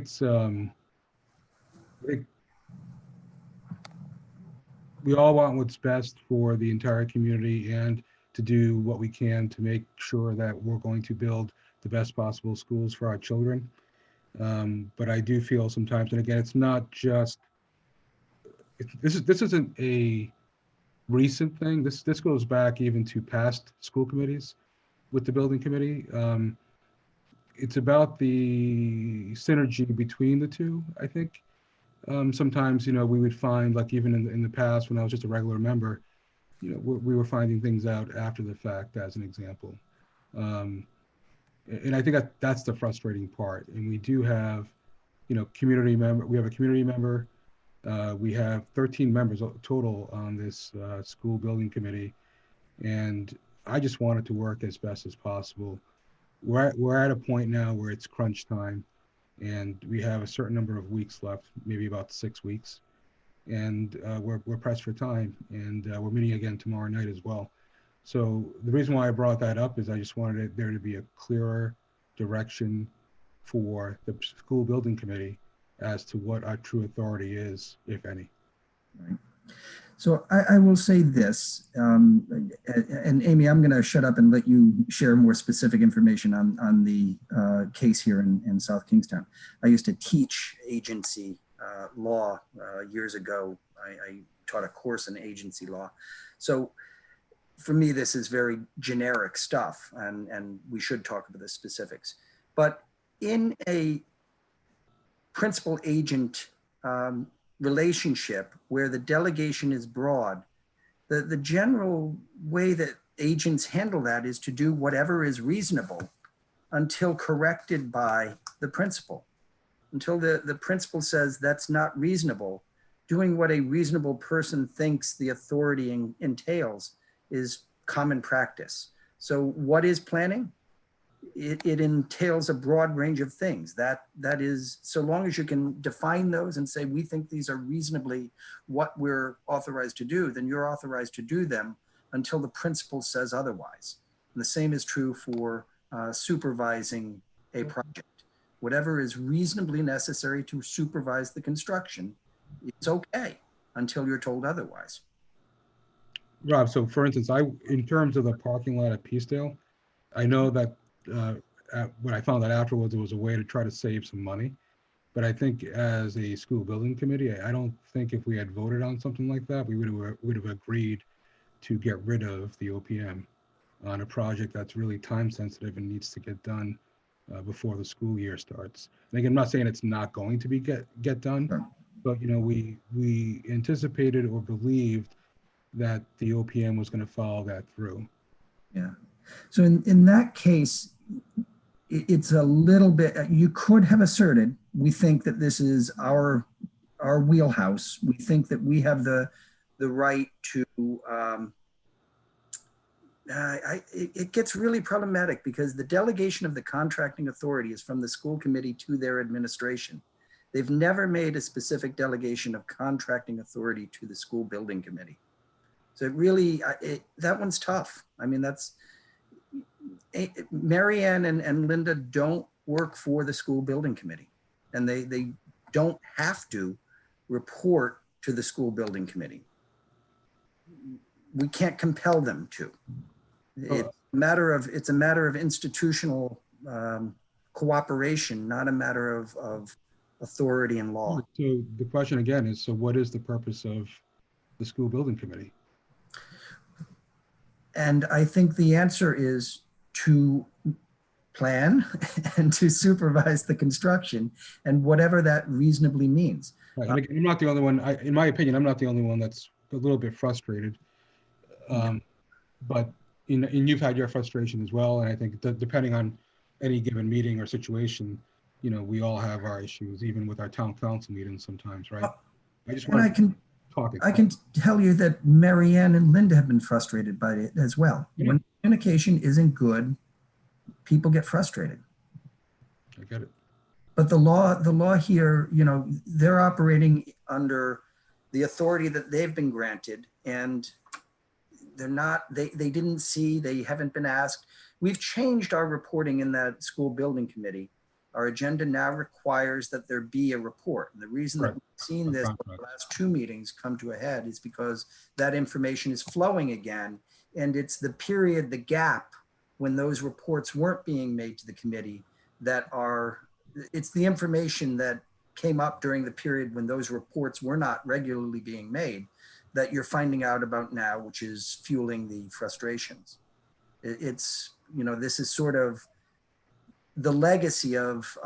we all want what's best for the entire community and to do what we can to make sure that we're going to build the best possible schools for our children. But I do feel sometimes, and again, it's not just, this isn't a recent thing. This goes back even to past school committees with the building committee. It's about the synergy between the two, I think. Sometimes, you know, we would find, like even in the past when I was just a regular member, you know, we were finding things out after the fact, as an example. And I think that's the frustrating part. And we do have, you know, we have a community member. We have 13 members total on this school building committee. And I just want it to work as best as possible. We're at a point now where it's crunch time and we have a certain number of weeks left, maybe about 6 weeks. And we're pressed for time, and we're meeting again tomorrow night as well. So the reason why I brought that up is I just wanted there to be a clearer direction for the school building committee as to what our true authority is, if any. Right. So I will say this, and Amy, I'm going to shut up and let you share more specific information on the case here in South Kingstown. I used to teach agency law years ago. I taught a course in agency law. So for me, this is very generic stuff, and we should talk about the specifics. But in a principal agent relationship where the delegation is broad, the general way that agents handle that is to do whatever is reasonable until corrected by the principal. Until the principal says that's not reasonable, doing what a reasonable person thinks the authority entails is common practice. So what is planning? It entails a broad range of things. That is, so long as you can define those and say, we think these are reasonably what we're authorized to do, then you're authorized to do them until the principal says otherwise. And the same is true for supervising a project. Whatever is reasonably necessary to supervise the construction, it's okay until you're told otherwise. Rob, so for instance, in terms of the parking lot at Peacedale, I know that when I found out afterwards, it was a way to try to save some money. But I think as a school building committee, I don't think if we had voted on something like that, we would have agreed to get rid of the OPM on a project that's really time sensitive and needs to get done before the school year starts. And again, I'm not saying it's not going to be get done, but you know, we anticipated or believed that the OPM was going to follow that through. Yeah. So in that case, it's a little bit, you could have asserted, we think that this is our wheelhouse. We think that we have the right to, it gets really problematic because the delegation of the contracting authority is from the school committee to their administration. They've never made a specific delegation of contracting authority to the school building committee. So it really, that one's tough. I mean, Mary Ann and Linda don't work for the school building committee, and they don't have to report to the school building committee. We can't compel them to. It's a matter of institutional cooperation, not a matter of authority and law. So the question again is, so what is the purpose of the school building committee? And I think the answer is to plan and to supervise the construction and whatever that reasonably means. Right. And again, I'm not the only one, in my opinion, I'm not the only one that's a little bit frustrated. But you've had your frustration as well. And I think that depending on any given meeting or situation, you know, we all have our issues, even with our town council meetings sometimes, right? I can tell you that Mary Ann and Linda have been frustrated by it as well. Yeah. When communication isn't good, people get frustrated. I get it. But the law here, you know, they're operating under the authority that they've been granted, and they're not, they didn't see, they haven't been asked. We've changed our reporting in that school building committee. Our agenda now requires that there be a report. And the reason that we've seen this the last two meetings come to a head is because that information is flowing again. And it's the period, the gap when those reports weren't being made to the committee it's the information that came up during the period when those reports were not regularly being made that you're finding out about now, which is fueling the frustrations. It's, you know, this is sort of the legacy of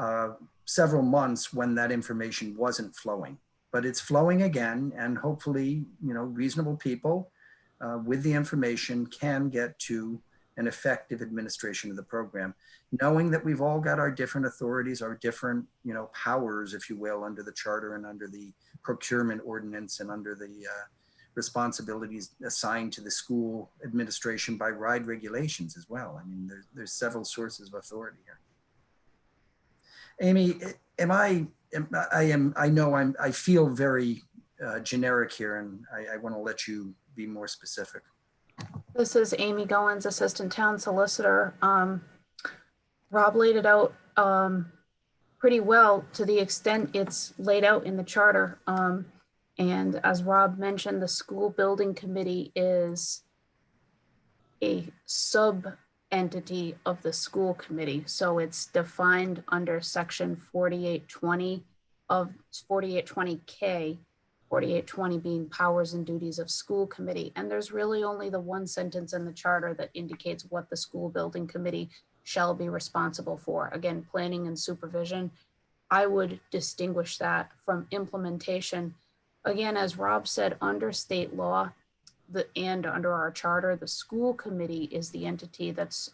several months when that information wasn't flowing, but it's flowing again. And hopefully, you know, reasonable people with the information can get to an effective administration of the program, knowing that we've all got our different authorities, our different, you know, powers, if you will, under the charter and under the procurement ordinance and under the responsibilities assigned to the school administration by RIDE regulations as well. I mean, there's several sources of authority here. Amy, I feel very generic here, and I want to let you be more specific. This is Amy Goins, Assistant Town Solicitor. Rob laid it out pretty well to the extent it's laid out in the charter. And as Rob mentioned, the school building committee is a sub-entity of the school committee. So it's defined under section 4820 of 4820K 4820 being powers and duties of school committee. And there's really only the one sentence in the charter that indicates what the school building committee shall be responsible for. Again, planning and supervision. I would distinguish that from implementation. Again, as Rob said, under state law and under our charter, the school committee is the entity that's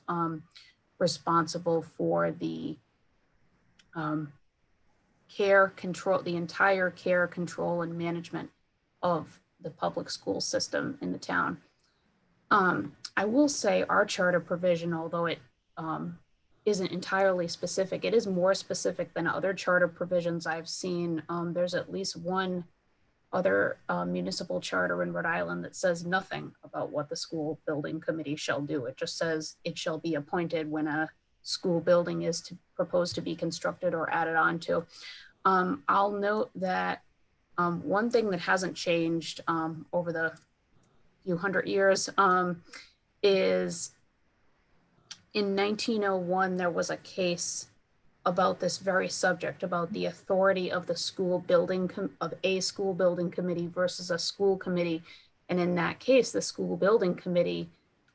responsible for the care, control, the entire care, control, and management of the public school system in the town. I will say our charter provision, although it isn't entirely specific, it is more specific than other charter provisions I've seen. There's at least one other municipal charter in Rhode Island that says nothing about what the school building committee shall do. It just says it shall be appointed when a school building is proposed to be constructed or added onto. I'll note that one thing that hasn't changed over the few hundred years is in 1901, there was a case about this very subject, about the authority of the school building, of a school building committee versus a school committee. And in that case, the school building committee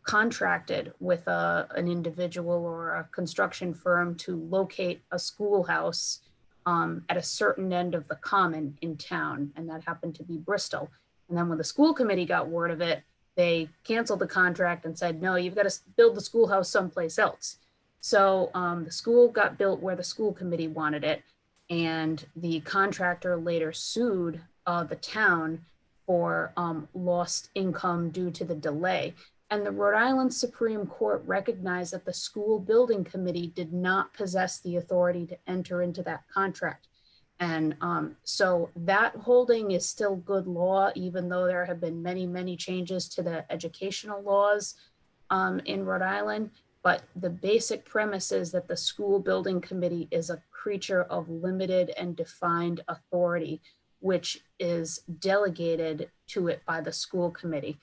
contracted with an individual or a construction firm to locate a schoolhouse at a certain end of the common in town, and that happened to be Bristol. And then when the school committee got word of it, they canceled the contract and said, no, you've got to build the schoolhouse someplace else. So the school got built where the school committee wanted it, and the contractor later sued the town for lost income due to the delay. And the Rhode Island Supreme Court recognized that the school building committee did not possess the authority to enter into that contract. And so that holding is still good law, even though there have been many, many changes to the educational laws in Rhode Island. But the basic premise is that the school building committee is a creature of limited and defined authority, which is delegated to it by the school committee.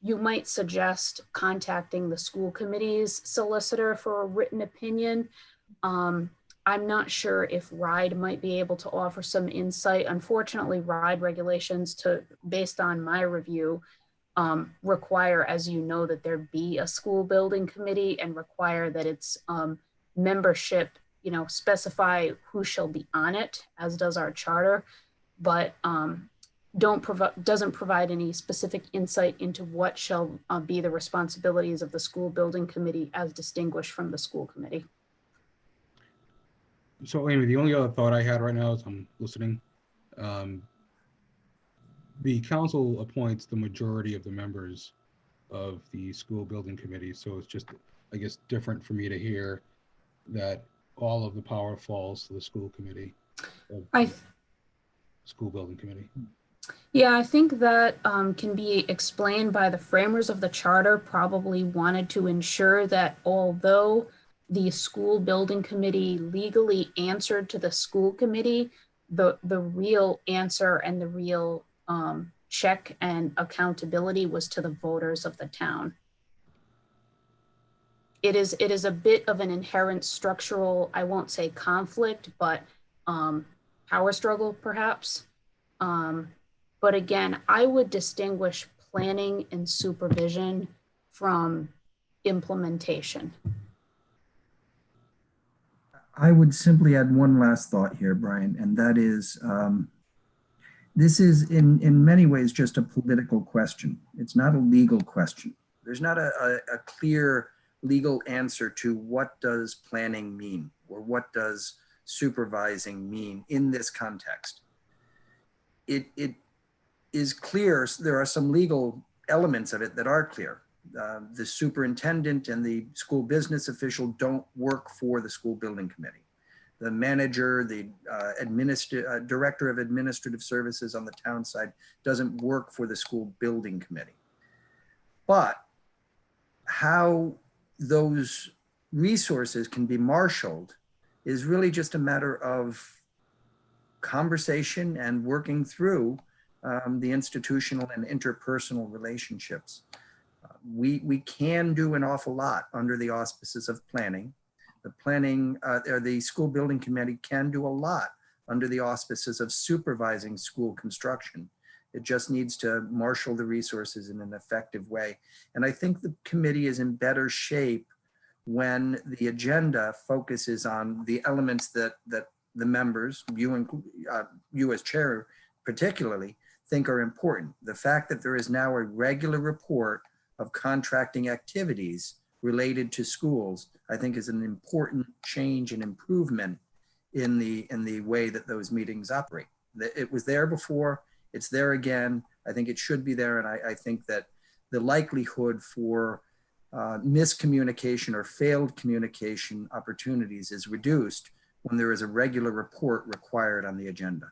You might suggest contacting the school committee's solicitor for a written opinion. I'm not sure if RIDE might be able to offer some insight. Unfortunately, RIDE regulations, based on my review, require, as you know, that there be a school building committee, and require that its membership, specify who shall be on it, as does our charter, but doesn't provide any specific insight into what shall be the responsibilities of the school building committee as distinguished from the school committee. So anyway, the only other thought I had right now as I'm listening, the council appoints the majority of the members of the school building committee. So it's just, I guess, different for me to hear that all of the power falls to the school committee, school building committee. Yeah, I think that can be explained by the framers of the charter probably wanted to ensure that although the school building committee legally answered to the school committee, the real answer and the real check and accountability was to the voters of the town. It is a bit of an inherent structural, I won't say conflict, but power struggle perhaps. But again, I would distinguish planning and supervision from implementation. I would simply add one last thought here, Brian, and that is, this is in many ways just a political question. It's not a legal question. There's not a clear legal answer to what does planning mean, or what does supervising mean in this context. It is clear, there are some legal elements of it that are clear. The superintendent and the school business official don't work for the school building committee. The manager, the director of administrative services on the town side doesn't work for the school building committee. But how those resources can be marshaled is really just a matter of conversation and working through the institutional and interpersonal relationships. We can do an awful lot under the auspices of planning. The planning, or the school building committee can do a lot under the auspices of supervising school construction. It just needs to marshal the resources in an effective way. And I think the committee is in better shape when the agenda focuses on the elements that the members, you as chair particularly, think are important. The fact that there is now a regular report of contracting activities related to schools, I think is an important change and improvement in the way that those meetings operate. It was there before, it's there again. I think it should be there. And I think that the likelihood for miscommunication or failed communication opportunities is reduced when there is a regular report required on the agenda.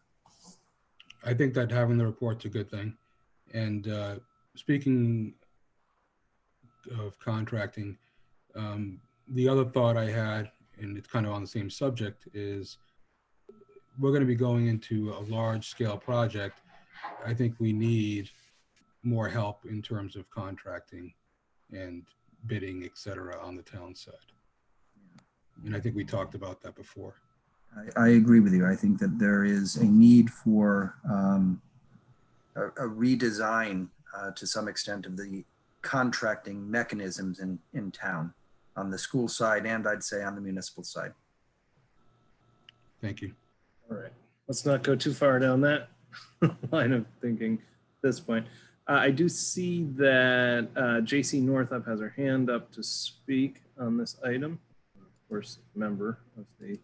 I think that having the report's a good thing. And speaking of contracting, the other thought I had, and it's kind of on the same subject, is we're going to be going into a large scale project. I think we need more help in terms of contracting and bidding, et cetera, on the town side. And I think we talked about that before. I agree with you. I think that there is a need for a redesign to some extent of the contracting mechanisms in town on the school side, and I'd say on the municipal side. Thank you. All right, let's not go too far down that line of thinking at this point. I do see that JC Northup has her hand up to speak on this item. Of course, member of the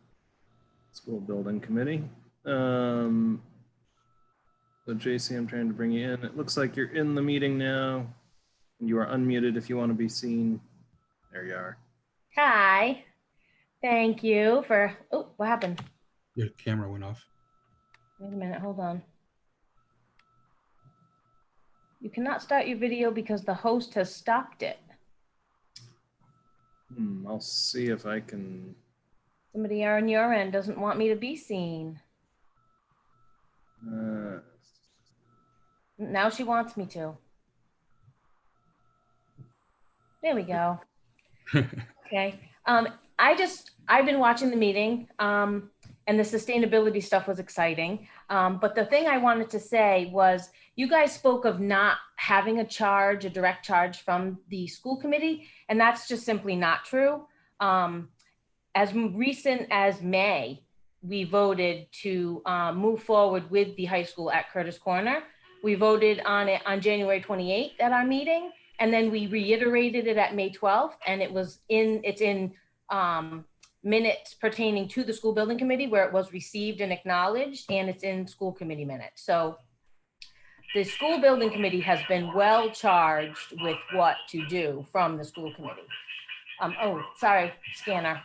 school building committee. So JC, I'm trying to bring you in. It looks like you're in the meeting now. You are unmuted if you want to be seen. There you are. Hi. Thank you for, oh, what happened? Your camera went off. Wait a minute, hold on. You cannot start your video because the host has stopped it. I'll see if I can. Somebody on your end doesn't want me to be seen. Now she wants me to. There we go. Okay. I've been watching the meeting and the sustainability stuff was exciting. But the thing I wanted to say was you guys spoke of not having a direct charge from the school committee, and that's just simply not true. As recent as May, we voted to move forward with the high school at Curtis Corner. We voted on it on January 28th at our meeting, and then we reiterated it at May 12th, and it's in minutes pertaining to the school building committee where it was received and acknowledged, and it's in school committee minutes. So the school building committee has been well charged with what to do from the school committee. Oh, sorry, scanner.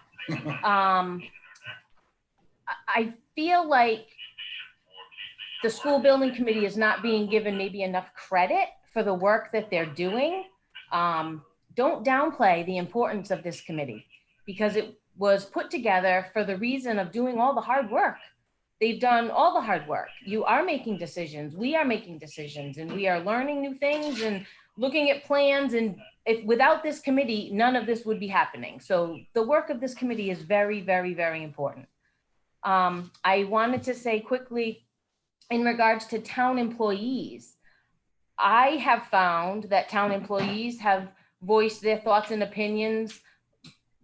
I feel like the school building committee is not being given maybe enough credit for the work that they're doing. Don't downplay the importance of this committee because it was put together for the reason of doing all the hard work. They've done all the hard work. You are making decisions. We are making decisions, and we are learning new things and looking at plans. And if without this committee, none of this would be happening. So the work of this committee is very, very, very important. I wanted to say quickly in regards to town employees, I have found that town employees have voiced their thoughts and opinions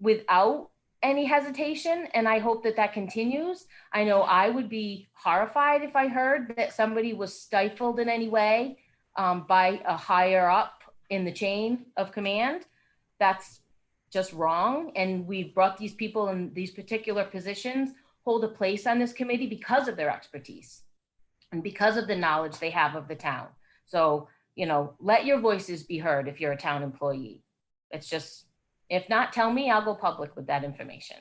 without any hesitation, and I hope that that continues. I know I would be horrified if I heard that somebody was stifled in any way by a higher up in the chain of command. That's just wrong, and we've brought these people in these particular positions hold a place on this committee because of their expertise and because of the knowledge they have of the town. So, you know, let your voices be heard if you're a town employee. It's just, if not, tell me, I'll go public with that information.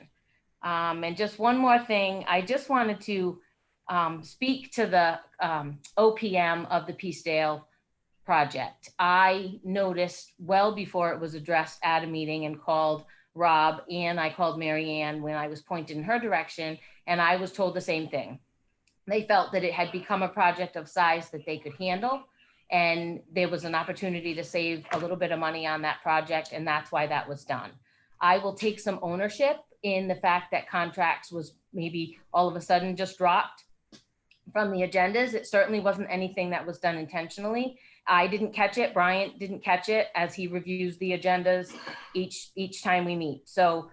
And just one more thing, I just wanted to speak to the OPM of the Peacedale project. I noticed well before it was addressed at a meeting and called Rob, and I called Mary Ann when I was pointed in her direction, and I was told the same thing. They felt that it had become a project of size that they could handle, and there was an opportunity to save a little bit of money on that project, and that's why that was done. I will take some ownership in the fact that contracts was maybe all of a sudden just dropped from the agendas. It certainly wasn't anything that was done intentionally. I didn't catch it. Bryant didn't catch it as he reviews the agendas each time we meet. So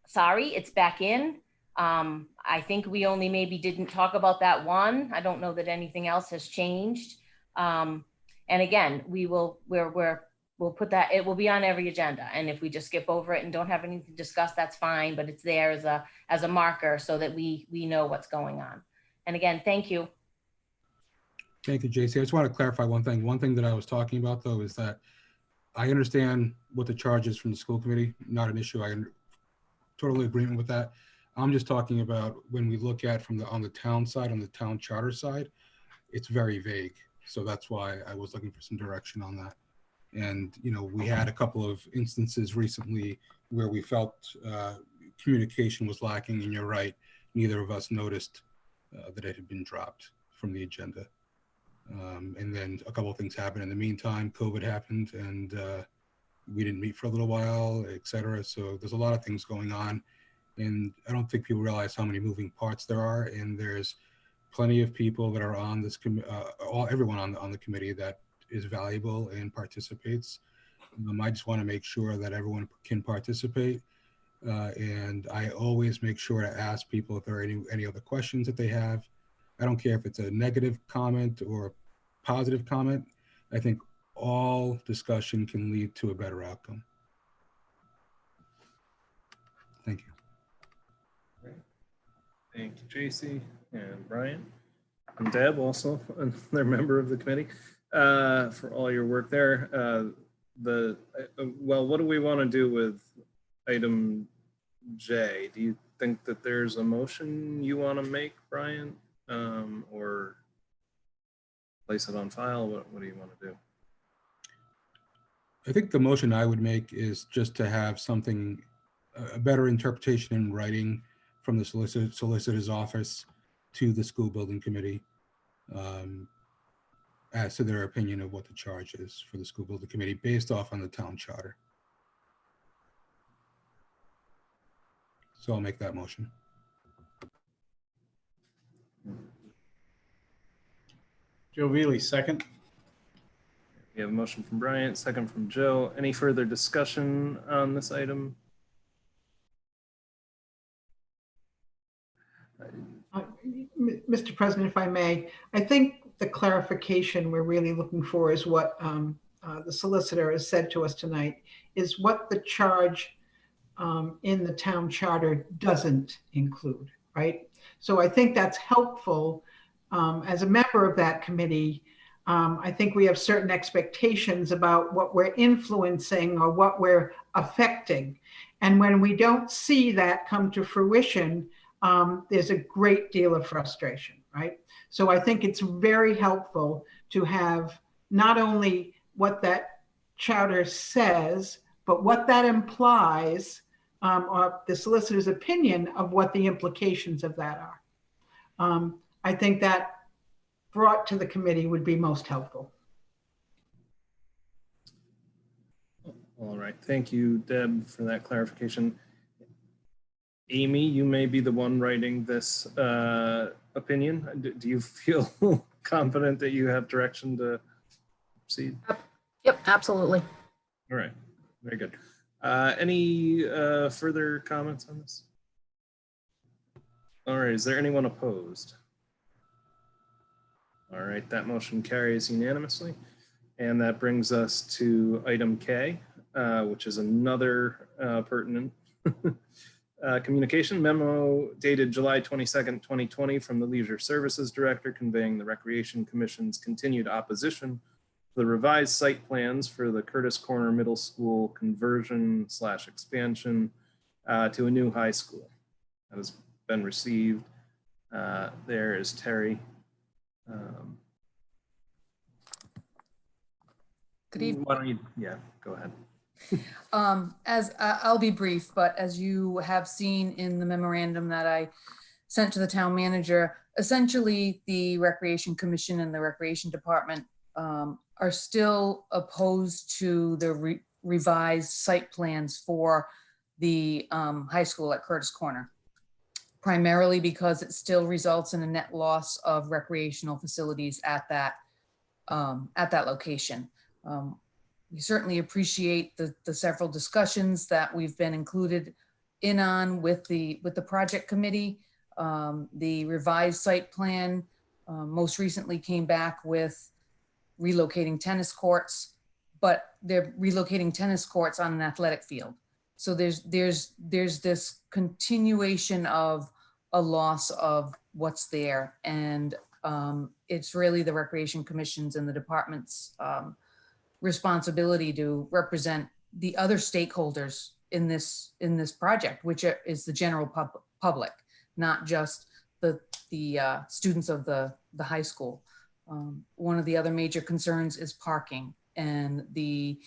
sorry, it's back in. I think we only maybe didn't talk about that one. I don't know that anything else has changed. And again, we'll put that, it will be on every agenda. And if we just skip over it and don't have anything to discuss, that's fine, but it's there as a marker so that we know what's going on. And again, thank you. Thank you, JC. I just want to clarify one thing. One thing that I was talking about, though, is that I understand what the charge is from the school committee, not an issue. I'm totally agreement with that. I'm just talking about when we look at on the town side, on the town charter side, it's very vague. So that's why I was looking for some direction on that. And, you know, we had a couple of instances recently where we felt communication was lacking, and you're right, neither of us noticed that it had been dropped from the agenda. And then a couple of things happened in the meantime. COVID happened, and we didn't meet for a little while, et cetera. So there's a lot of things going on, and I don't think people realize how many moving parts there are. And there's plenty of people that are on this everyone on the committee that is valuable and participates. I just want to make sure that everyone can participate. And I always make sure to ask people if there are any other questions that they have. I don't care if it's a negative comment or a positive comment. I think all discussion can lead to a better outcome. Thank you. Great. Thank you, JC and Brian. And Deb, also another member of the committee, for all your work there. Well, what do we want to do with item J? Do you think that there's a motion you want to make, Brian? Or place it on file? What do you want to do? I think the motion I would make is just to have something, a better interpretation in writing from the solicitor's office to the school building committee as to their opinion of what the charge is for the school building committee based off on the town charter. So I'll make that motion. Joe Veely, second. We have a motion from Bryant, second from Joe. Any further discussion on this item? Mr. President, if I may, I think the clarification we're really looking for is what the solicitor has said to us tonight, is what the charge in the town charter doesn't include, right? So I think that's helpful. As a member of that committee, I think we have certain expectations about what we're influencing or what we're affecting. And when we don't see that come to fruition, there's a great deal of frustration, right? So I think it's very helpful to have not only what that charter says, but what that implies, or the solicitor's opinion of what the implications of that are. I think that brought to the committee would be most helpful. All right, thank you, Deb, for that clarification. Amy, you may be the one writing this opinion. Do you feel confident that you have direction to proceed? Yep, absolutely. All right, very good. Any further comments on this? All right, is there anyone opposed? All right, that motion carries unanimously. And that brings us to item K, which is another pertinent communication memo dated July 22nd, 2020 from the Leisure Services Director conveying the Recreation Commission's continued opposition to the revised site plans for the Curtis Corner Middle School conversion / expansion to a new high school. That has been received. There is Terry. Good evening. Why don't you, yeah, go ahead. As I'll be brief, but as you have seen in the memorandum that I sent to the town manager, essentially the Recreation Commission and the Recreation Department are still opposed to the revised site plans for the high school at Curtis Corner. primarily because it still results in a net loss of recreational facilities at that location. We certainly appreciate the several discussions that we've been included in on with the project committee. The revised site plan most recently came back with relocating tennis courts, but they're relocating tennis courts on an athletic field. So there's this continuation of a loss of what's there. And it's really the Recreation Commission's and the department's responsibility to represent the other stakeholders in this project, which is the general public, not just the students of the high school. One of the other major concerns is parking and the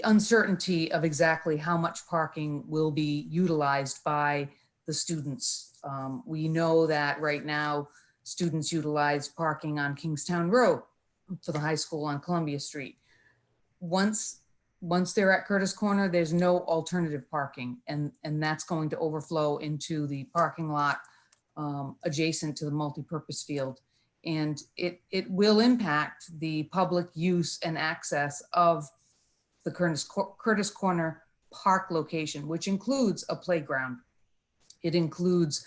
uncertainty of exactly how much parking will be utilized by the students. We know that right now students utilize parking on Kingstown Road for the high school on Columbia Street. Once they're at Curtis Corner, there's no alternative parking, and that's going to overflow into the parking lot adjacent to the multipurpose field. And it will impact the public use and access of the Curtis Corner Park location, which includes a playground. It includes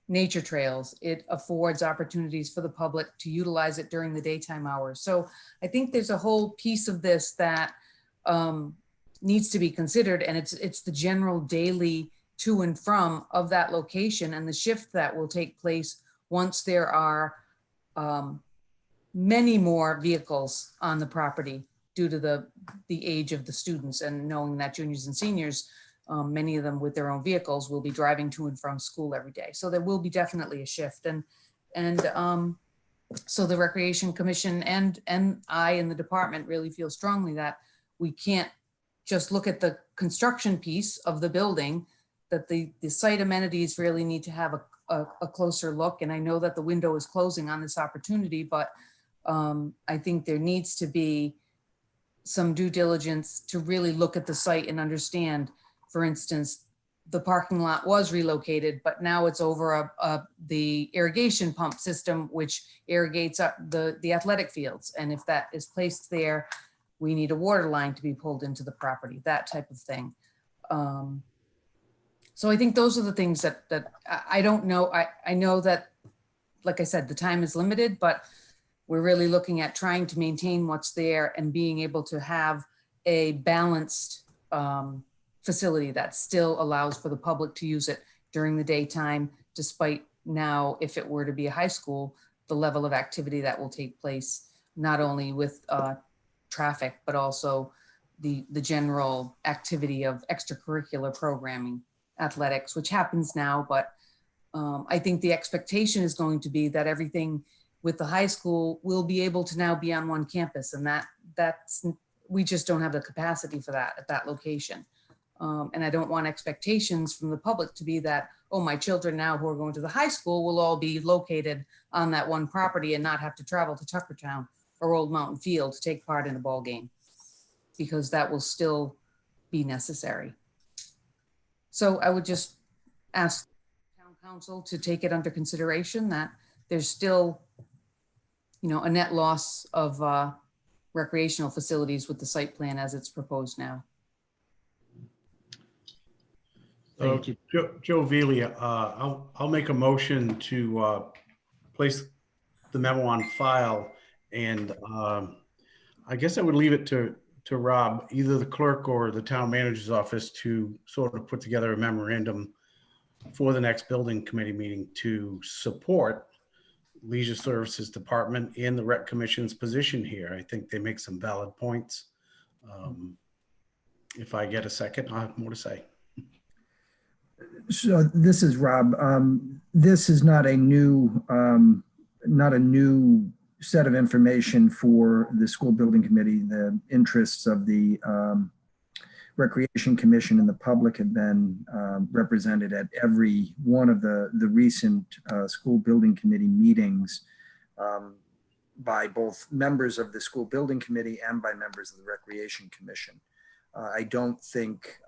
nature trails. It affords opportunities for the public to utilize it during the daytime hours. So I think there's a whole piece of this that needs to be considered, and it's the general daily to and from of that location and the shift that will take place once there are many more vehicles on the property due to the age of the students, and knowing that juniors and seniors, many of them with their own vehicles, will be driving to and from school every day. So there will be definitely a shift. And so the Recreation Commission and I in the department really feel strongly that we can't just look at the construction piece of the building, that the site amenities really need to have a closer look. And I know that the window is closing on this opportunity, but I think there needs to be some due diligence to really look at the site and understand, for instance, the parking lot was relocated, but now it's over the irrigation pump system, which irrigates up the athletic fields. And if that is placed there, we need a water line to be pulled into the property, that type of thing. So I think those are the things that I don't know. I know that, like I said, the time is limited, but we're really looking at trying to maintain what's there and being able to have a balanced facility that still allows for the public to use it during the daytime, despite now, if it were to be a high school, the level of activity that will take place, not only with traffic, but also the general activity of extracurricular programming, athletics, which happens now. But I think the expectation is going to be that everything with the high school will be able to now be on one campus, and that's we just don't have the capacity for that at that location. And I don't want expectations from the public to be that, oh, my children now who are going to the high school will all be located on that one property and not have to travel to Tuckertown or Old Mountain Field to take part in a ball game, because that will still be necessary. So I would just ask town council to take it under consideration that there's still, a net loss of recreational facilities with the site plan as it's proposed now. Thank you. Joe Velia, I'll make a motion to place the memo on file, and I guess I would leave it to Rob, either the clerk or the town manager's office, to sort of put together a memorandum for the next building committee meeting to support Leisure Services Department and the Rec Commission's position here. I think they make some valid points. If I get a second, I'll have more to say. So this is Rob. This is not a new set of information for the school building committee. The interests of the Recreation Commission and the public have been represented at every one of the recent school building committee meetings by both members of the school building committee and by members of the Recreation Commission. I don't think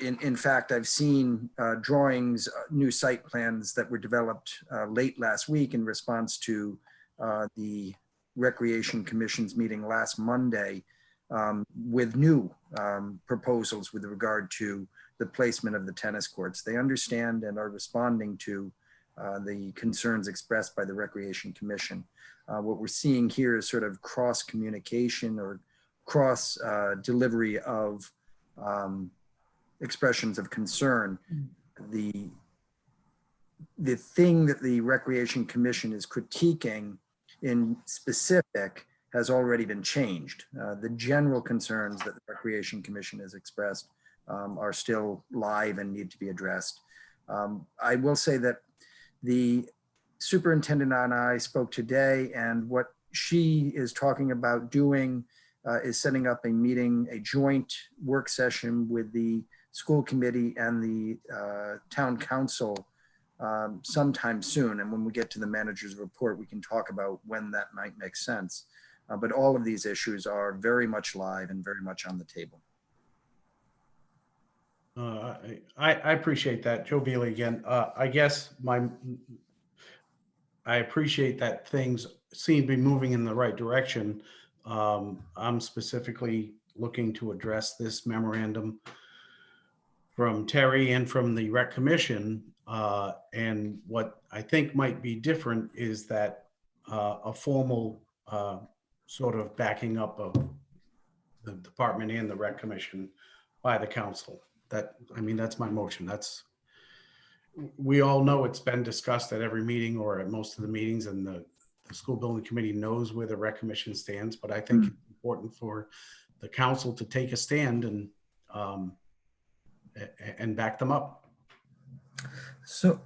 in fact, I've seen drawings, new site plans that were developed late last week in response to the Recreation Commission's meeting last Monday with new proposals with regard to the placement of the tennis courts. They understand and are responding to the concerns expressed by the Recreation Commission. What we're seeing here is sort of cross communication or cross delivery of expressions of concern. The thing that the Recreation Commission is critiquing in specific has already been changed. The general concerns that the Recreation Commission has expressed are still live and need to be addressed. I will say that the superintendent and I spoke today, and what she is talking about doing is setting up a meeting, a joint work session with the school committee and the town council sometime soon. And when we get to the manager's report, we can talk about when that might make sense. But all of these issues are very much live and very much on the table. I appreciate that. Joe Veely again. I guess I appreciate that things seem to be moving in the right direction. I'm specifically looking to address this memorandum from Terry and from the Rec Commission. And what I think might be different is that a formal sort of backing up of the department and the Rec Commission by the council. That's my motion. We all know it's been discussed at every meeting or at most of the meetings, and the school building committee knows where the Rec Commission stands, but I think it's important for the council to take a stand and back them up. So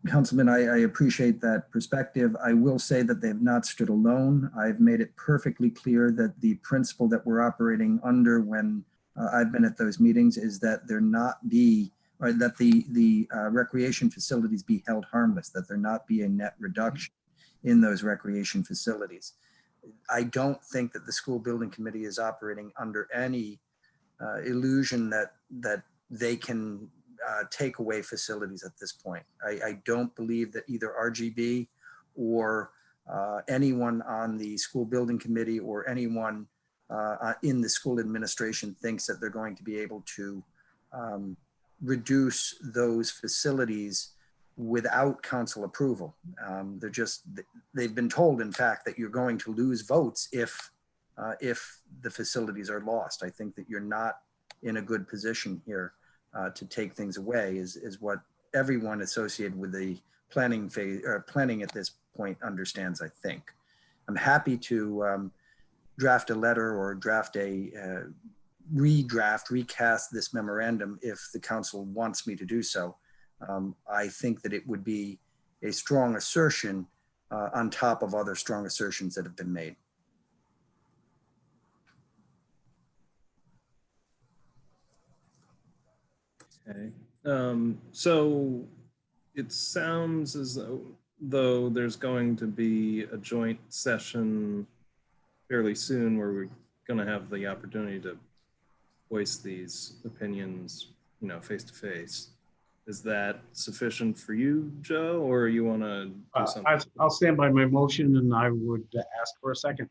Councilman, I appreciate that perspective. I will say that they have not stood alone. I've made it perfectly clear that the principle that we're operating under when I've been at those meetings is that there not be, or that the recreation facilities be held harmless, that there not be a net reduction in those recreation facilities. I don't think that the school building committee is operating under any illusion that they can take away facilities at this point. I don't believe that either RGB or anyone on the school building committee or anyone in the school administration thinks that they're going to be able to reduce those facilities without council approval. They've been told, in fact, that you're going to lose votes if the facilities are lost. I think that you're not in a good position here to take things away is what everyone associated with the planning phase or planning at this point understands, I think. I'm happy to draft a letter or draft a recast this memorandum if the council wants me to do so. I think that it would be a strong assertion on top of other strong assertions that have been made. Okay. So it sounds as though there's going to be a joint session fairly soon where we're going to have the opportunity to voice these opinions, face to face. Is that sufficient for you, Joe, or you want to do something? I'll stand by my motion, and I would ask for a second.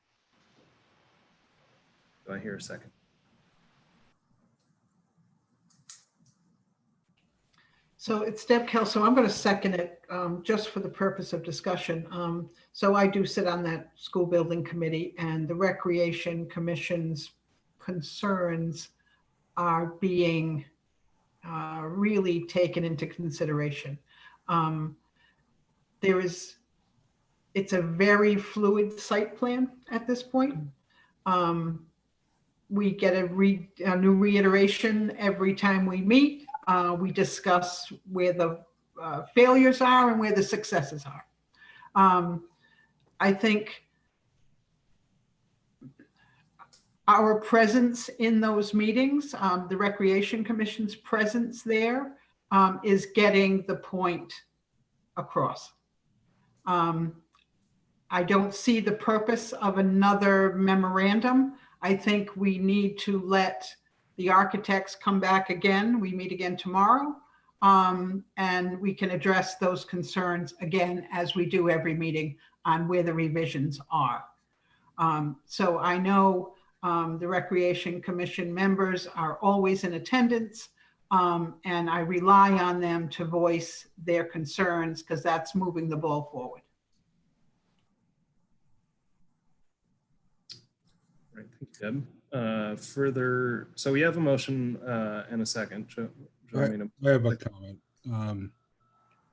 Do I hear a second? So it's Deb Kell, so I'm going to second it just for the purpose of discussion. So I do sit on that school building committee, and the Recreation Commission's concerns are being really taken into consideration. It's a very fluid site plan at this point. We get a new reiteration every time we meet. We discuss where the failures are and where the successes are. I think our presence in those meetings, the Recreation Commission's presence there, is getting the point across. I don't see the purpose of another memorandum. I think we need to let the architects come back again. We meet again tomorrow. And we can address those concerns again, as we do every meeting, on where the revisions are. So I know the Recreation Commission members are always in attendance, and I rely on them to voice their concerns, because that's moving the ball forward. Right, thank you, Deb. Further, so we have a motion and a second. I have a comment.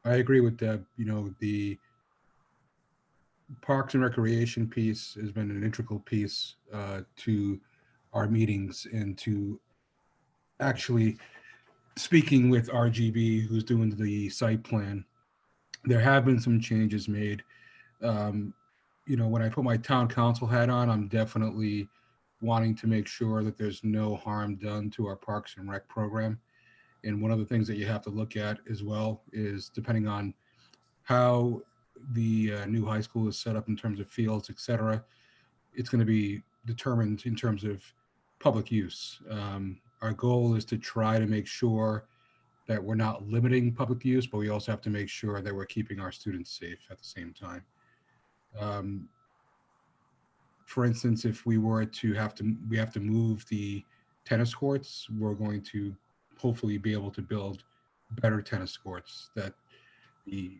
I agree with Deb. You know, the Parks and Recreation piece has been an integral piece to our meetings, and to actually speaking with RGB, who's doing the site plan. There have been some changes made. You know, when I put my town council hat on, I'm definitely wanting to make sure that there's no harm done to our Parks and Rec program. And one of the things that you have to look at as well is, depending on how the new high school is set up in terms of fields, et cetera, it's going to be determined in terms of public use. Our goal is to try to make sure that we're not limiting public use, but we also have to make sure that we're keeping our students safe at the same time. For instance, if we were to have to move the tennis courts, we're going to hopefully be able to build better tennis courts that the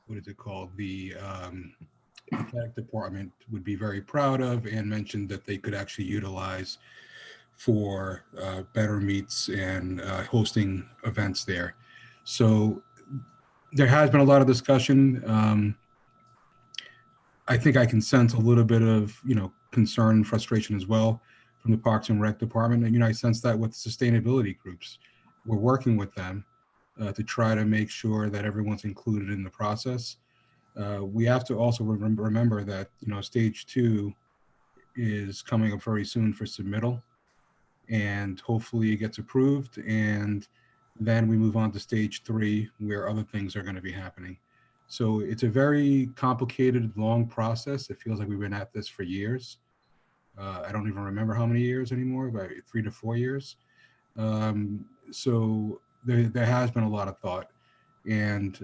what is it called, the athletic department would be very proud of, and mentioned that they could actually utilize for better meets and hosting events there. So there has been a lot of discussion. I think I can sense a little bit of, you know, concern and frustration as well from the Parks and Rec department. And, you know, I sense that with sustainability groups. We're working with them to try to make sure that everyone's included in the process. We have to also remember that, you know, stage 2 is coming up very soon for submittal, and hopefully it gets approved. And then we move on to stage 3, where other things are going to be happening. So it's a very complicated, long process. It feels like we've been at this for years. I don't even remember how many years anymore, about 3 to 4 years. So there has been a lot of thought. And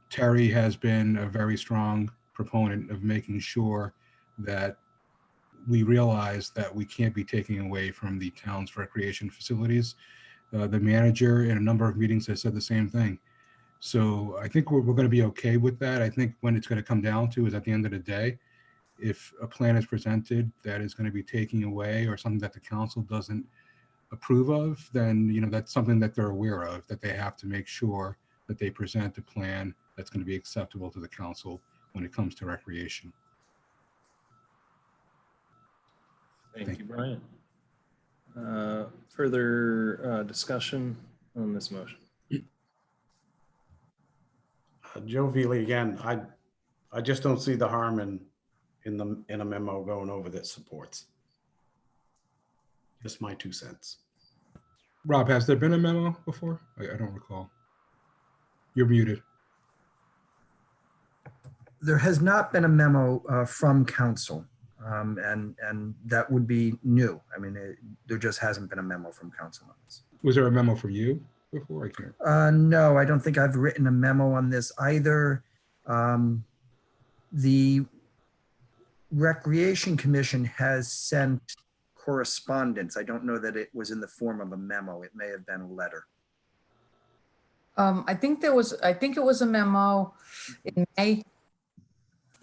Terry has been a very strong proponent of making sure that we realize that we can't be taking away from the town's recreation facilities. The manager in a number of meetings has said the same thing. So I think we're going to be okay with that. I think when it's going to come down to is, at the end of the day, if a plan is presented that is going to be taking away, or something that the council doesn't approve of, then, you know, that's something that they're aware of, that they have to make sure that they present a plan that's going to be acceptable to the council when it comes to recreation. Thank you, Brian. Further discussion on this motion? Joe Veely again. I just don't see the harm in a memo going over that supports. Just my 2 cents. Rob, has there been a memo before? I don't recall. You're muted. There has not been a memo from council, and that would be new. I mean, there just hasn't been a memo from council on this. Was there a memo from you before? I can't. No, I don't think I've written a memo on this either. The Recreation Commission has sent correspondence. I don't know that it was in the form of a memo. It may have been a letter. I think it was a memo in May,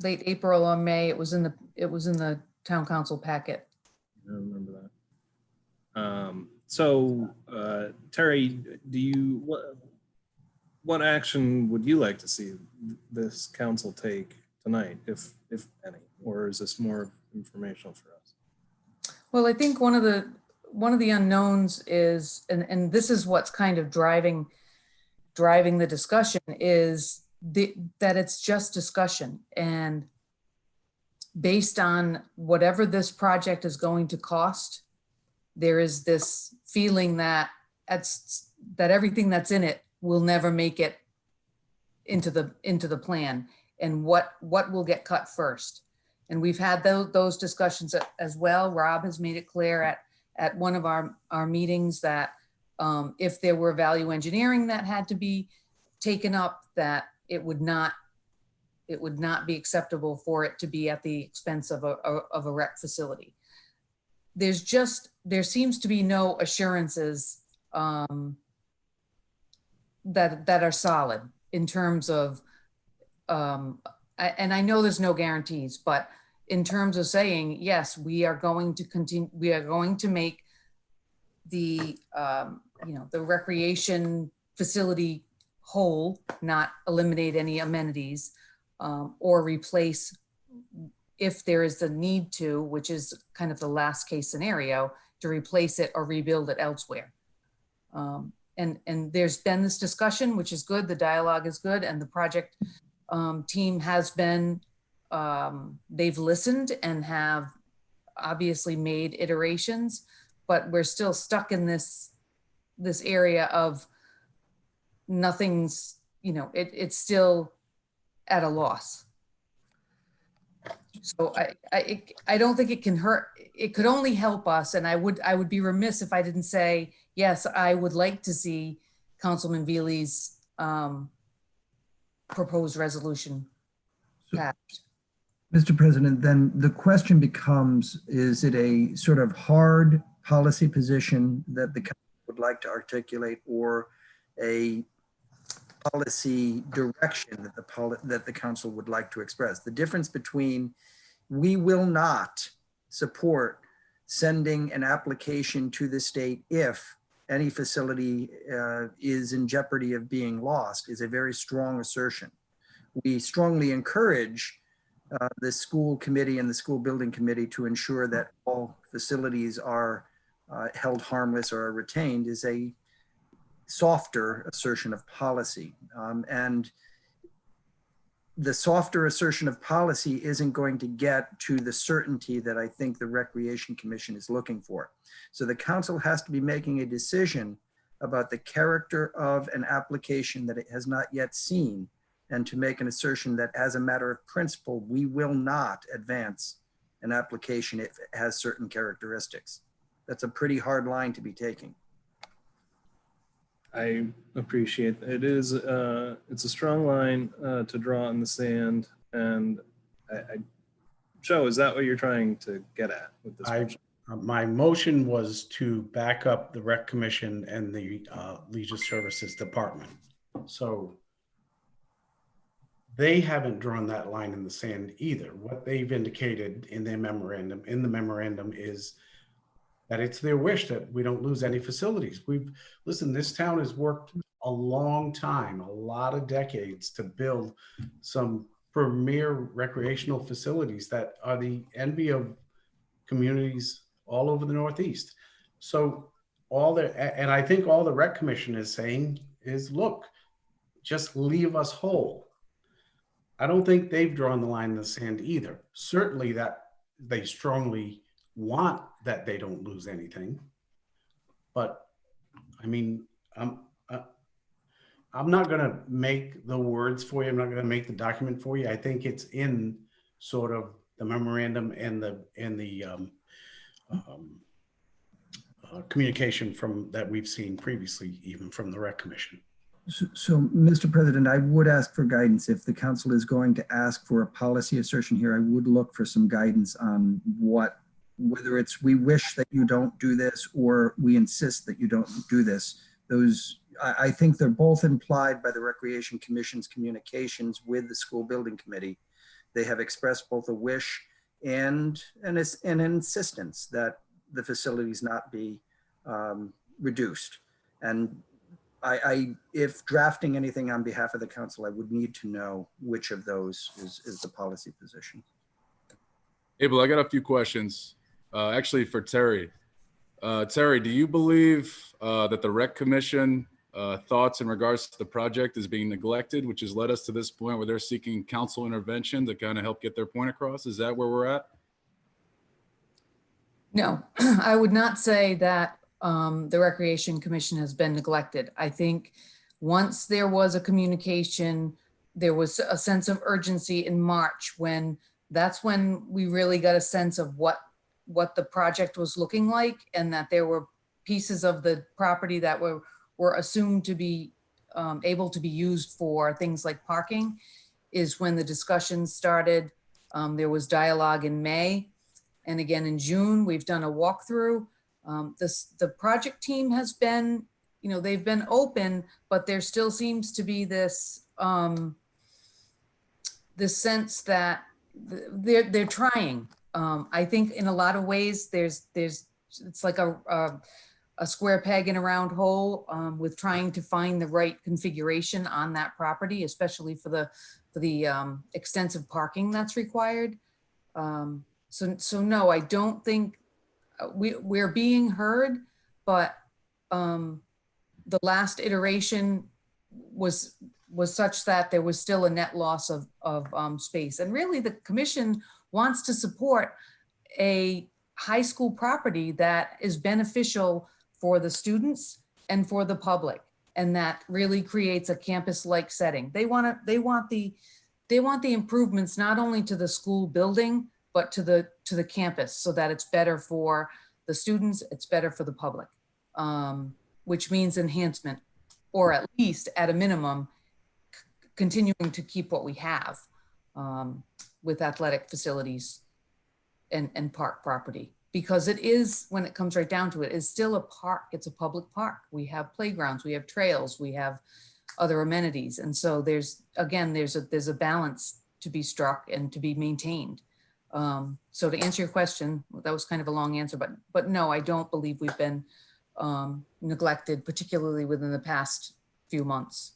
late April or May. It was in the town council packet. I remember that. So Terry, what action would you like to see this council take tonight, if any, or is this more informational for us? Well, I think one of the unknowns is, and this is what's kind of driving the discussion, is that it's just discussion, and based on whatever this project is going to cost, there is this feeling that everything that's in it will never make it into the plan, and what will get cut first. And we've had those discussions as well. Rob has made it clear at one of our meetings that if there were value engineering that had to be taken up, that it would not be acceptable for it to be at the expense of a rec facility. There seems to be no assurances that are solid in terms of, and I know there's no guarantees, but in terms of saying, yes, we are going to continue, we are going to make the, the recreation facility whole, not eliminate any amenities, or replace if there is the need to, which is kind of the last case scenario, to replace it or rebuild it elsewhere. And there's been this discussion, which is good. The dialogue is good. And the project team has been, they've listened and have obviously made iterations, but we're still stuck in this area of nothing's, it's still at a loss. So I don't think it can hurt. It could only help us. And I would be remiss if I didn't say, yes, I would like to see Councilman Veely's proposed resolution passed. Mr. President, then the question becomes, is it a sort of hard policy position that the council would like to articulate, or a policy direction that the council would like to express? The difference between we will not support sending an application to the state if any facility is in jeopardy of being lost is a very strong assertion. We strongly encourage the school committee and the school building committee to ensure that all facilities are held harmless or are retained, is a softer assertion of policy. And the softer assertion of policy isn't going to get to the certainty that I think the Recreation Commission is looking for. So the council has to be making a decision about the character of an application that it has not yet seen, and to make an assertion that as a matter of principle, we will not advance an application if it has certain characteristics. That's a pretty hard line to be taking. I appreciate it. It's a strong line to draw in the sand. And Joe, is that what you're trying to get at with this motion? My motion was to back up the Rec Commission and the Leisure Services Department. So they haven't drawn that line in the sand either. What they've indicated in their memorandum, is that it's their wish that we don't lose any facilities. Listen, this town has worked a long time, a lot of decades, to build some premier recreational facilities that are the envy of communities all over the Northeast. So and I think all the Rec Commission is saying is, look, just leave us whole. I don't think they've drawn the line in the sand either. Certainly that they strongly want that they don't lose anything. But I mean, I'm not going to make the words for you. I'm not going to make the document for you. I think it's in sort of the memorandum and the communication that we've seen previously, even from the Rec Commission. So, Mr. President, I would ask for guidance. If the council is going to ask for a policy assertion here, I would look for some guidance on whether it's we wish that you don't do this or we insist that you don't do this. I think they're both implied by the Recreation Commission's communications with the School Building Committee. They have expressed both a wish and an insistence that the facilities not be reduced. And if drafting anything on behalf of the council, I would need to know which of those is the policy position. Abel, I got a few questions, actually for Terry. Terry, do you believe that the Rec Commission thoughts in regards to the project is being neglected, which has led us to this point where they're seeking council intervention to kind of help get their point across? Is that where we're at? No, I would not say that the Recreation Commission has been neglected. I think once there was a communication, there was a sense of urgency in March that's when we really got a sense of what what the project was looking like, and that there were pieces of the property that were assumed to be able to be used for things like parking, is when the discussions started. There was dialogue in May, and again in June. We've done a walkthrough. The project team has been, they've been open, but there still seems to be this this sense that they're trying. I think in a lot of ways it's like a square peg in a round hole, with trying to find the right configuration on that property, especially for the extensive parking that's required. So no, I don't think we're being heard, but the last iteration was such that there was still a net loss of space. And really the commission wants to support a high school property that is beneficial for the students and for the public, and that really creates a campus-like setting. They want the improvements not only to the school building, but to the campus, so that it's better for the students, it's better for the public, which means enhancement, or at least at a minimum, continuing to keep what we have with athletic facilities and park property. Because it is, when it comes right down to it, is still a park. It's a public park. We have playgrounds, we have trails, we have other amenities. And so there's a balance to be struck and to be maintained. So to answer your question, that was kind of a long answer, but no, I don't believe we've been neglected, particularly within the past few months.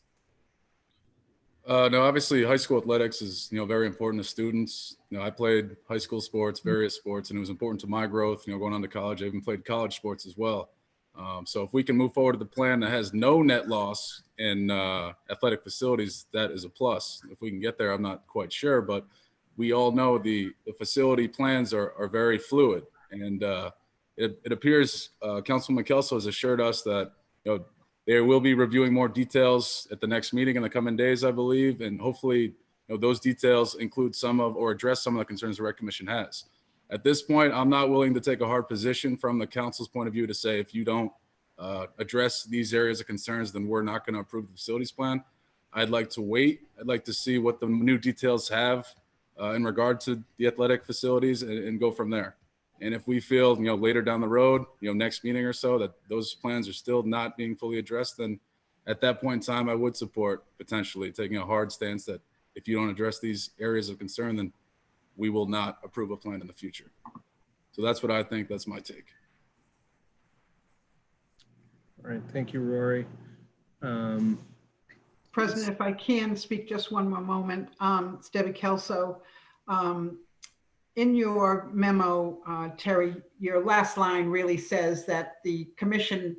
No, obviously high school athletics is, very important to students. I played high school sports, various sports, and it was important to my growth, going on to college. I even played college sports as well. So if we can move forward to the plan that has no net loss in athletic facilities, that is a plus. If we can get there, I'm not quite sure, but we all know the facility plans are very fluid. And it appears Councilman Kelso has assured us that, they will be reviewing more details at the next meeting in the coming days, I believe, and hopefully, those details include or address some of the concerns the Rec Commission has. At this point, I'm not willing to take a hard position from the council's point of view to say, if you don't address these areas of concerns, then we're not going to approve the facilities plan. I'd like to wait. I'd like to see what the new details have in regard to the athletic facilities and go from there. And if we feel, later down the road, next meeting or so, that those plans are still not being fully addressed, then at that point in time, I would support potentially taking a hard stance that if you don't address these areas of concern, then we will not approve a plan in the future. So that's what I think. That's my take. All right. Thank you, Rory. President, if I can speak just one more moment, it's Debbie Kelso. In your memo, Terry, your last line really says that the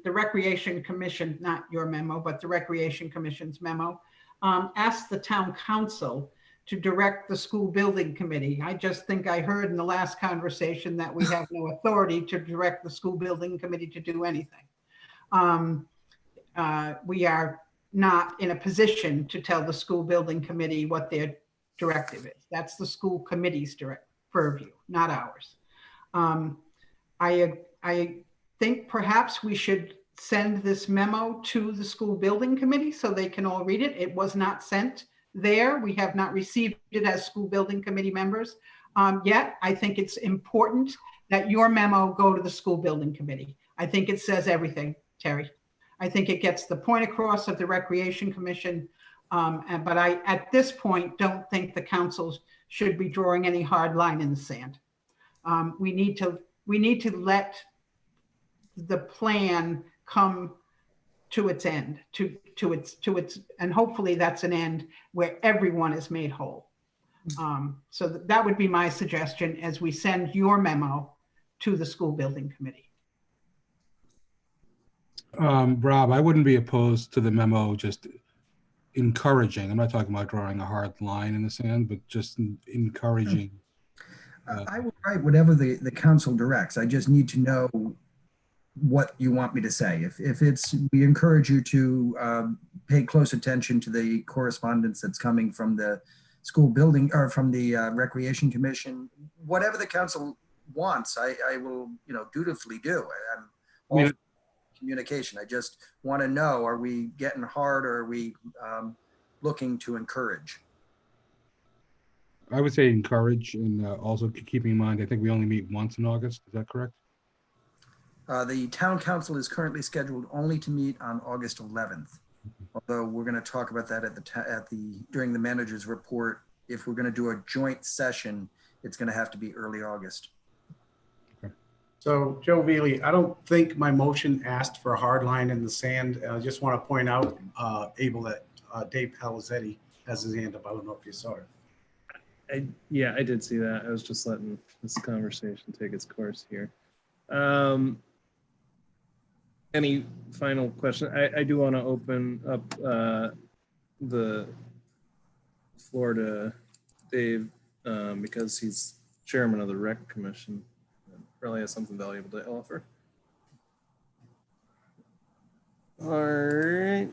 Recreation Commission, not your memo, but the Recreation Commission's memo, asked the town council to direct the school building committee. I just think I heard in the last conversation that we have no authority to direct the school building committee to do anything. We are not in a position to tell the school building committee what their directive is. That's the school committee's purview, not ours. I think perhaps we should send this memo to the school building committee so they can all read it. It was not sent there. We have not received it as school building committee members yet. I think it's important that your memo go to the school building committee. I think it says everything, Terry. I think it gets the point across of the Recreation Commission. But I, at this point, don't think the councils should be drawing any hard line in the sand. We need to let the plan come to its end, to its, and hopefully that's an end where everyone is made whole. So that would be my suggestion as we send your memo to the school building committee. Rob, I wouldn't be opposed to the memo just encouraging. I'm not talking about drawing a hard line in the sand, but just encouraging. I will write whatever the council directs. I just need to know what you want me to say. If it's, we encourage you to pay close attention to the correspondence that's coming from the school building or from the Recreation Commission, whatever the council wants, I will, dutifully do. I'm I mean, all for communication. I just want to know, are we getting hard or are we looking to encourage? I would say encourage, and also keeping in mind, I think we only meet once in August. Is that correct? The town council is currently scheduled only to meet on August 11th. Although we're going to talk about that during the manager's report. If we're going to do a joint session, it's going to have to be early August. So Joe Veely, I don't think my motion asked for a hard line in the sand. I just want to point out, Abel, that Dave Palazetti has his hand up. I don't know if you saw it. Yeah, I did see that. I was just letting this conversation take its course here. Any final question? I do want to open up the floor to Dave because he's chairman of the Rec Commission. And probably has something valuable to offer. All right.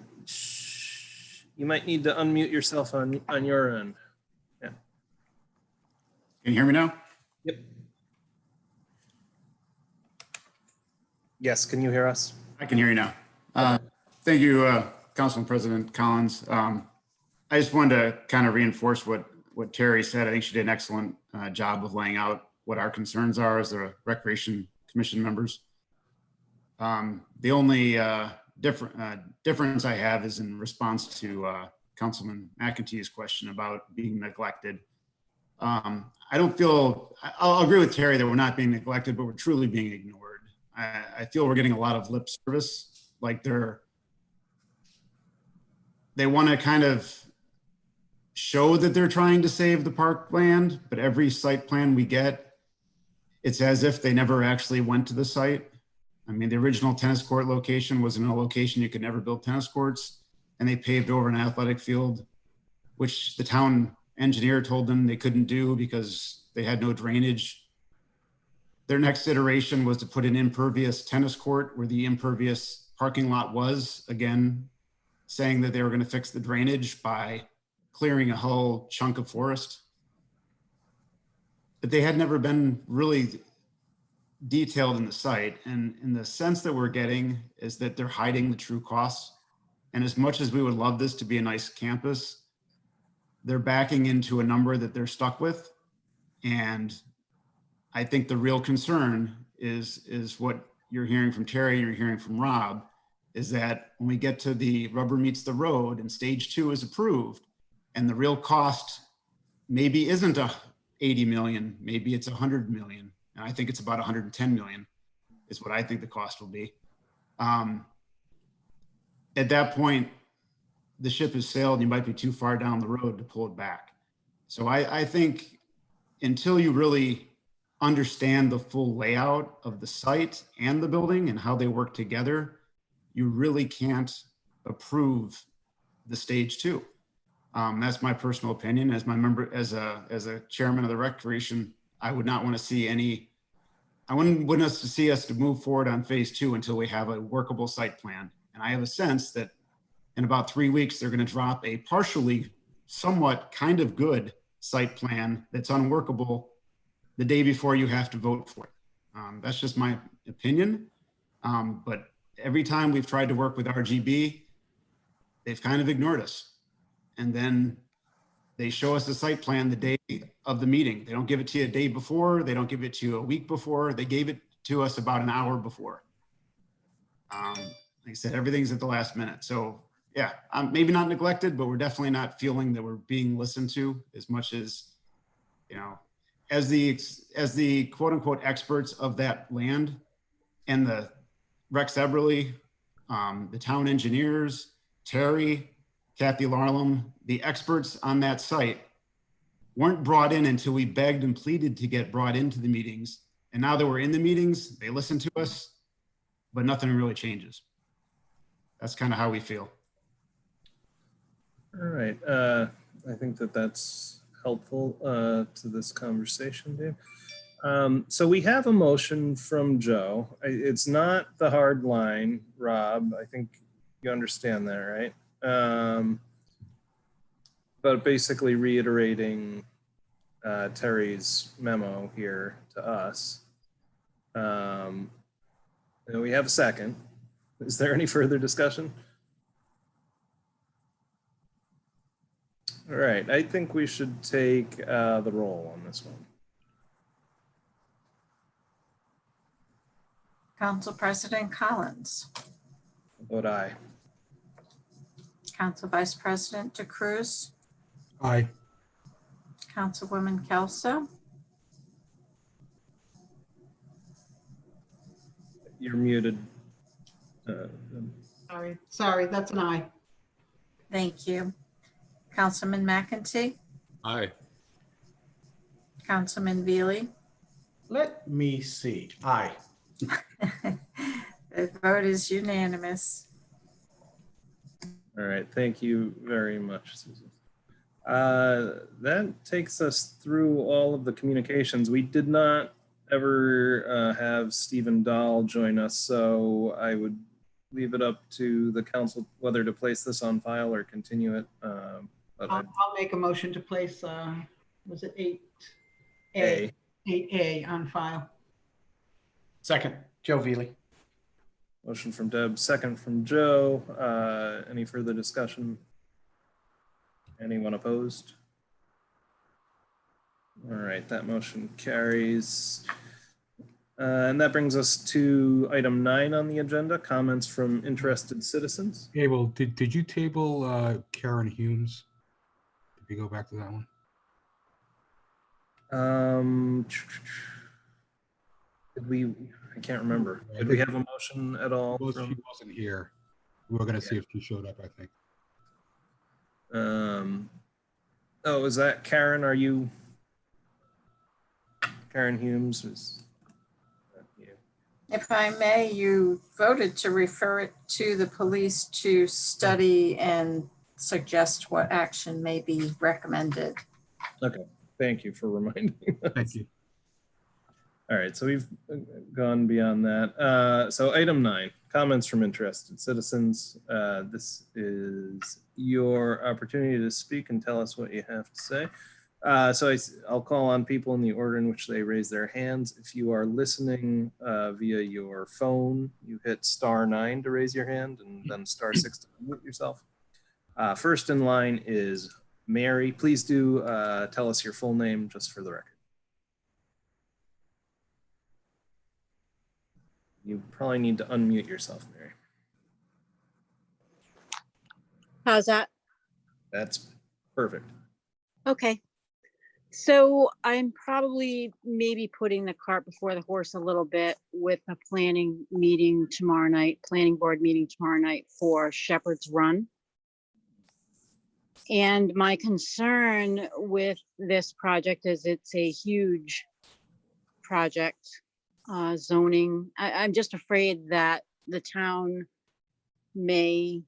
You might need to unmute yourself on your end. Yeah. Can you hear me now? Yep. Yes, can you hear us? I can hear you now. Thank you, Council President Collins. I just wanted to kind of reinforce what Terry said. I think she did an excellent job of laying out what our concerns are as the Recreation Commission members. The only difference I have is in response to Councilman McEntee's question about being neglected. I don't feel, I'll agree with Terry that we're not being neglected, but we're truly being ignored. I feel we're getting a lot of lip service, like they want to kind of show that they're trying to save the parkland, but every site plan we get, it's as if they never actually went to the site. I mean, the original tennis court location was in a location you could never build tennis courts, and they paved over an athletic field, which the town engineer told them they couldn't do because they had no drainage. Their next iteration was to put an impervious tennis court where the impervious parking lot was, again, saying that they were going to fix the drainage by clearing a whole chunk of forest. But they had never been really detailed in the site. And in the sense that we're getting is that they're hiding the true costs. And as much as we would love this to be a nice campus, they're backing into a number that they're stuck with. And I think the real concern is what you're hearing from Terry, you're hearing from Rob, is that when we get to the rubber meets the road and stage 2 is approved and the real cost maybe isn't 80 million, maybe it's 100 million. And I think it's about 110 million is what I think the cost will be. At that point, the ship has sailed. You might be too far down the road to pull it back. So I think until you really understand the full layout of the site and the building and how they work together, you really can't approve the stage 2. That's my personal opinion. As my member, as a chairman of the Recreation, I would not want to see I wouldn't want us to see us to move forward on phase 2 until we have a workable site plan. And I have a sense that in about 3 weeks, they're going to drop a partially, somewhat kind of good site plan that's unworkable the day before you have to vote for it. That's just my opinion. But every time we've tried to work with RGB, they've kind of ignored us. And then they show us the site plan the day of the meeting. They don't give it to you a day before. They don't give it to you a week before. They gave it to us about an hour before. Like I said, everything's at the last minute. So yeah, maybe not neglected, but we're definitely not feeling that we're being listened to as much as, as the quote unquote experts of that land and the Rex Eberly, the town engineers, Terry, Kathy Larlam, the experts on that site weren't brought in until we begged and pleaded to get brought into the meetings. And now that we're in the meetings, they listen to us, but nothing really changes. That's kind of how we feel. All right. I think that's helpful to this conversation, Dave. So we have a motion from Joe. It's not the hard line, Rob. I think you understand that, right? But basically reiterating Terry's memo here to us. And we have a second. Is there any further discussion? All right, I think we should take the roll on this one. Council President Collins, Vote aye. Council Vice President DeCruz, Aye. Councilwoman Kelso, You're muted. Sorry, that's an aye. thank you. Councilman McEntee, Aye. Councilman Veely. Let me see. Aye. The vote is unanimous. All right, thank you very much, Susan. That takes us through all of the communications. We did not ever have Stephen Dahl join us, so I would leave it up to the council whether to place this on file or continue it. I'll make a motion to place, was it 8A? 8A on file. Second, Joe Veely. Motion from Deb, second from Joe. Any further discussion? Anyone opposed? All right, that motion carries. And that brings us to item 9 on the agenda, comments from interested citizens. Abel, did you table Karen Humes? Did you go back to that one? Did we, I can't remember. Did we have a motion at all? Well, she wasn't here. We were going to see if she showed up, I think. Oh, is that Karen? Are you Karen Humes? Is that you? If I may, you voted to refer it to the police to study and suggest what action may be recommended. Okay, thank you for reminding us. Thank you. All right, so we've gone beyond that. So item 9, comments from interested citizens. This is your opportunity to speak and tell us what you have to say. So I'll call on people in the order in which they raise their hands. If you are listening via your phone, you hit *9 to raise your hand and then *6 to mute yourself. First in line is Mary. Please do tell us your full name just for the record. You probably need to unmute yourself, Mary. How's that? That's perfect. Okay. So I'm probably maybe putting the cart before the horse a little bit with a planning meeting tomorrow night, planning board meeting tomorrow night for Shepherd's Run. And my concern with this project is it's a huge project. Zoning. I'm just afraid that the town may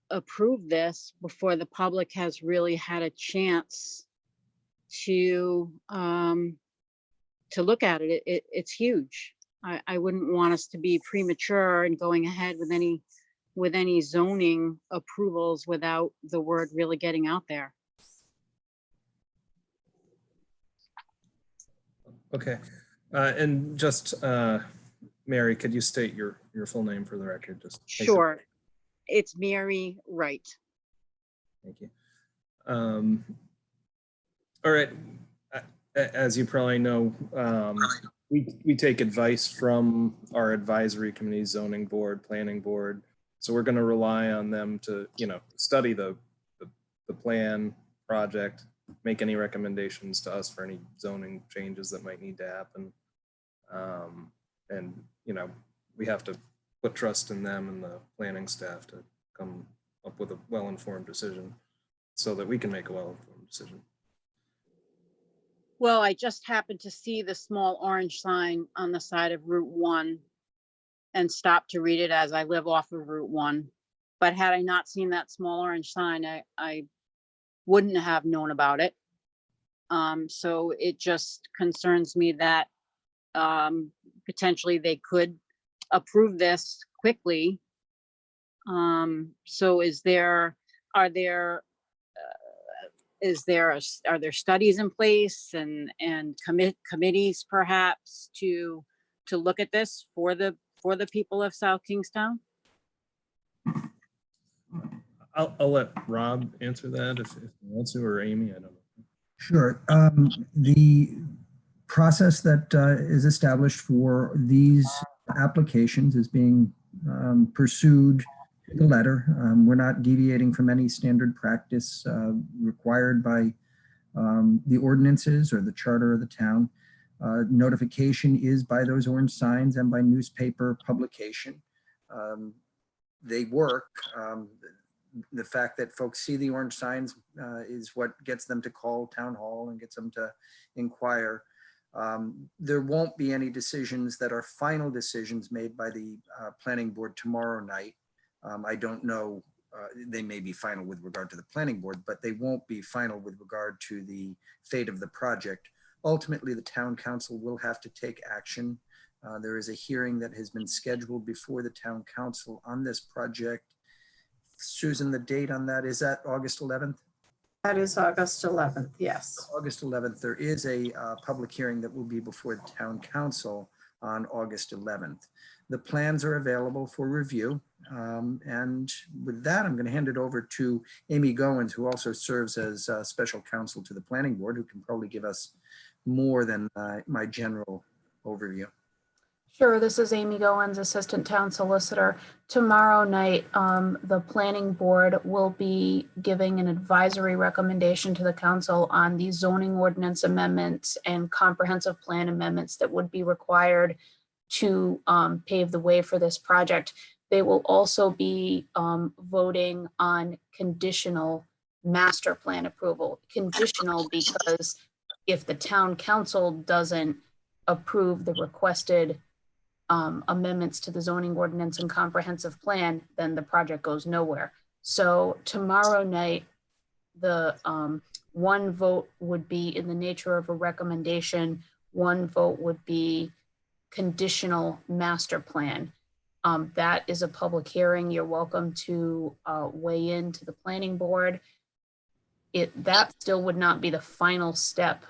approve this before the public has really had a chance to look at it. It's huge. I wouldn't want us to be premature in going ahead with any zoning approvals without the word really getting out there. Okay. And just, Mary, could you state your full name for the record? Just Sure. It's Mary Wright. Thank you. All right. As you probably know, we take advice from our advisory committee, zoning board, planning board. So we're going to rely on them to, study the plan project, make any recommendations to us for any zoning changes that might need to happen. And, we have to put trust in them and the planning staff to come up with a well-informed decision so that we can make a well-informed decision. Well, I just happened to see the small orange sign on the side of Route 1 and stopped to read it as I live off of Route 1. But had I not seen that small orange sign, I wouldn't have known about it. So it just concerns me that potentially they could approve this quickly. So are there studies in place and committees perhaps to to look at this for the people of South Kingstown? I'll let Rob answer that if he wants to, or Amy, I don't know. Sure. The process that is established for these applications is being pursued to the letter. We're not deviating from any standard practice required by the ordinances or the charter of the town. Notification is by those orange signs and by newspaper publication. They work. The fact that folks see the orange signs is what gets them to call town hall and gets them to inquire. There won't be any decisions that are final decisions made by the planning board tomorrow night. I don't know, they may be final with regard to the planning board, but they won't be final with regard to the fate of the project. Ultimately, the town council will have to take action. There is a hearing that has been scheduled before the town council on this project. Susan, the date on that, is that August 11th? That is August 11th, yes. August 11th, there is a public hearing that will be before the town council on August 11th. The plans are available for review. And with that, I'm going to hand it over to Amy Goins, who also serves as special counsel to the planning board, who can probably give us more than my general overview. Sure, this is Amy Goins, Assistant Town Solicitor. Tomorrow night, the planning board will be giving an advisory recommendation to the council on the zoning ordinance amendments and comprehensive plan amendments that would be required to pave the way for this project. They will also be voting on conditional master plan approval. Conditional because if the town council doesn't approve the requested amendments to the zoning ordinance and comprehensive plan, then the project goes nowhere. So tomorrow night, the one vote would be in the nature of a recommendation. One vote would be conditional master plan. That is a public hearing. You're welcome to weigh in to the planning board. That still would not be the final step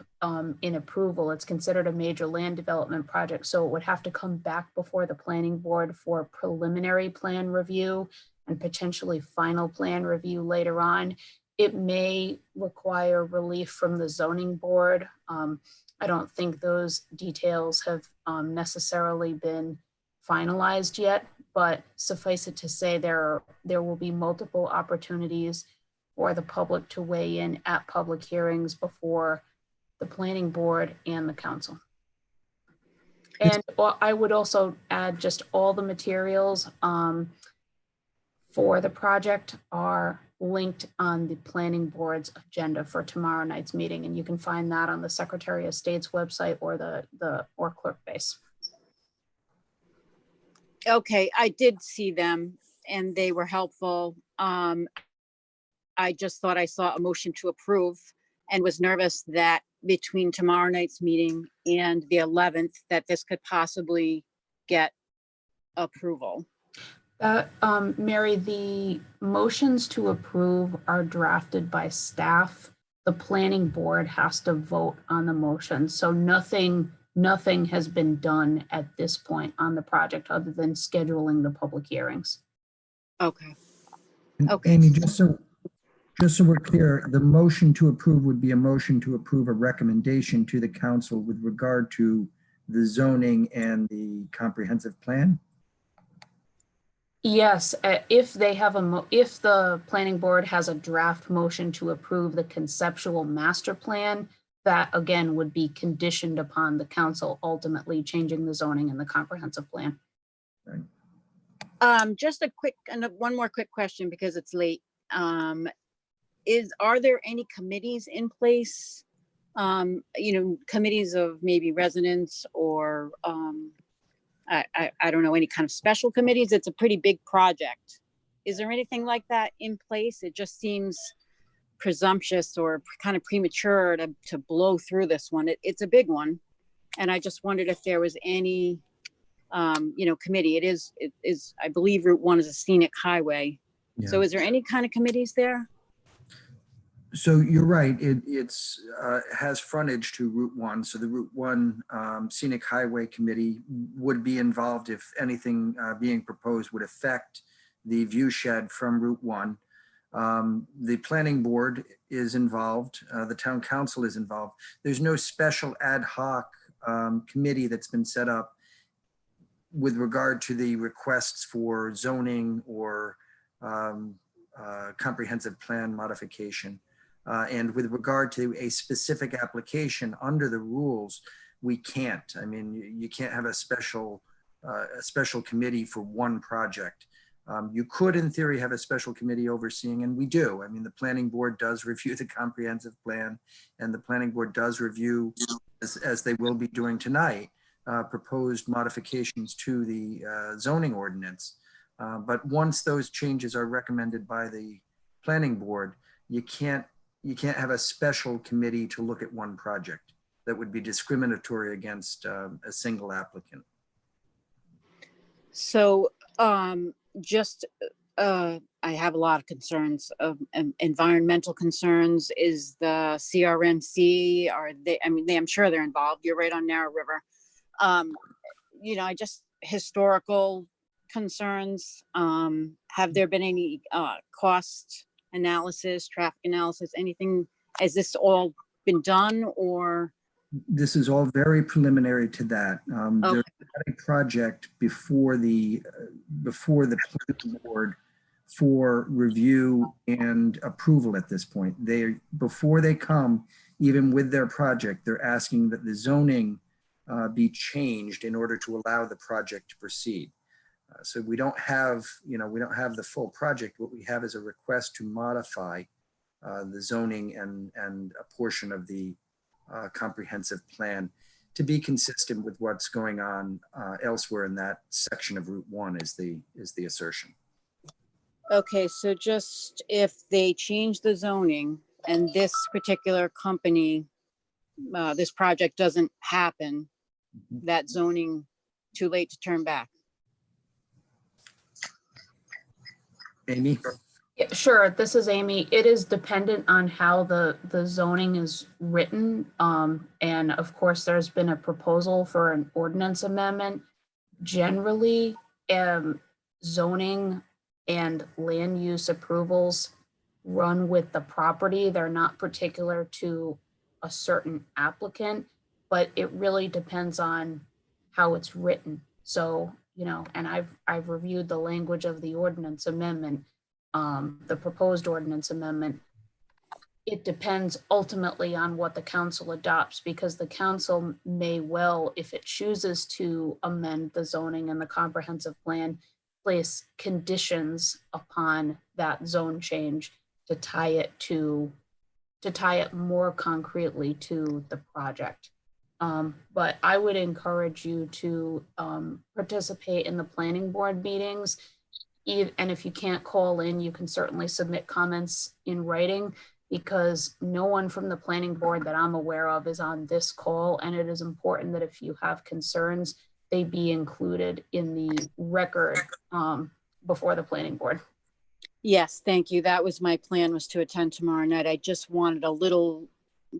in approval. It's considered a major land development project, so it would have to come back before the planning board for preliminary plan review and potentially final plan review later on. It may require relief from the zoning board. I don't think those details have necessarily been finalized yet, but suffice it to say there will be multiple opportunities for the public to weigh in at public hearings before the planning board and the council. And I would also add just all the materials for the project are linked on the planning board's agenda for tomorrow night's meeting. And you can find that on the Secretary of State's website or the clerk base. Okay, I did see them and they were helpful. I just thought I saw a motion to approve and was nervous that between tomorrow night's meeting and the 11th, that this could possibly get approval. Mary, the motions to approve are drafted by staff. The planning board has to vote on the motion. So nothing has been done at this point on the project other than scheduling the public hearings. Okay. Okay. Amy, just so we're clear, the motion to approve would be a motion to approve a recommendation to the council with regard to the zoning and the comprehensive plan? Yes, if they have if the planning board has a draft motion to approve the conceptual master plan, that again would be conditioned upon the council ultimately changing the zoning and the comprehensive plan. Right. Just one more quick question because it's late. Are there any committees in place? Committees of maybe residents or I don't know, any kind of special committees? It's a pretty big project. Is there anything like that in place? It just seems presumptuous or kind of premature to blow through this one. It's a big one. And I just wondered if there was any, committee. It is, I believe Route 1 is a scenic highway. Yeah. So is there any kind of committees there? So you're right. It's has frontage to Route 1. So the Route 1 Scenic Highway Committee would be involved if anything being proposed would affect the view shed from Route 1. The planning board is involved. The town council is involved. There's no special ad hoc committee that's been set up with regard to the requests for zoning or comprehensive plan modification. And with regard to a specific application under the rules, we can't. I mean, you can't have a special committee for one project. You could, in theory, have a special committee overseeing, and we do. I mean, the planning board does review the comprehensive plan, and the planning board does review, as they will be doing tonight, proposed modifications to the zoning ordinance. But once those changes are recommended by the planning board, you can't have a special committee to look at one project. That would be discriminatory against a single applicant. So just, I have a lot of concerns of environmental concerns. Is the CRMC, are they, I mean, I'm sure they're involved. You're right on Narrow River. You know, I just, historical concerns. Have there been any cost analysis, traffic analysis, anything? Has this all been done, or? This is all very preliminary to that. Okay. There's not a project before the planning board for review and approval at this point. Before they come, even with their project, they're asking that the zoning be changed in order to allow the project to proceed. So we don't have the full project. What we have is a request to modify the zoning and a portion of the comprehensive plan to be consistent with what's going on elsewhere in that section of Route 1 is the assertion. Okay, so just if they change the zoning and this particular company, this project doesn't happen, that zoning too late to turn back. Amy? Yeah, sure, this is Amy. It is dependent on how the zoning is written. And of course, there's been a proposal for an ordinance amendment. Generally, zoning and land use approvals run with the property. They're not particular to a certain applicant, but it really depends on how it's written. So, you know, and I've reviewed the language of the ordinance amendment, the proposed ordinance amendment. It depends ultimately on what the council adopts, because the council may well, if it chooses to amend the zoning and the comprehensive plan, place conditions upon that zone change to tie it more concretely to the project. But I would encourage you to participate in the planning board meetings. And if you can't call in, you can certainly submit comments in writing, because no one from the planning board that I'm aware of is on this call. And it is important that if you have concerns, they be included in the record before the planning board. Yes, thank you. That was my plan, was to attend tomorrow night. I just wanted a little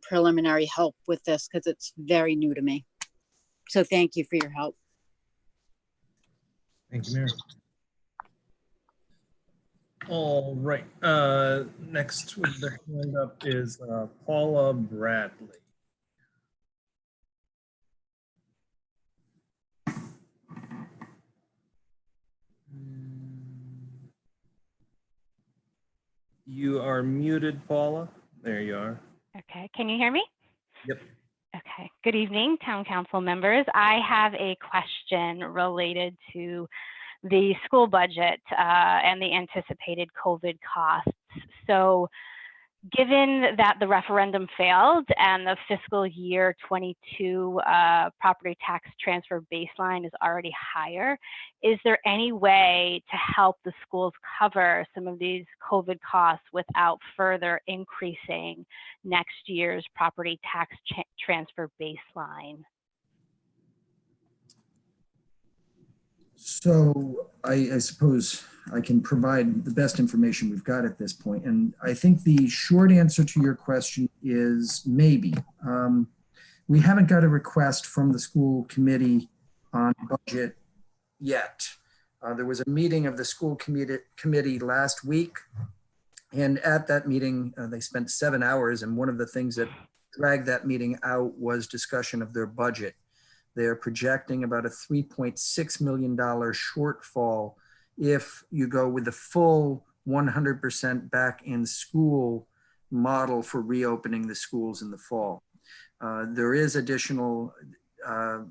preliminary help with this because it's very new to me. So thank you for your help. Thank you, Mayor. All right. Next with the hand up is Paula Bradley. You are muted, Paula. There you are. Okay, can you hear me? Yep. Okay, good evening, Town Council members. I have a question related to the school budget and the anticipated COVID costs. So given that the referendum failed and the fiscal year 22 property tax transfer baseline is already higher, is there any way to help the schools cover some of these COVID costs without further increasing next year's property tax transfer baseline? So I suppose I can provide the best information we've got at this point. And I think the short answer to your question is maybe. We haven't got a request from the school committee on budget yet. There was a meeting of the school committee last week. And at that meeting, they spent 7 hours. And one of the things that dragged that meeting out was discussion of their budget. They're projecting about a $3.6 million shortfall if you go with the full 100% back in school model for reopening the schools in the fall. There is additional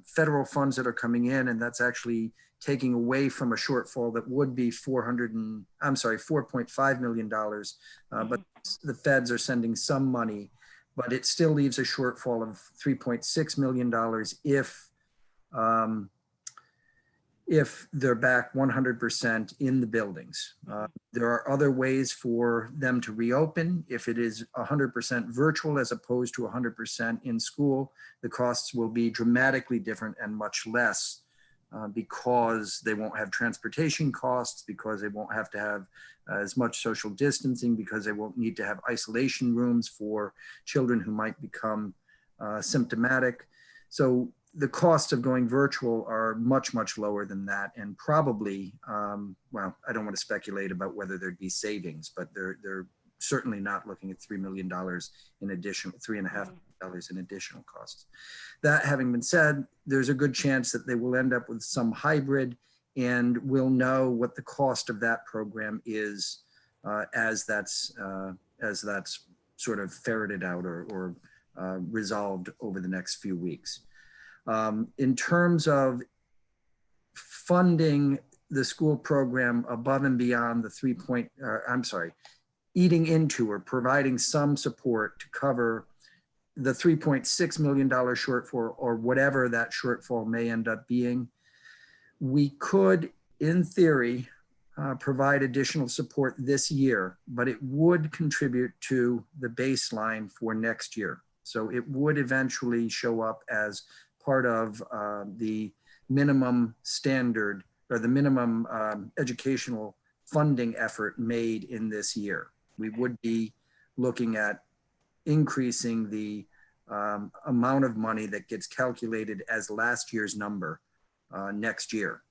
federal funds that are coming in, and that's actually taking away from a shortfall that would be $4.5 million. But the feds are sending some money, but it still leaves a shortfall of $3.6 million if they're back 100% in the buildings. There are other ways for them to reopen. If it is 100% virtual as opposed to 100% in school, the costs will be dramatically different and much less because they won't have transportation costs, because they won't have to have as much social distancing, because they won't need to have isolation rooms for children who might become symptomatic. So the costs of going virtual are much, much lower than that. And probably, well, I don't want to speculate about whether there'd be savings, but they're certainly not looking at $3 million in addition, $3.5 million in additional costs. That having been said, there's a good chance that they will end up with some hybrid, and we'll know what the cost of that program is as that's sort of ferreted out or resolved over the next few weeks. In terms of funding the school program above and beyond the eating into or providing some support to cover the $3.6 million shortfall or whatever that shortfall may end up being, we could, in theory, provide additional support this year, but it would contribute to the baseline for next year. So it would eventually show up as part of the minimum standard or the minimum educational funding effort made in this year. We would be looking at increasing the amount of money that gets calculated as last year's number next year.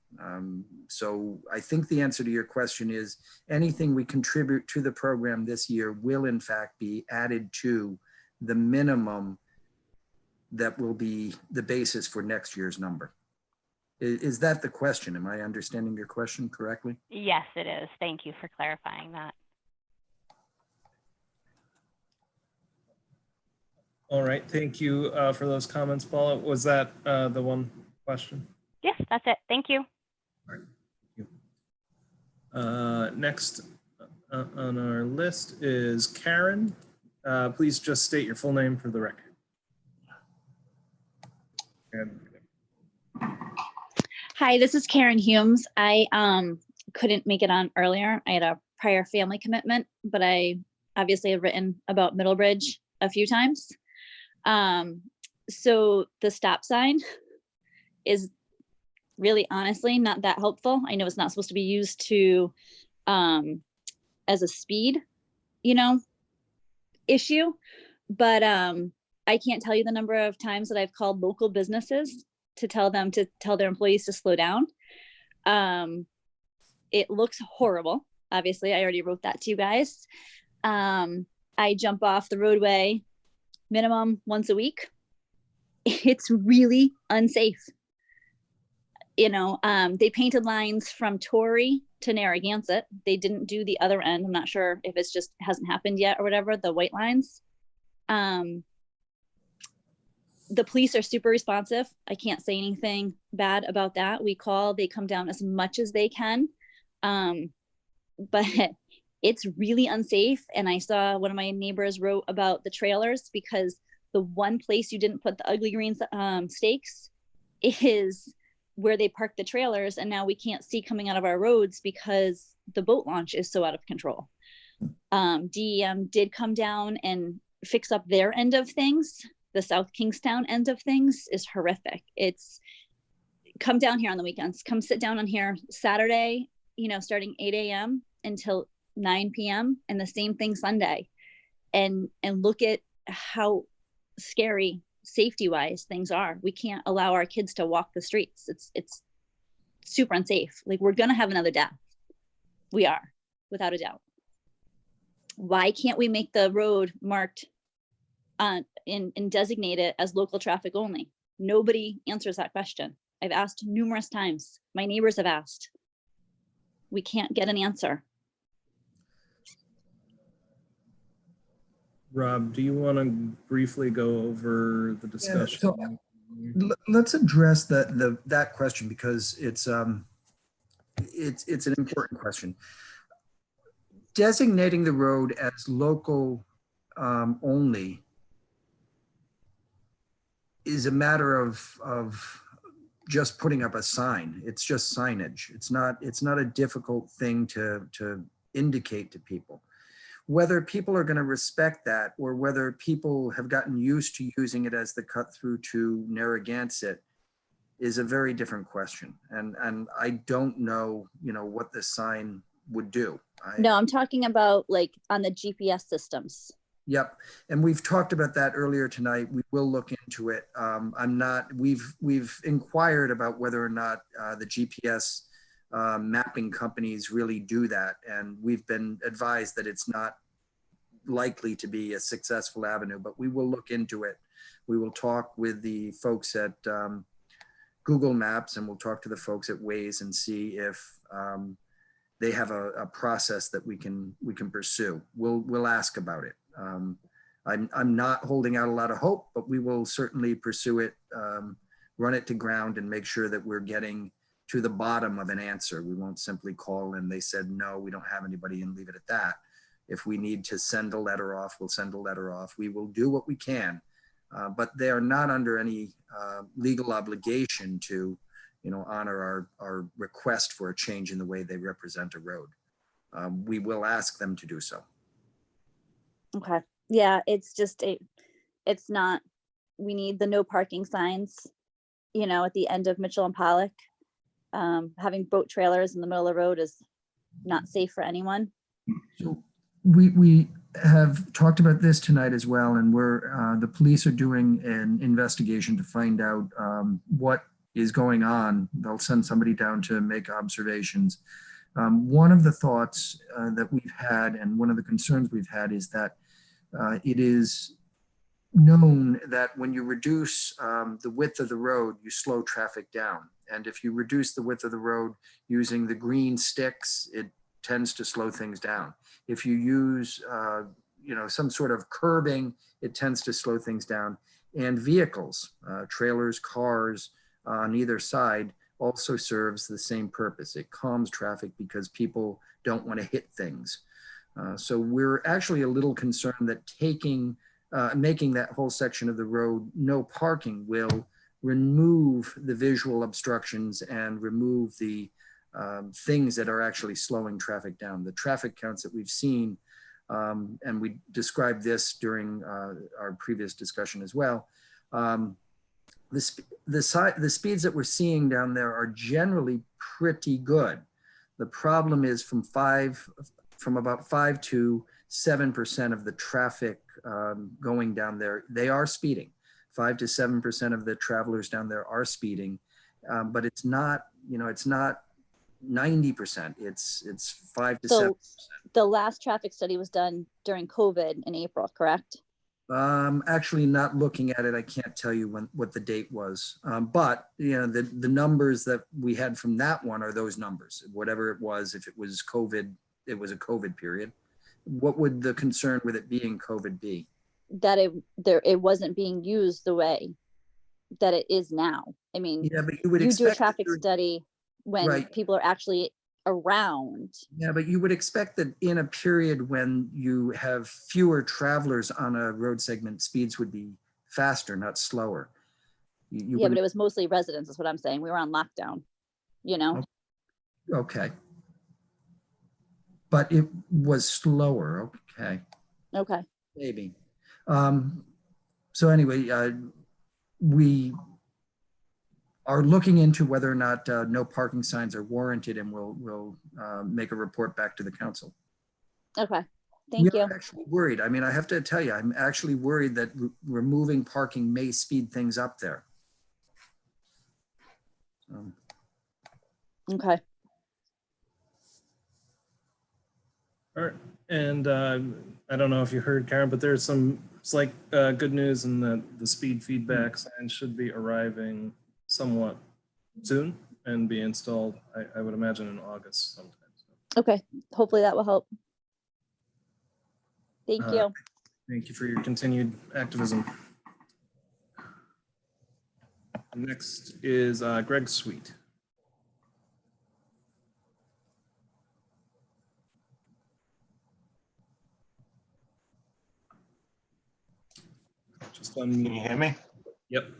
So I think the answer to your question is anything we contribute to the program this year will in fact be added to the minimum that will be the basis for next year's number. Is that the question? Am I understanding your question correctly? Yes, it is. Thank you for clarifying that. All right, thank you for those comments, Paula. Was that the one question? Yes, that's it. Thank you. All right, thank you. Next on our list is Karen. Please just state your full name for the record. Hi, this is Karen Humes. I couldn't make it on earlier. I had a prior family commitment, but I obviously have written about Middlebridge a few times. So the stop sign is really honestly not that helpful. I know it's not supposed to be used to as a speed, issue, but I can't tell you the number of times that I've called local businesses to tell them to tell their employees to slow down. It looks horrible. Obviously, I already wrote that to you guys. I jump off the roadway minimum once a week. It's really unsafe. They painted lines from Torrey to Narragansett. They didn't do the other end. I'm not sure if it's just hasn't happened yet or whatever, the white lines. The police are super responsive. I can't say anything bad about that. We call, they come down as much as they can. But it's really unsafe. And I saw one of my neighbors wrote about the trailers because the one place you didn't put the ugly green stakes is where they park the trailers. And now we can't see coming out of our roads because the boat launch is so out of control. DEM did come down and fix up their end of things. The South Kingstown end of things is horrific. It's come down here on the weekends. Come sit down on here Saturday, starting 8 a.m. until 9 p.m. and the same thing Sunday, and look at how scary safety-wise things are. We can't allow our kids to walk the streets. It's super unsafe. Like, we're gonna have another death. We are, without a doubt. Why can't we make the road marked and designate it as local traffic only? Nobody answers that question. I've asked numerous times. My neighbors have asked. We can't get an answer. Rob, do you want to briefly go over the discussion? So let's address that question, because it's an important question. Designating the road as local only is a matter of just putting up a sign. It's just signage. It's not a difficult thing to indicate to people. Whether people are going to respect that, or whether people have gotten used to using it as the cut through to Narragansett, is a very different question. And I don't know, what the sign would do. No, I'm talking about like on the GPS systems. Yep. And we've talked about that earlier tonight. We will look into it. We've inquired about whether or not the GPS mapping companies really do that. And we've been advised that it's not likely to be a successful avenue, but we will look into it. We will talk with the folks at Google Maps, and we'll talk to the folks at Waze and see if they have a process that we can pursue. We'll ask about it. I'm not holding out a lot of hope, but we will certainly pursue it, run it to ground, and make sure that we're getting to the bottom of an answer. We won't simply call and they said, no, we don't have anybody, and leave it at that. If we need to send a letter off, we'll send a letter off. We will do what we can, but they are not under any legal obligation to, honor our request for a change in the way they represent a road. We will ask them to do so. Okay. Yeah, it's just it's not, we need the no parking signs, at the end of Mitchell and Pollock. Having boat trailers in the middle of the road is not safe for anyone. So we have talked about this tonight as well, and the police are doing an investigation to find out what is going on. They'll send somebody down to make observations. One of the thoughts that we've had, and one of the concerns we've had, is that it is known that when you reduce the width of the road, you slow traffic down. And if you reduce the width of the road using the green sticks, it tends to slow things down. If you use, some sort of curbing, it tends to slow things down. And vehicles, trailers, cars on either side also serves the same purpose. It calms traffic because people don't want to hit things. So we're actually a little concerned that making that whole section of the road no parking will remove the visual obstructions and remove the things that are actually slowing traffic down. The traffic counts that we've seen, and we described this during our previous discussion as well, the speeds that we're seeing down there are generally pretty good. The problem is from about 5 to 7% of the traffic going down there, they are speeding. 5 to 7% of the travelers down there are speeding, but it's not 90%. It's 5 to 7%. The last traffic study was done during COVID in April, correct? Actually not looking at it. I can't tell you what the date was, but the numbers that we had from that one are those numbers. Whatever it was, if it was COVID, it was a COVID period. What would the concern with it being COVID be? That it wasn't being used the way that it is now. I mean, yeah, but you do a traffic study when people are actually around. Yeah, but you would expect that in a period when you have fewer travelers on a road segment, speeds would be faster, not slower. Yeah, but it was mostly residents, is what I'm saying. We were on lockdown, Okay. But it was slower. Okay. Okay. Maybe. So anyway, we are looking into whether or not no parking signs are warranted, and we'll make a report back to the council. Okay, thank you. We're actually worried. I mean, I have to tell you, I'm actually worried that removing parking may speed things up there. Okay. All right, and I don't know if you heard, Karen, but there's some slight good news in that the speed feedback signs should be arriving somewhat soon and be installed, I would imagine, in August sometime. Okay, hopefully that will help. Thank you. Thank you for your continued activism. Next is Greg Sweet. Can you hear me? Yep.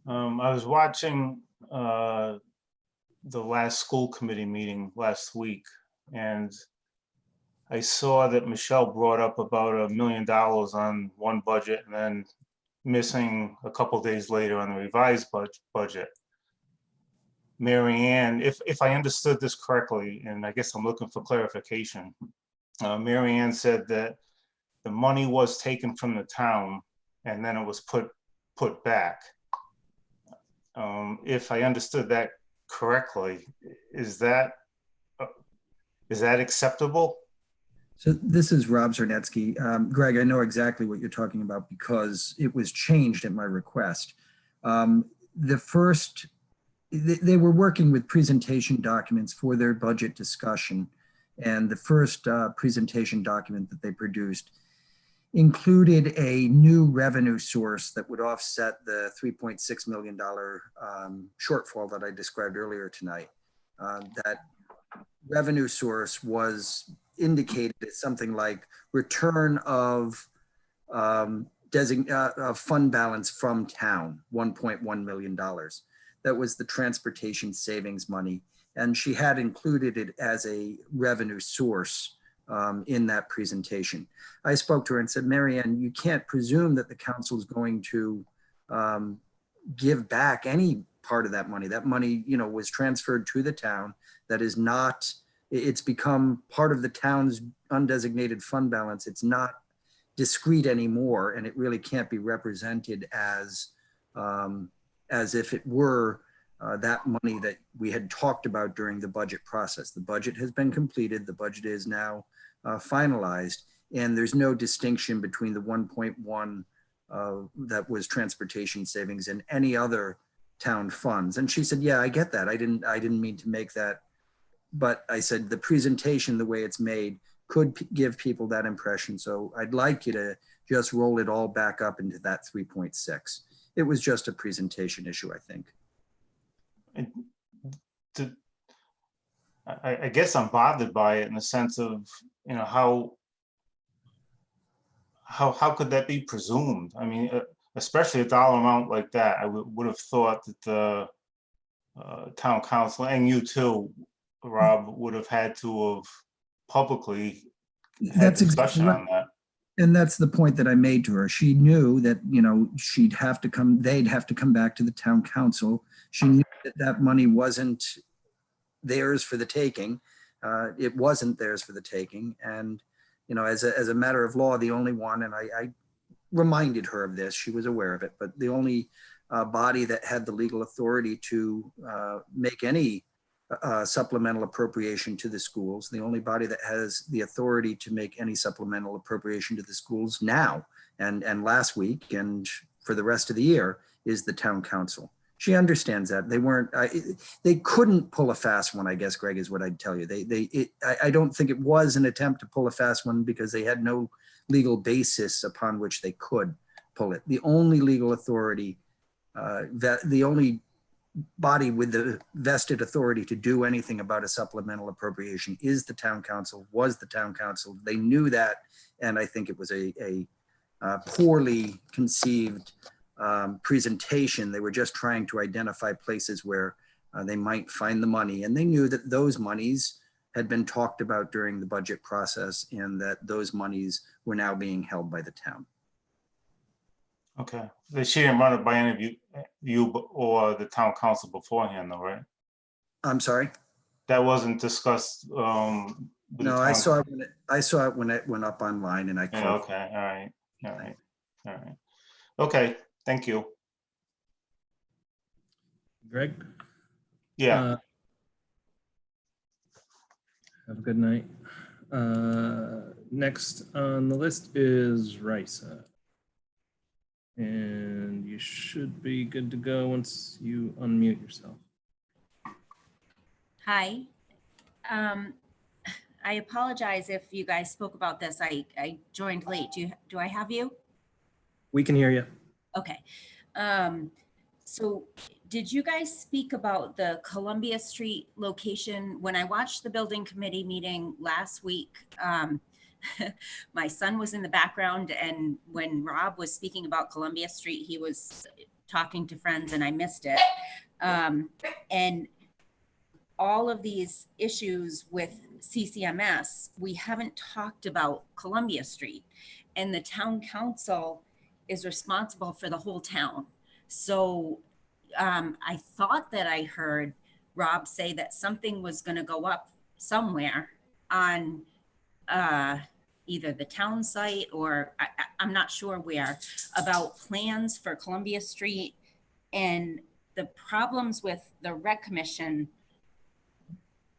I was watching the last school committee meeting last week, and I saw that Michelle brought up about $1 million on one budget and then missing a couple days later on the revised budget. Mary Ann, if I understood this correctly, and I guess I'm looking for clarification, Mary Ann said that the money was taken from the town and then it was put back. If I understood that correctly, is that acceptable? So this is Rob Zernetsky. Greg, I know exactly what you're talking about because it was changed at my request. They were working with presentation documents for their budget discussion, and the first presentation document that they produced included a new revenue source that would offset the $3.6 million shortfall that I described earlier tonight. That revenue source was indicated as something like return of fund balance from town, $1.1 million. That was the transportation savings money. And she had included it as a revenue source in that presentation. I spoke to her and said, Mary Ann, you can't presume that the council is going to give back any part of that money. That money, was transferred to the town. That is not, it's become part of the town's undesignated fund balance. It's not discrete anymore, and it really can't be represented as if it were that money that we had talked about during the budget process. The budget has been completed. The budget is now finalized, and there's no distinction between the 1.1 that was transportation savings and any other town funds. And she said, yeah, I get that. I didn't mean to make that. But I said, the presentation, the way it's made, could give people that impression. So I'd like you to just roll it all back up into that 3.6. It was just a presentation issue, I think. I guess I'm bothered by it in the sense of, how could that be presumed? I mean, especially a dollar amount like that, I would have thought that the town council and you too, Rob, would have had to have publicly had discussion on that. And that's the point that I made to her. She knew that, they'd have to come back to the town council. She knew that money wasn't theirs for the taking. It wasn't theirs for the taking. And, as a matter of law, the only one, and I reminded her of this, she was aware of it, but the only body that had the legal authority to make any supplemental appropriation to the schools, the only body that has the authority to make any supplemental appropriation to the schools now and last week and for the rest of the year is the town council. She understands that. They couldn't pull a fast one, I guess, Greg, is what I'd tell you. I don't think it was an attempt to pull a fast one because they had no legal basis upon which they could pull it. The only legal authority, the only body with the vested authority to do anything about a supplemental appropriation is the town council, was the town council. They knew that, and I think it was a poorly conceived presentation. They were just trying to identify places where they might find the money, and they knew that those monies had been talked about during the budget process and that those monies were now being held by the town. Okay. She didn't run it by any of you or the town council beforehand, though, right? I'm sorry? That wasn't discussed. With the No, I town saw it when it went up online and I Yeah, clicked. okay, all right. Okay, thank you. Greg? Yeah. Have a good night. Next on the list is Risa. And you should be good to go once you unmute yourself. Hi. I apologize if you guys spoke about this. I joined late. Do I have you? We can hear you. Okay. So did you guys speak about the Columbia Street location? When I watched the building committee meeting last week, my son was in the background, and when Rob was speaking about Columbia Street, he was talking to friends and I missed it. And all of these issues with CCMS, we haven't talked about Columbia Street, and the town council is responsible for the whole town. So I thought that I heard Rob say that something was going to go up somewhere on either the town site or I'm not sure where, about plans for Columbia Street and the problems with the rec commission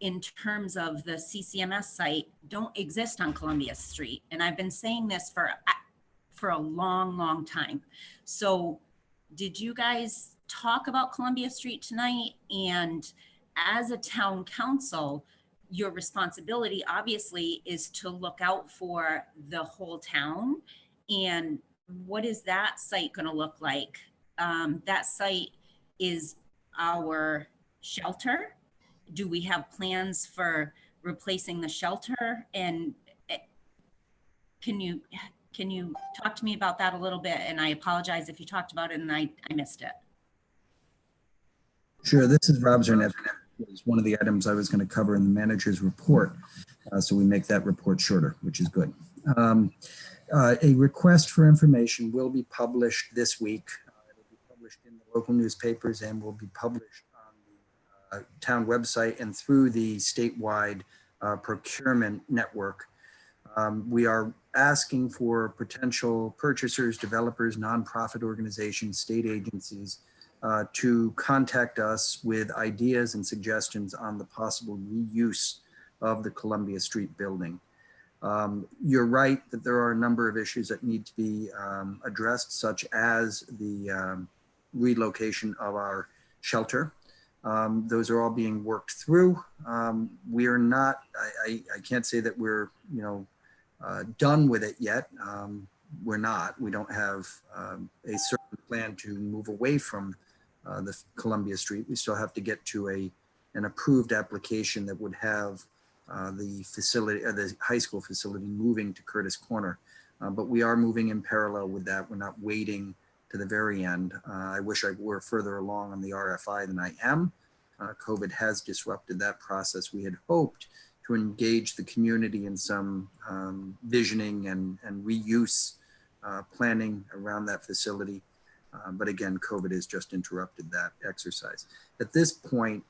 in terms of the CCMS site don't exist on Columbia Street. And I've been saying this for a long time. So did you guys talk about Columbia Street tonight? And as a town council, your responsibility obviously is to look out for the whole town. And what is that site going to look like? That site is our shelter. Do we have plans for replacing the shelter? And can you talk to me about that a little bit? And I apologize if you talked about it and I missed it. Sure, this is Rob Zarnet. It's one of the items I was going to cover in the manager's report. So we make that report shorter, which is good. A request for information will be published this week. It will be published in the local newspapers and will be published on the town website and through the statewide procurement network. We are asking for potential purchasers, developers, nonprofit organizations, state agencies to contact us with ideas and suggestions on the possible reuse of the Columbia Street building. You're right that there are a number of issues that need to be addressed, such as the relocation of our shelter. Those are all being worked through. We are not, I can't say that we're, done with it yet. We're not. We don't have a certain plan to move away from the Columbia Street. We still have to get to an approved application that would have the facility, the high school facility, moving to Curtis Corner. But we are moving in parallel with that. We're not waiting to the very end. I wish I were further along on the RFI than I am. COVID has disrupted that process. We had hoped to engage the community in some visioning and reuse planning around that facility. But again, COVID has just interrupted that exercise. At this point,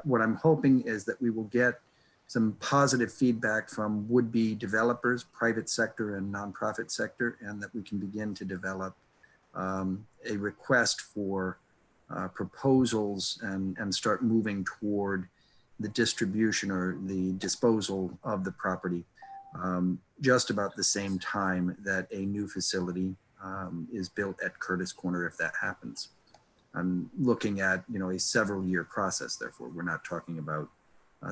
what I'm hoping is that we will get some positive feedback from would-be developers, private sector and nonprofit sector, and that we can begin to develop a request for proposals and start moving toward the distribution or the disposal of the property just about the same time that a new facility is built at Curtis Corner, if that happens. I'm looking at a several year process. Therefore, we're not talking about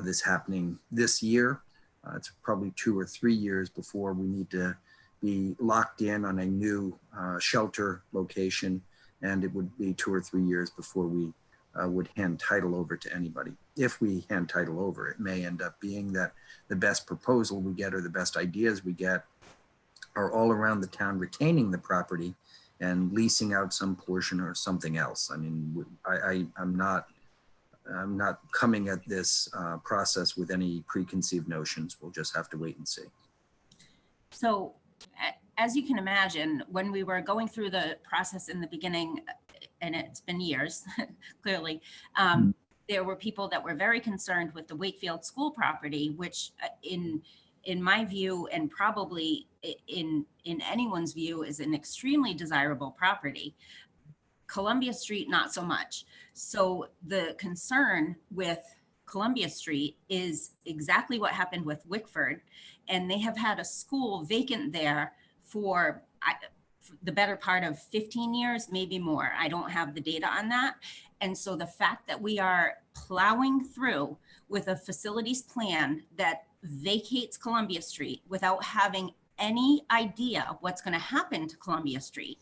this happening this year. It's probably 2 or 3 years before we need to be locked in on a new shelter location, and it would be 2 or 3 years before we would hand title over to anybody. If we hand title over, it may end up being that the best proposal we get or the best ideas we get are all around the town retaining the property and leasing out some portion or something else. I mean, I'm not coming at this process with any preconceived notions. We'll just have to wait and see. So as you can imagine, when we were going through the process in the beginning, and it's been years, clearly, there were people that were very concerned with the Wakefield school property, which in my view, and probably in anyone's view, is an extremely desirable property. Columbia Street, not so much. So the concern with Columbia Street is exactly what happened with Wickford. And they have had a school vacant there for the better part of 15 years, maybe more. I don't have the data on that. And so the fact that we are plowing through with a facilities plan that vacates Columbia Street without having any idea what's going to happen to Columbia Street,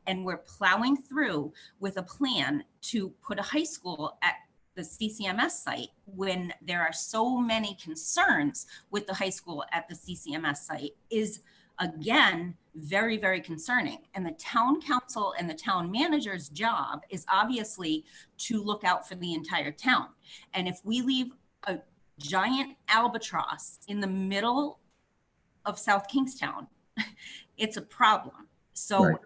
and we're plowing through with a plan to put a high school at the CCMS site when there are so many concerns with the high school at the CCMS site is, again, very, very concerning. And the town council and the town manager's job is obviously to look out for the entire town. And if we leave a giant albatross in the middle of South Kingstown, it's a problem. So Right.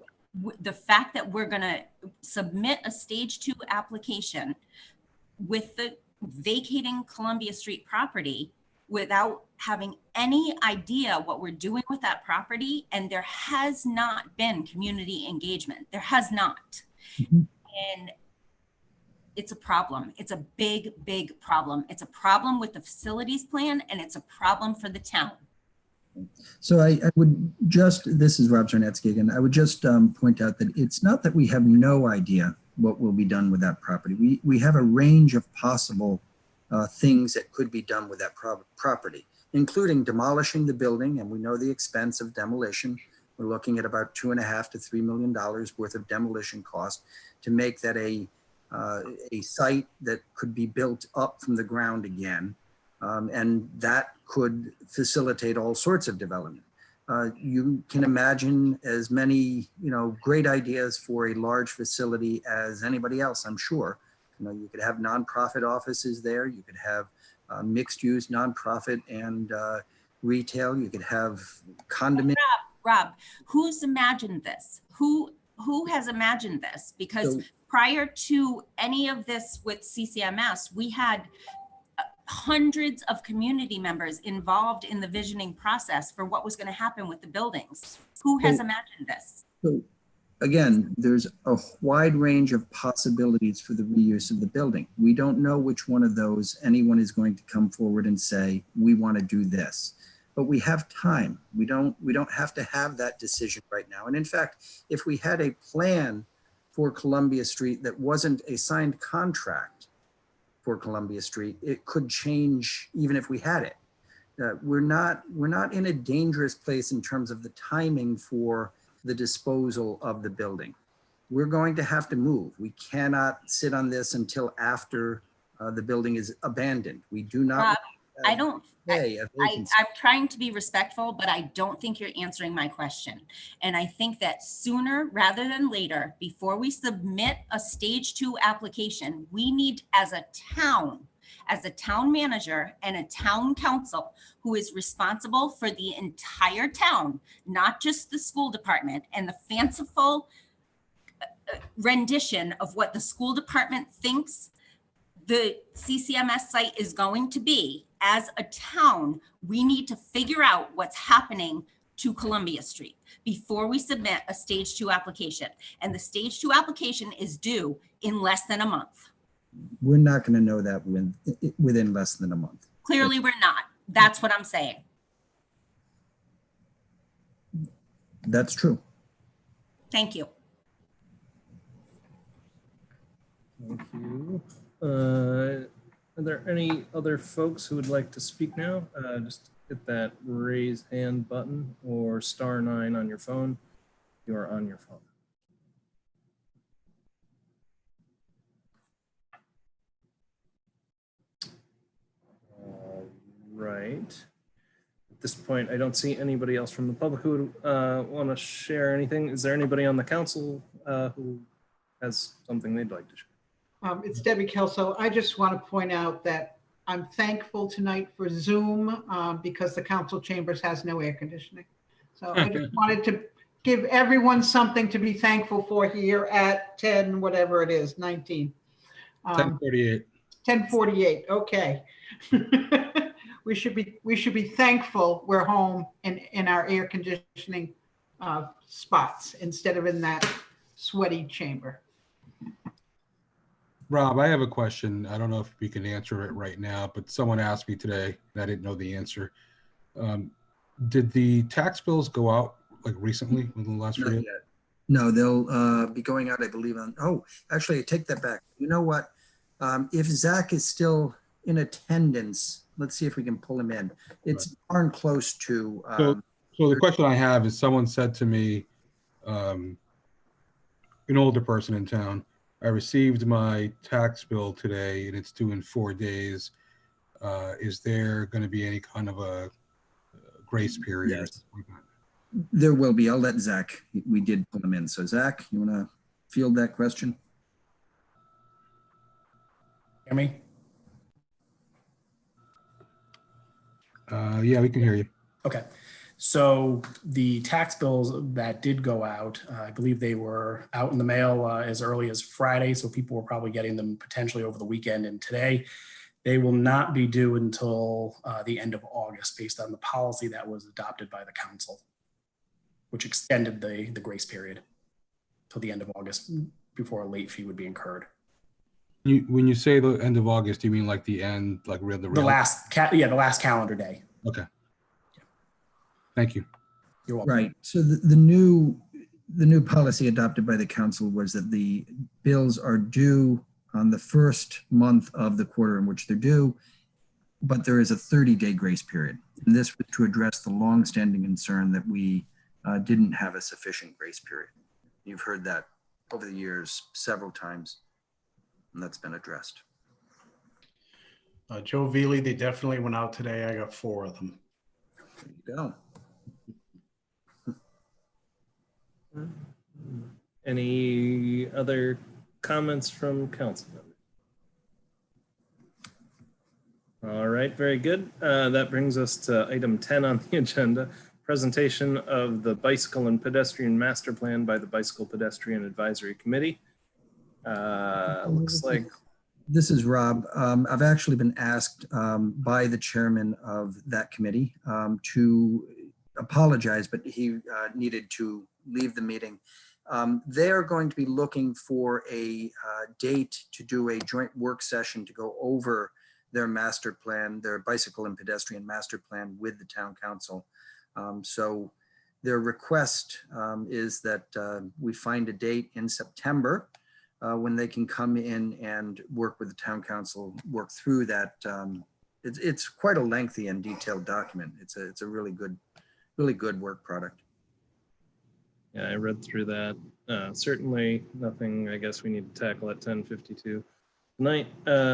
The fact that we're going to submit a stage 2 application with the vacating Columbia Street property without having any idea what we're doing with that property, and there has not been community engagement. There has not. And it's a problem. It's a big, big problem. It's a problem with the facilities plan, and it's a problem for the town. So I would just, this is Rob Zarnetsky again, I would just point out that it's not that we have no idea what will be done with that property. We have a range of possible things that could be done with that property, including demolishing the building, and we know the expense of demolition. We're looking at about $2.5 to $3 million worth of demolition cost to make that a site that could be built up from the ground again. And that could facilitate all sorts of development. You can imagine as many, great ideas for a large facility as anybody else, I'm sure. You could have nonprofit offices there. You could have mixed use nonprofit and retail. You could have condominium. Rob, who's imagined this? Who has imagined this? Because prior to any of this with CCMS, we had hundreds of community members involved in the visioning process for what was going to happen with the buildings. Who has imagined this? So again, there's a wide range of possibilities for the reuse of the building. We don't know which one of those anyone is going to come forward and say, we want to do this. But we have time. We don't have to have that decision right now. And in fact, if we had a plan for Columbia Street that wasn't a signed contract for Columbia Street, it could change even if we had it. We're not in a dangerous place in terms of the timing for the disposal of the building. We're going to have to move. We cannot sit on this until after the building is abandoned. We do not. I'm trying to be respectful, but I don't think you're answering my question. And I think that sooner rather than later, before we submit a stage 2 application, we need as a town manager and a town council who is responsible for the entire town, not just the school department, and the fanciful rendition of what the school department thinks the CCMS site is going to be. As a town, we need to figure out what's happening to Columbia Street before we submit a stage 2 application. And the stage 2 application is due in less than a month. We're not going to know that within less than a month. Clearly we're not. That's what I'm saying. That's true. Thank you. Thank you. Are there any other folks who would like to speak now? Just hit that raise hand button or *9 on your phone if you are on your phone. All right. At this point, I don't see anybody else from the public who would want to share anything. Is there anybody on the council who has something they'd like to share? It's Debbie Kelso. I just want to point out that I'm thankful tonight for Zoom because the council chambers has no air conditioning. So I just wanted to give everyone something to be thankful for here at 10, whatever it is, 19. 10:48. 10:48, okay. We should be thankful we're home in our air conditioning spots instead of in that sweaty chamber. Rob, I have a question. I don't know if we can answer it right now, but someone asked me today and I didn't know the answer. Did the tax bills go out like recently within the last few Not days? yet. No, they'll be going out, I believe, on, oh, actually, I take that back. You know what? If Zach is still in attendance, let's see if we can pull him in. It's darn close to. So the question I have is, someone said to me, an older person in town, I received my tax bill today and it's due in 4 days. Is there going to be any kind of a grace period? Or Yes. something like that? There will be. I'll let Zach, we did pull him in. So Zach, you want to field that question? Hear me? Yeah, we can hear you. Okay. So the tax bills that did go out, I believe they were out in the mail as early as Friday. So people were probably getting them potentially over the weekend and today. They will not be due until the end of August based on the policy that was adopted by the council, which extended the grace period till the end of August before a late fee would be incurred. When you say the end of August, you mean like the end, like the last calendar day. Okay. Thank you. You're welcome. Right. So the new policy adopted by the council was that the bills are due on the first month of the quarter in which they're due, but there is a 30-day grace period. And this was to address the longstanding concern that we didn't have a sufficient grace period. You've heard that over the years several times, and that's been addressed. Joe Veely, they definitely went out today. I got 4 of them. There you go. Any other comments from council members? All right, very good. That brings us to item 10 on the agenda, presentation of the Bicycle and Pedestrian Master Plan by the Bicycle Pedestrian Advisory Committee. Looks like. This is Rob. I've actually been asked by the chairman of that committee to apologize, but he needed to leave the meeting. They are going to be looking for a date to do a joint work session to go over their master plan, their bicycle and pedestrian master plan with the town council. So their request is that we find a date in September when they can come in and work with the town council, work through that. It's quite a lengthy and detailed document. It's a really good work product. Yeah, I read through that. Certainly nothing I guess we need to tackle at 10:52 tonight.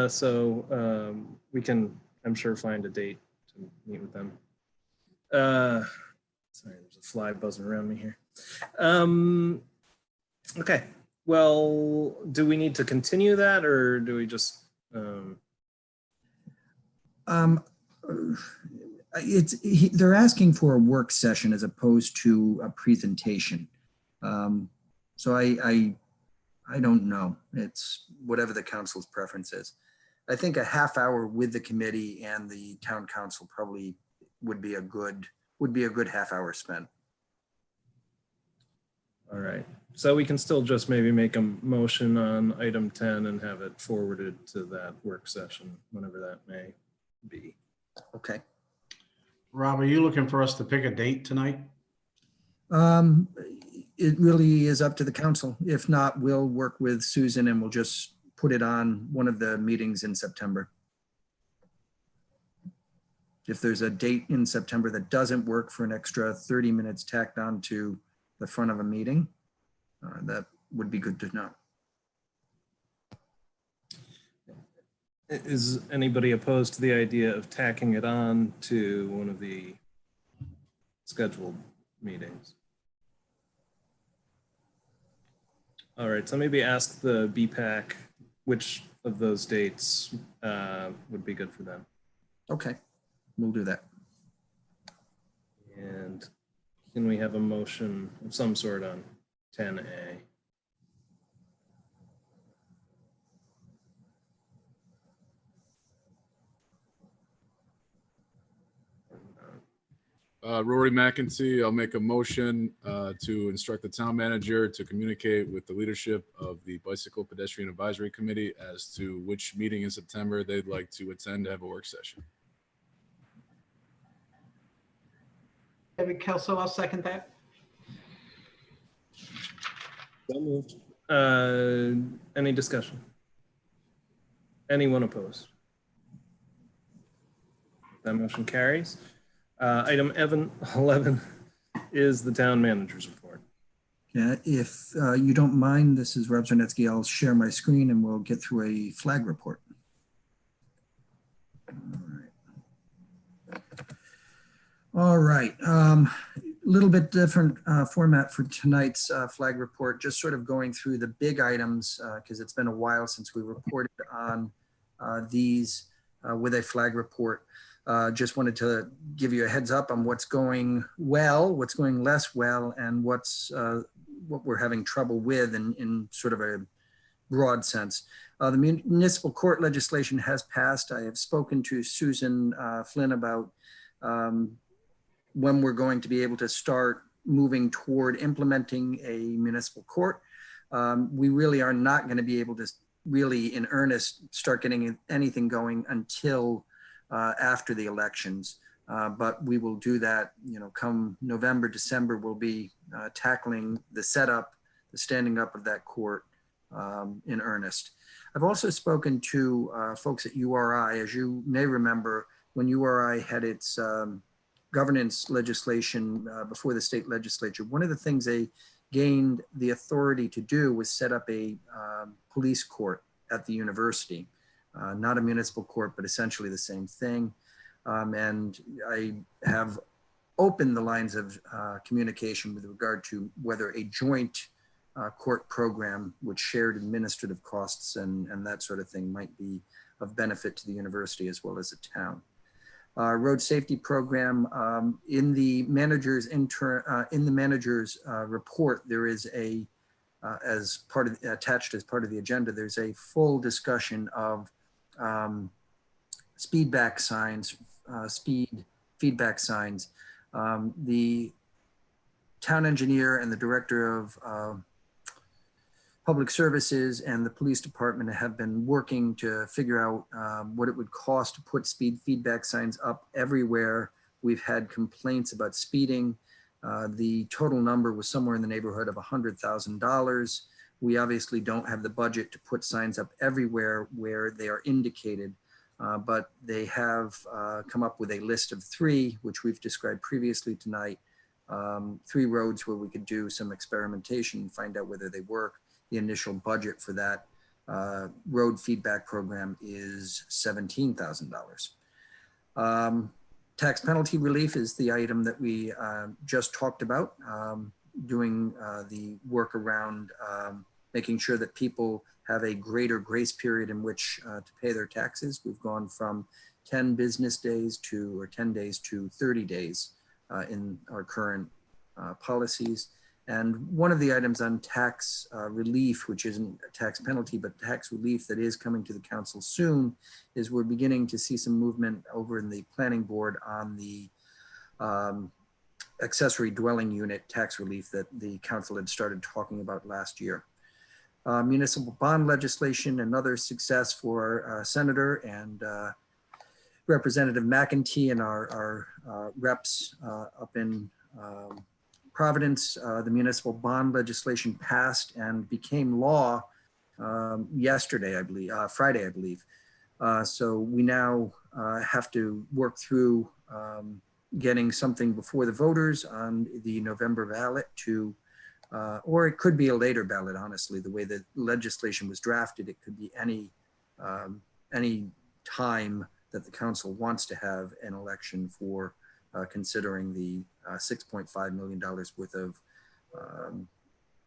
So we can, I'm sure, find a date to meet with them. Sorry, there's a fly buzzing around me here. Okay, well, do we need to continue that or do we just? They're asking for a work session as opposed to a presentation. So I don't know. It's whatever the council's preference is. I think a half hour with the committee and the town council probably would be a good half hour spent. All right. So we can still just maybe make a motion on item 10 and have it forwarded to that work session, whenever that may be. Okay. Rob, are you looking for us to pick a date tonight? It really is up to the council. If not, we'll work with Susan and we'll just put it on one of the meetings in September. If there's a date in September that doesn't work for an extra 30 minutes tacked on to the front of a meeting, that would be good to know. Is anybody opposed to the idea of tacking it on to one of the scheduled meetings? All right, so maybe ask the BPAC which of those dates would be good for them. Okay, we'll do that. And Can we have a motion of some sort on 10A? Rory McEntee, I'll make a motion to instruct the town manager to communicate with the leadership of the Bicycle Pedestrian Advisory Committee as to which meeting in September they'd like to attend to have a work session. David Kelso, I'll second that. So moved. Any discussion? Anyone opposed? That motion carries. Item 11 is the town manager's report. Yeah, if you don't mind, this is Rob Zarnetsky. I'll share my screen and we'll get through a flag report. All right. A little bit different format for tonight's flag report, just sort of going through the big items because it's been a while since we reported on these with a flag report. Just wanted to give you a heads up on what's going well, what's going less well, and what we're having trouble with in sort of a broad sense. The municipal court legislation has passed. I have spoken to Susan Flynn about when we're going to be able to start moving toward implementing a municipal court. We really are not going to be able to really in earnest start getting anything going until after the elections, but we will do that, come November, December, we'll be tackling the setup, the standing up of that court in earnest. I've also spoken to folks at URI. As you may remember, when URI had its governance legislation before the state legislature, one of the things they gained the authority to do was set up a police court at the university. Not a municipal court, but essentially the same thing. And I have opened the lines of communication with regard to whether a joint court program with shared administrative costs and that sort of thing might be of benefit to the university as well as the town. Road safety program in the manager's report, there is a attached as part of the agenda, there's a full discussion of speed feedback signs. The town engineer and the director of public services and the police department have been working to figure out what it would cost to put speed feedback signs up everywhere. We've had complaints about speeding. The total number was somewhere in the neighborhood of $100,000. We obviously don't have the budget to put signs up everywhere where they are indicated, but they have come up with a list of 3, which we've described previously tonight, 3 roads where we could do some experimentation and find out whether they work. The initial budget for that road feedback program is $17,000. Tax penalty relief is the item that we just talked about, doing the work around making sure that people have a greater grace period in which to pay their taxes. We've gone from 10 business days or 10 days to 30 days in our current policies. And one of the items on tax relief, which isn't a tax penalty, but tax relief that is coming to the council soon, is we're beginning to see some movement over in the planning board on the accessory dwelling unit tax relief that the council had started talking about last year. Municipal bond legislation, another success for Senator and Representative McEntee and our reps up in Providence. The municipal bond legislation passed and became law yesterday, I believe, Friday, I believe. So we now have to work through getting something before the voters on the November ballot to, or it could be a later ballot, honestly, the way the legislation was drafted. It could be any time that the council wants to have an election for considering the $6.5 million worth of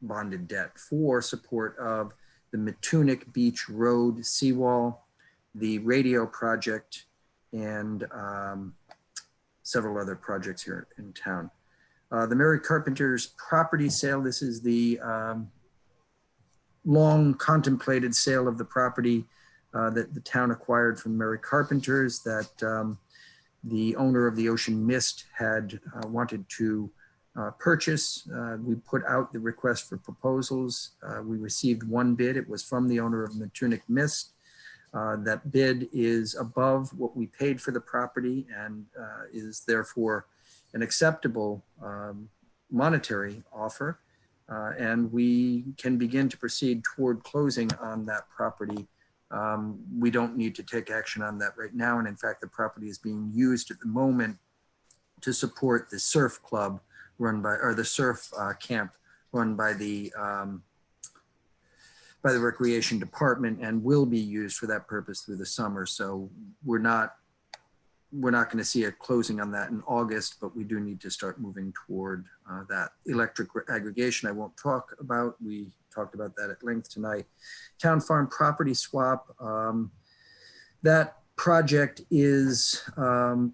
bonded debt for support of the Matunic Beach Road seawall, the radio project, and several other projects here in town. The Mary Carpenter's property sale, this is the long contemplated sale of the property that the town acquired from Mary Carpenter's that the owner of the Ocean Mist had wanted to purchase. We put out the request for proposals. We received one bid. It was from the owner of Matunic Mist. That bid is above what we paid for the property and is therefore an acceptable monetary offer. And we can begin to proceed toward closing on that property. We don't need to take action on that right now. And in fact, the property is being used at the moment to support the surf club run by, or the surf camp run by the recreation department, and will be used for that purpose through the summer. So we're not going to see a closing on that in August, but we do need to start moving toward that. Electric aggregation I won't talk about. We talked about that at length tonight. Town farm property swap. That project is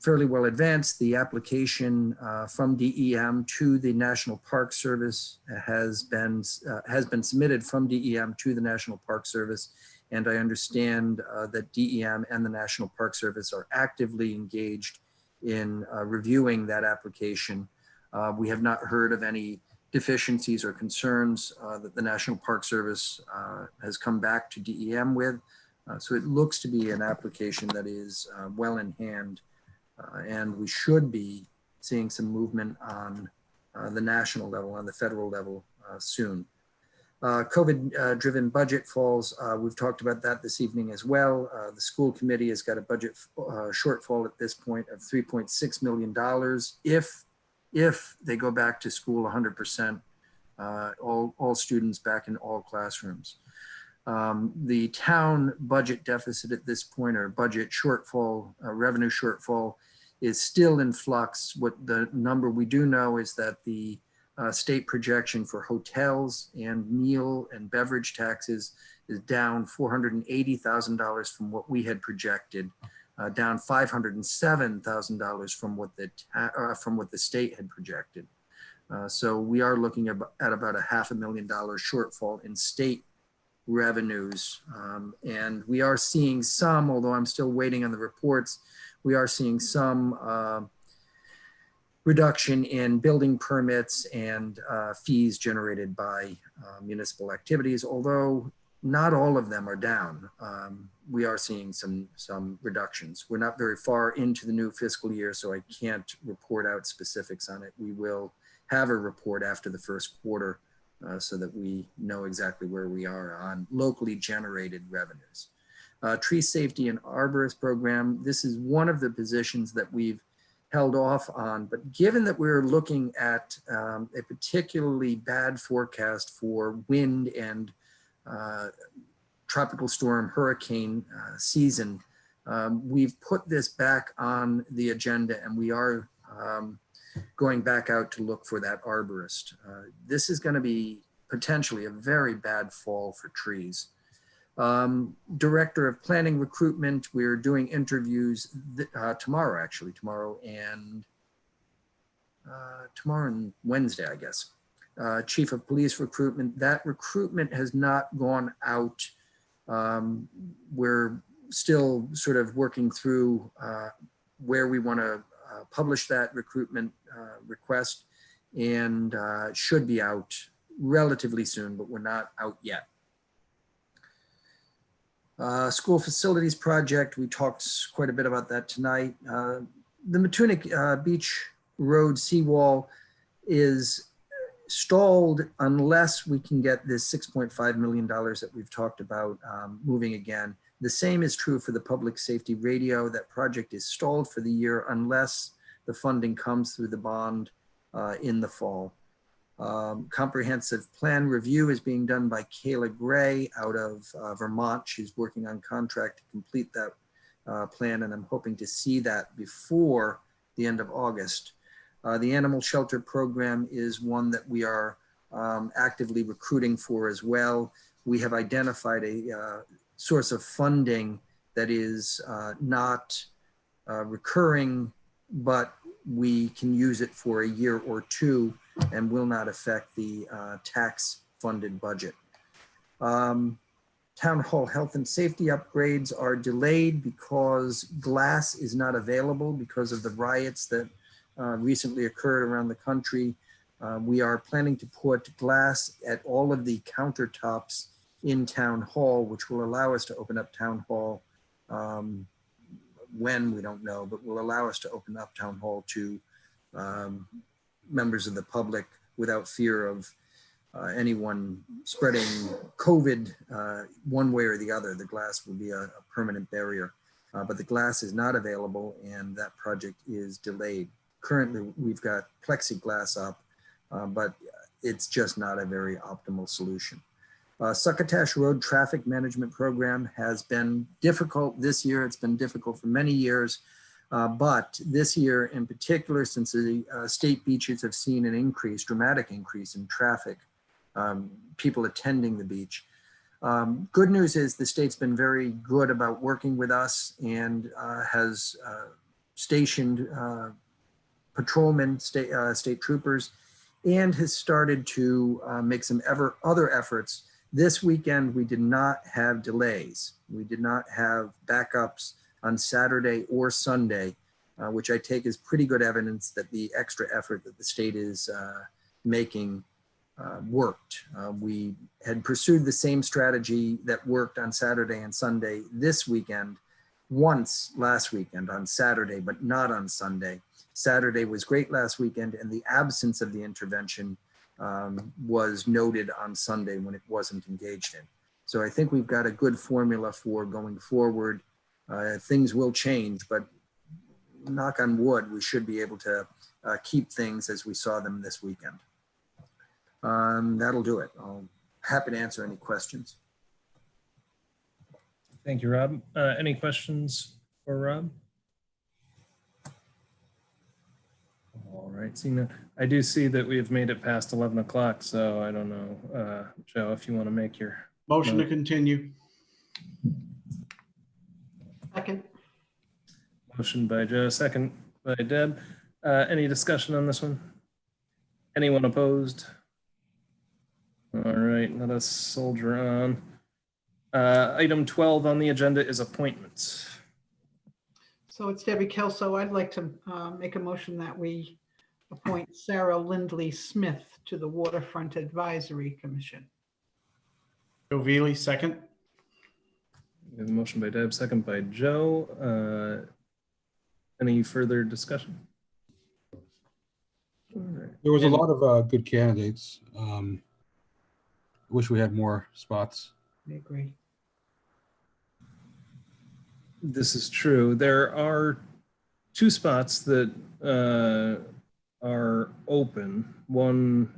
fairly well advanced. The application from DEM to the National Park Service has been submitted from DEM to the National Park Service. And I understand that DEM and the National Park Service are actively engaged in reviewing that application. We have not heard of any deficiencies or concerns that the National Park Service has come back to DEM with. So it looks to be an application that is well in hand, and we should be seeing some movement on the national level, on the federal level soon. COVID-driven budget falls, we've talked about that this evening as well. The school committee has got a budget shortfall at this point of $3.6 million if they go back to school 100%, all students back in all classrooms. The town budget deficit at this point, or budget shortfall, revenue shortfall, is still in flux. What the number we do know is that the state projection for hotels and meal and beverage taxes is down $480,000 from what we had projected, down $507,000 from what the state had projected. So we are looking at about a $500,000 shortfall in state revenues. And we are seeing some, although I'm still waiting on the reports, we are seeing some reduction in building permits and fees generated by municipal activities, although not all of them are down. We are seeing some reductions. We're not very far into the new fiscal year, so I can't report out specifics on it. We will have a report after the first quarter so that we know exactly where we are on locally generated revenues. Tree safety and arborist program. This is one of the positions that we've held off on, but given that we're looking at a particularly bad forecast for wind and tropical storm hurricane season, we've put this back on the agenda, and we are going back out to look for that arborist. This is going to be potentially a very bad fall for trees. Director of Planning Recruitment, we're doing interviews tomorrow and Wednesday, I guess. Chief of Police Recruitment, that recruitment has not gone out. We're still sort of working through where we want to publish that recruitment request, and should be out relatively soon, but we're not out yet. School facilities project, we talked quite a bit about that tonight. The Matunic Beach Road seawall is stalled unless we can get this $6.5 million that we've talked about moving again. The same is true for the public safety radio. That project is stalled for the year unless the funding comes through the bond in the fall. Comprehensive plan review is being done by Kayla Gray out of Vermont. She's working on contract to complete that plan, and I'm hoping to see that before the end of August. The animal shelter program is one that we are actively recruiting for as well. We have identified a source of funding that is not recurring, but we can use it for a year or two and will not affect the tax funded budget. Town hall health and safety upgrades are delayed because glass is not available because of the riots that recently occurred around the country. We are planning to put glass at all of the countertops in town hall, which will allow us to open up town hall when, we don't know, but will allow us to open up town hall to members of the public without fear of anyone spreading COVID one way or the other. The glass will be a permanent barrier, but the glass is not available and that project is delayed. Currently, we've got plexiglass up, but it's just not a very optimal solution. Succotash Road Traffic Management Program has been difficult this year. It's been difficult for many years, but this year in particular, since the state beaches have seen an increase, dramatic increase in traffic, people attending the beach. Good news is the state's been very good about working with us and has stationed patrolmen, state troopers, and has started to make some other efforts. This weekend, we did not have delays. We did not have backups on Saturday or Sunday, which I take as pretty good evidence that the extra effort that the state is making worked. We had pursued the same strategy that worked on Saturday and Sunday this weekend, once last weekend on Saturday, but not on Sunday. Saturday was great last weekend, and the absence of the intervention was noted on Sunday when it wasn't engaged in. So I think we've got a good formula for going forward. Things will change, but knock on wood, we should be able to keep things as we saw them this weekend. That'll do it. I'm happy to answer any questions. Thank you, Rob. Any questions for Rob? All right, Sina, I do see that we have made it past 11 o'clock, so I don't know, Joe, if you want to make your Motion to continue. Second. Motion by Joe, second by Deb. Any discussion on this one? Anyone opposed? All right, let us soldier on. Item 12 on the agenda is appointments. So it's Debbie Kelso. I'd like to make a motion that we appoint Sarah Lindley Smith to the Waterfront Advisory Commission. Joe Veely, second. We have a motion by Deb, second by Joe. Any further discussion? Right. There was a lot of good candidates. Wish we had more spots. I agree. This is true. There are two spots that are open. One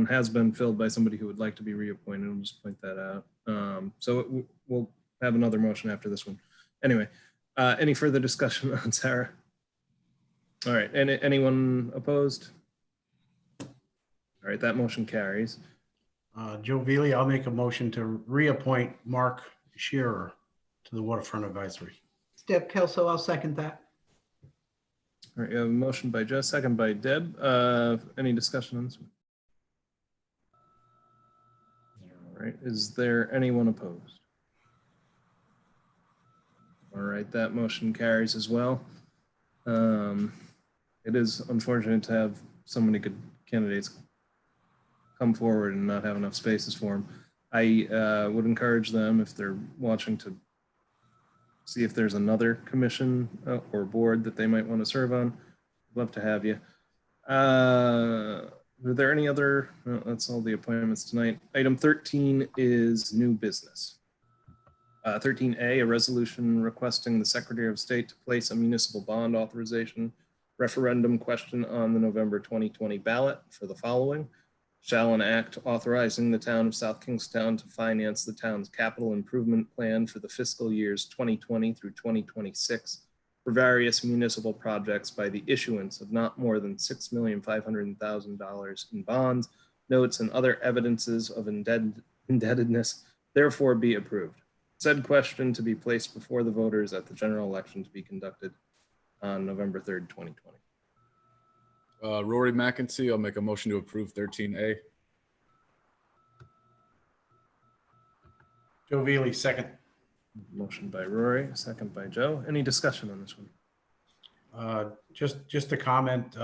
has been filled by somebody who would like to be reappointed. I'll just point that out. So we'll have another motion after this one. Anyway, any further discussion on Sarah? All right, anyone opposed? All right, that motion carries. Joe Veely, I'll make a motion to reappoint Mark Shearer to the Waterfront Advisory. Deb Kelso, I'll second that. All right, you have a motion by Joe, second by Deb. Any discussion on this one? All right, is there anyone opposed? All right, that motion carries as well. It is unfortunate to have so many good candidates come forward and not have enough spaces for them. I would encourage them, if they're watching, to see if there's another commission or board that they might want to serve on. I'd love to have you. Are there any other? No, that's all the appointments tonight. Item 13 is new business. 13A, a resolution requesting the Secretary of State to place a municipal bond authorization referendum question on the November 2020 ballot for the following. Shall an act authorizing the town of South Kingstown to finance the town's capital improvement plan for the fiscal years 2020 through 2026 for various municipal projects by the issuance of not more than $6,500,000 in bonds, notes, and other evidences of indebtedness, therefore be approved. Said question to be placed before the voters at the general election to be conducted on November 3rd, 2020. Rory McEntee, I'll make a motion to approve 13A. Joe Veely, second. Motion by Rory, second by Joe. Any discussion on this one? Just a comment.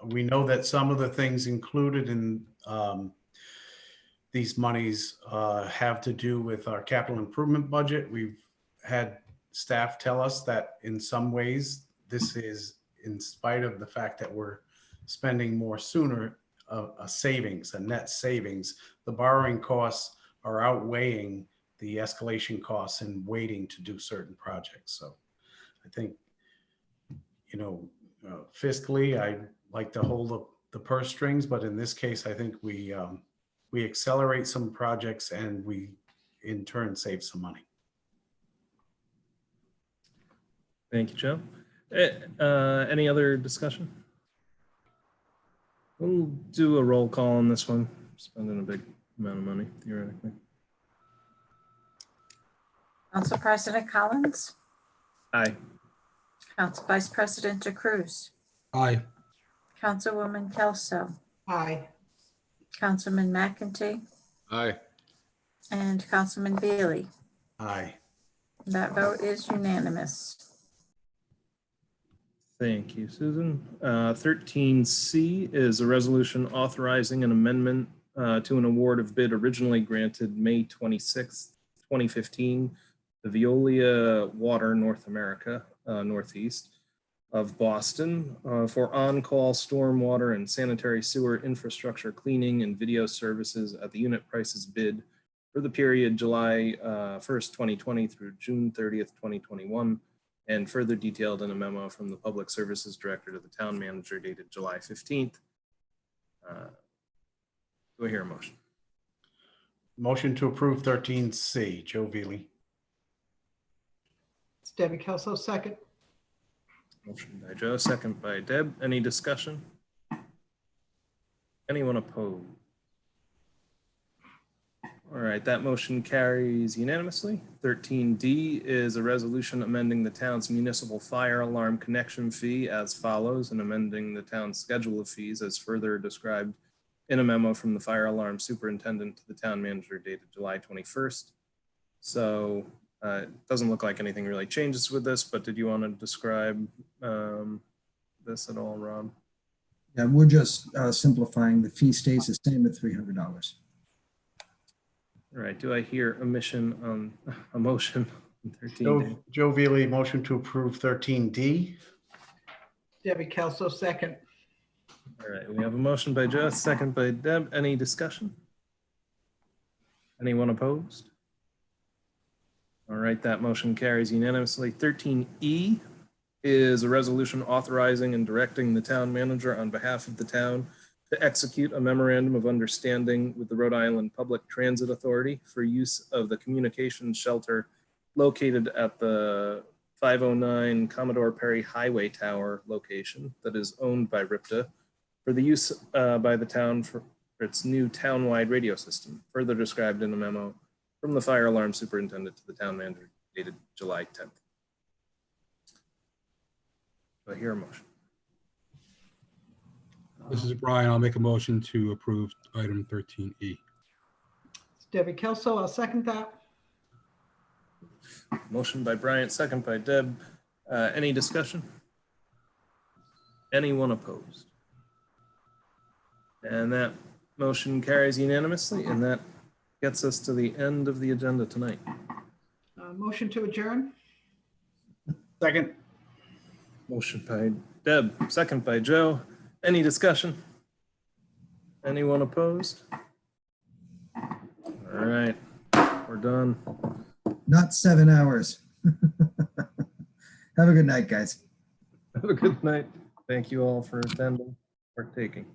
We know that some of the things included in these monies have to do with our capital improvement budget. We've had staff tell us that in some ways, this is in spite of the fact that we're spending more sooner, a savings, a net savings. The borrowing costs are outweighing the escalation costs and waiting to do certain projects. So I think, fiscally, I like to hold the purse strings, but in this case, I think we accelerate some projects and we in turn save some money. Thank you, Joe. Any other discussion? We'll do a roll call on this one. Spending a big amount of money, theoretically. Council President Collins, Aye. Council Vice President DeCruz, Aye. Councilwoman Kelso, Aye. Councilman McEntee, Aye. and Councilman Bailey. Aye. That vote is unanimous. Thank you, Susan. 13C is a resolution authorizing an amendment to an award of bid originally granted May 26th, 2015, the Veolia Water North America, Northeast of Boston, for on-call stormwater and sanitary sewer infrastructure cleaning and video services at the unit prices bid for the period July 1st, 2020 through June 30th, 2021, and further detailed in a memo from the Public Services Director to the Town Manager dated July 15th. Do I hear a motion? Motion to approve 13C, Joe Veely. It's Debbie Kelso, second. Motion by Joe, second by Deb. Any discussion? Anyone opposed? All right, that motion carries unanimously. 13D is a resolution amending the town's municipal fire alarm connection fee as follows, and amending the town's schedule of fees as further described in a memo from the fire alarm superintendent to the town manager dated July 21st. So it doesn't look like anything really changes with this, but did you want to describe this at all, Rob? Yeah, we're just simplifying. The fee stays the same at $300. All right, do I hear a motion on 13D? Joe Veely, motion to approve 13D. Debbie Kelso, second. All right, we have a motion by Joe, second by Deb. Any discussion? Anyone opposed? All right, that motion carries unanimously. 13E is a resolution authorizing and directing the town manager on behalf of the town to execute a memorandum of understanding with the Rhode Island Public Transit Authority for use of the communications shelter located at the 509 Commodore Perry Highway Tower location that is owned by RIPTA for the use by the town for its new townwide radio system, further described in a memo from the fire alarm superintendent to the town manager dated July 10th. Do I hear a motion? This is Brian. I'll make a motion to approve item 13E. It's Debbie Kelso, I'll second that. Motion by Bryant, second by Deb. Any discussion? Anyone opposed? And that motion carries unanimously, and that gets us to the end of the agenda tonight. Motion to adjourn. Second. Motion by Deb, second by Joe. Any discussion? Anyone opposed? All right, we're done. Not 7 hours. Have a good night, guys. Have a good night. Thank you all for attending, partaking.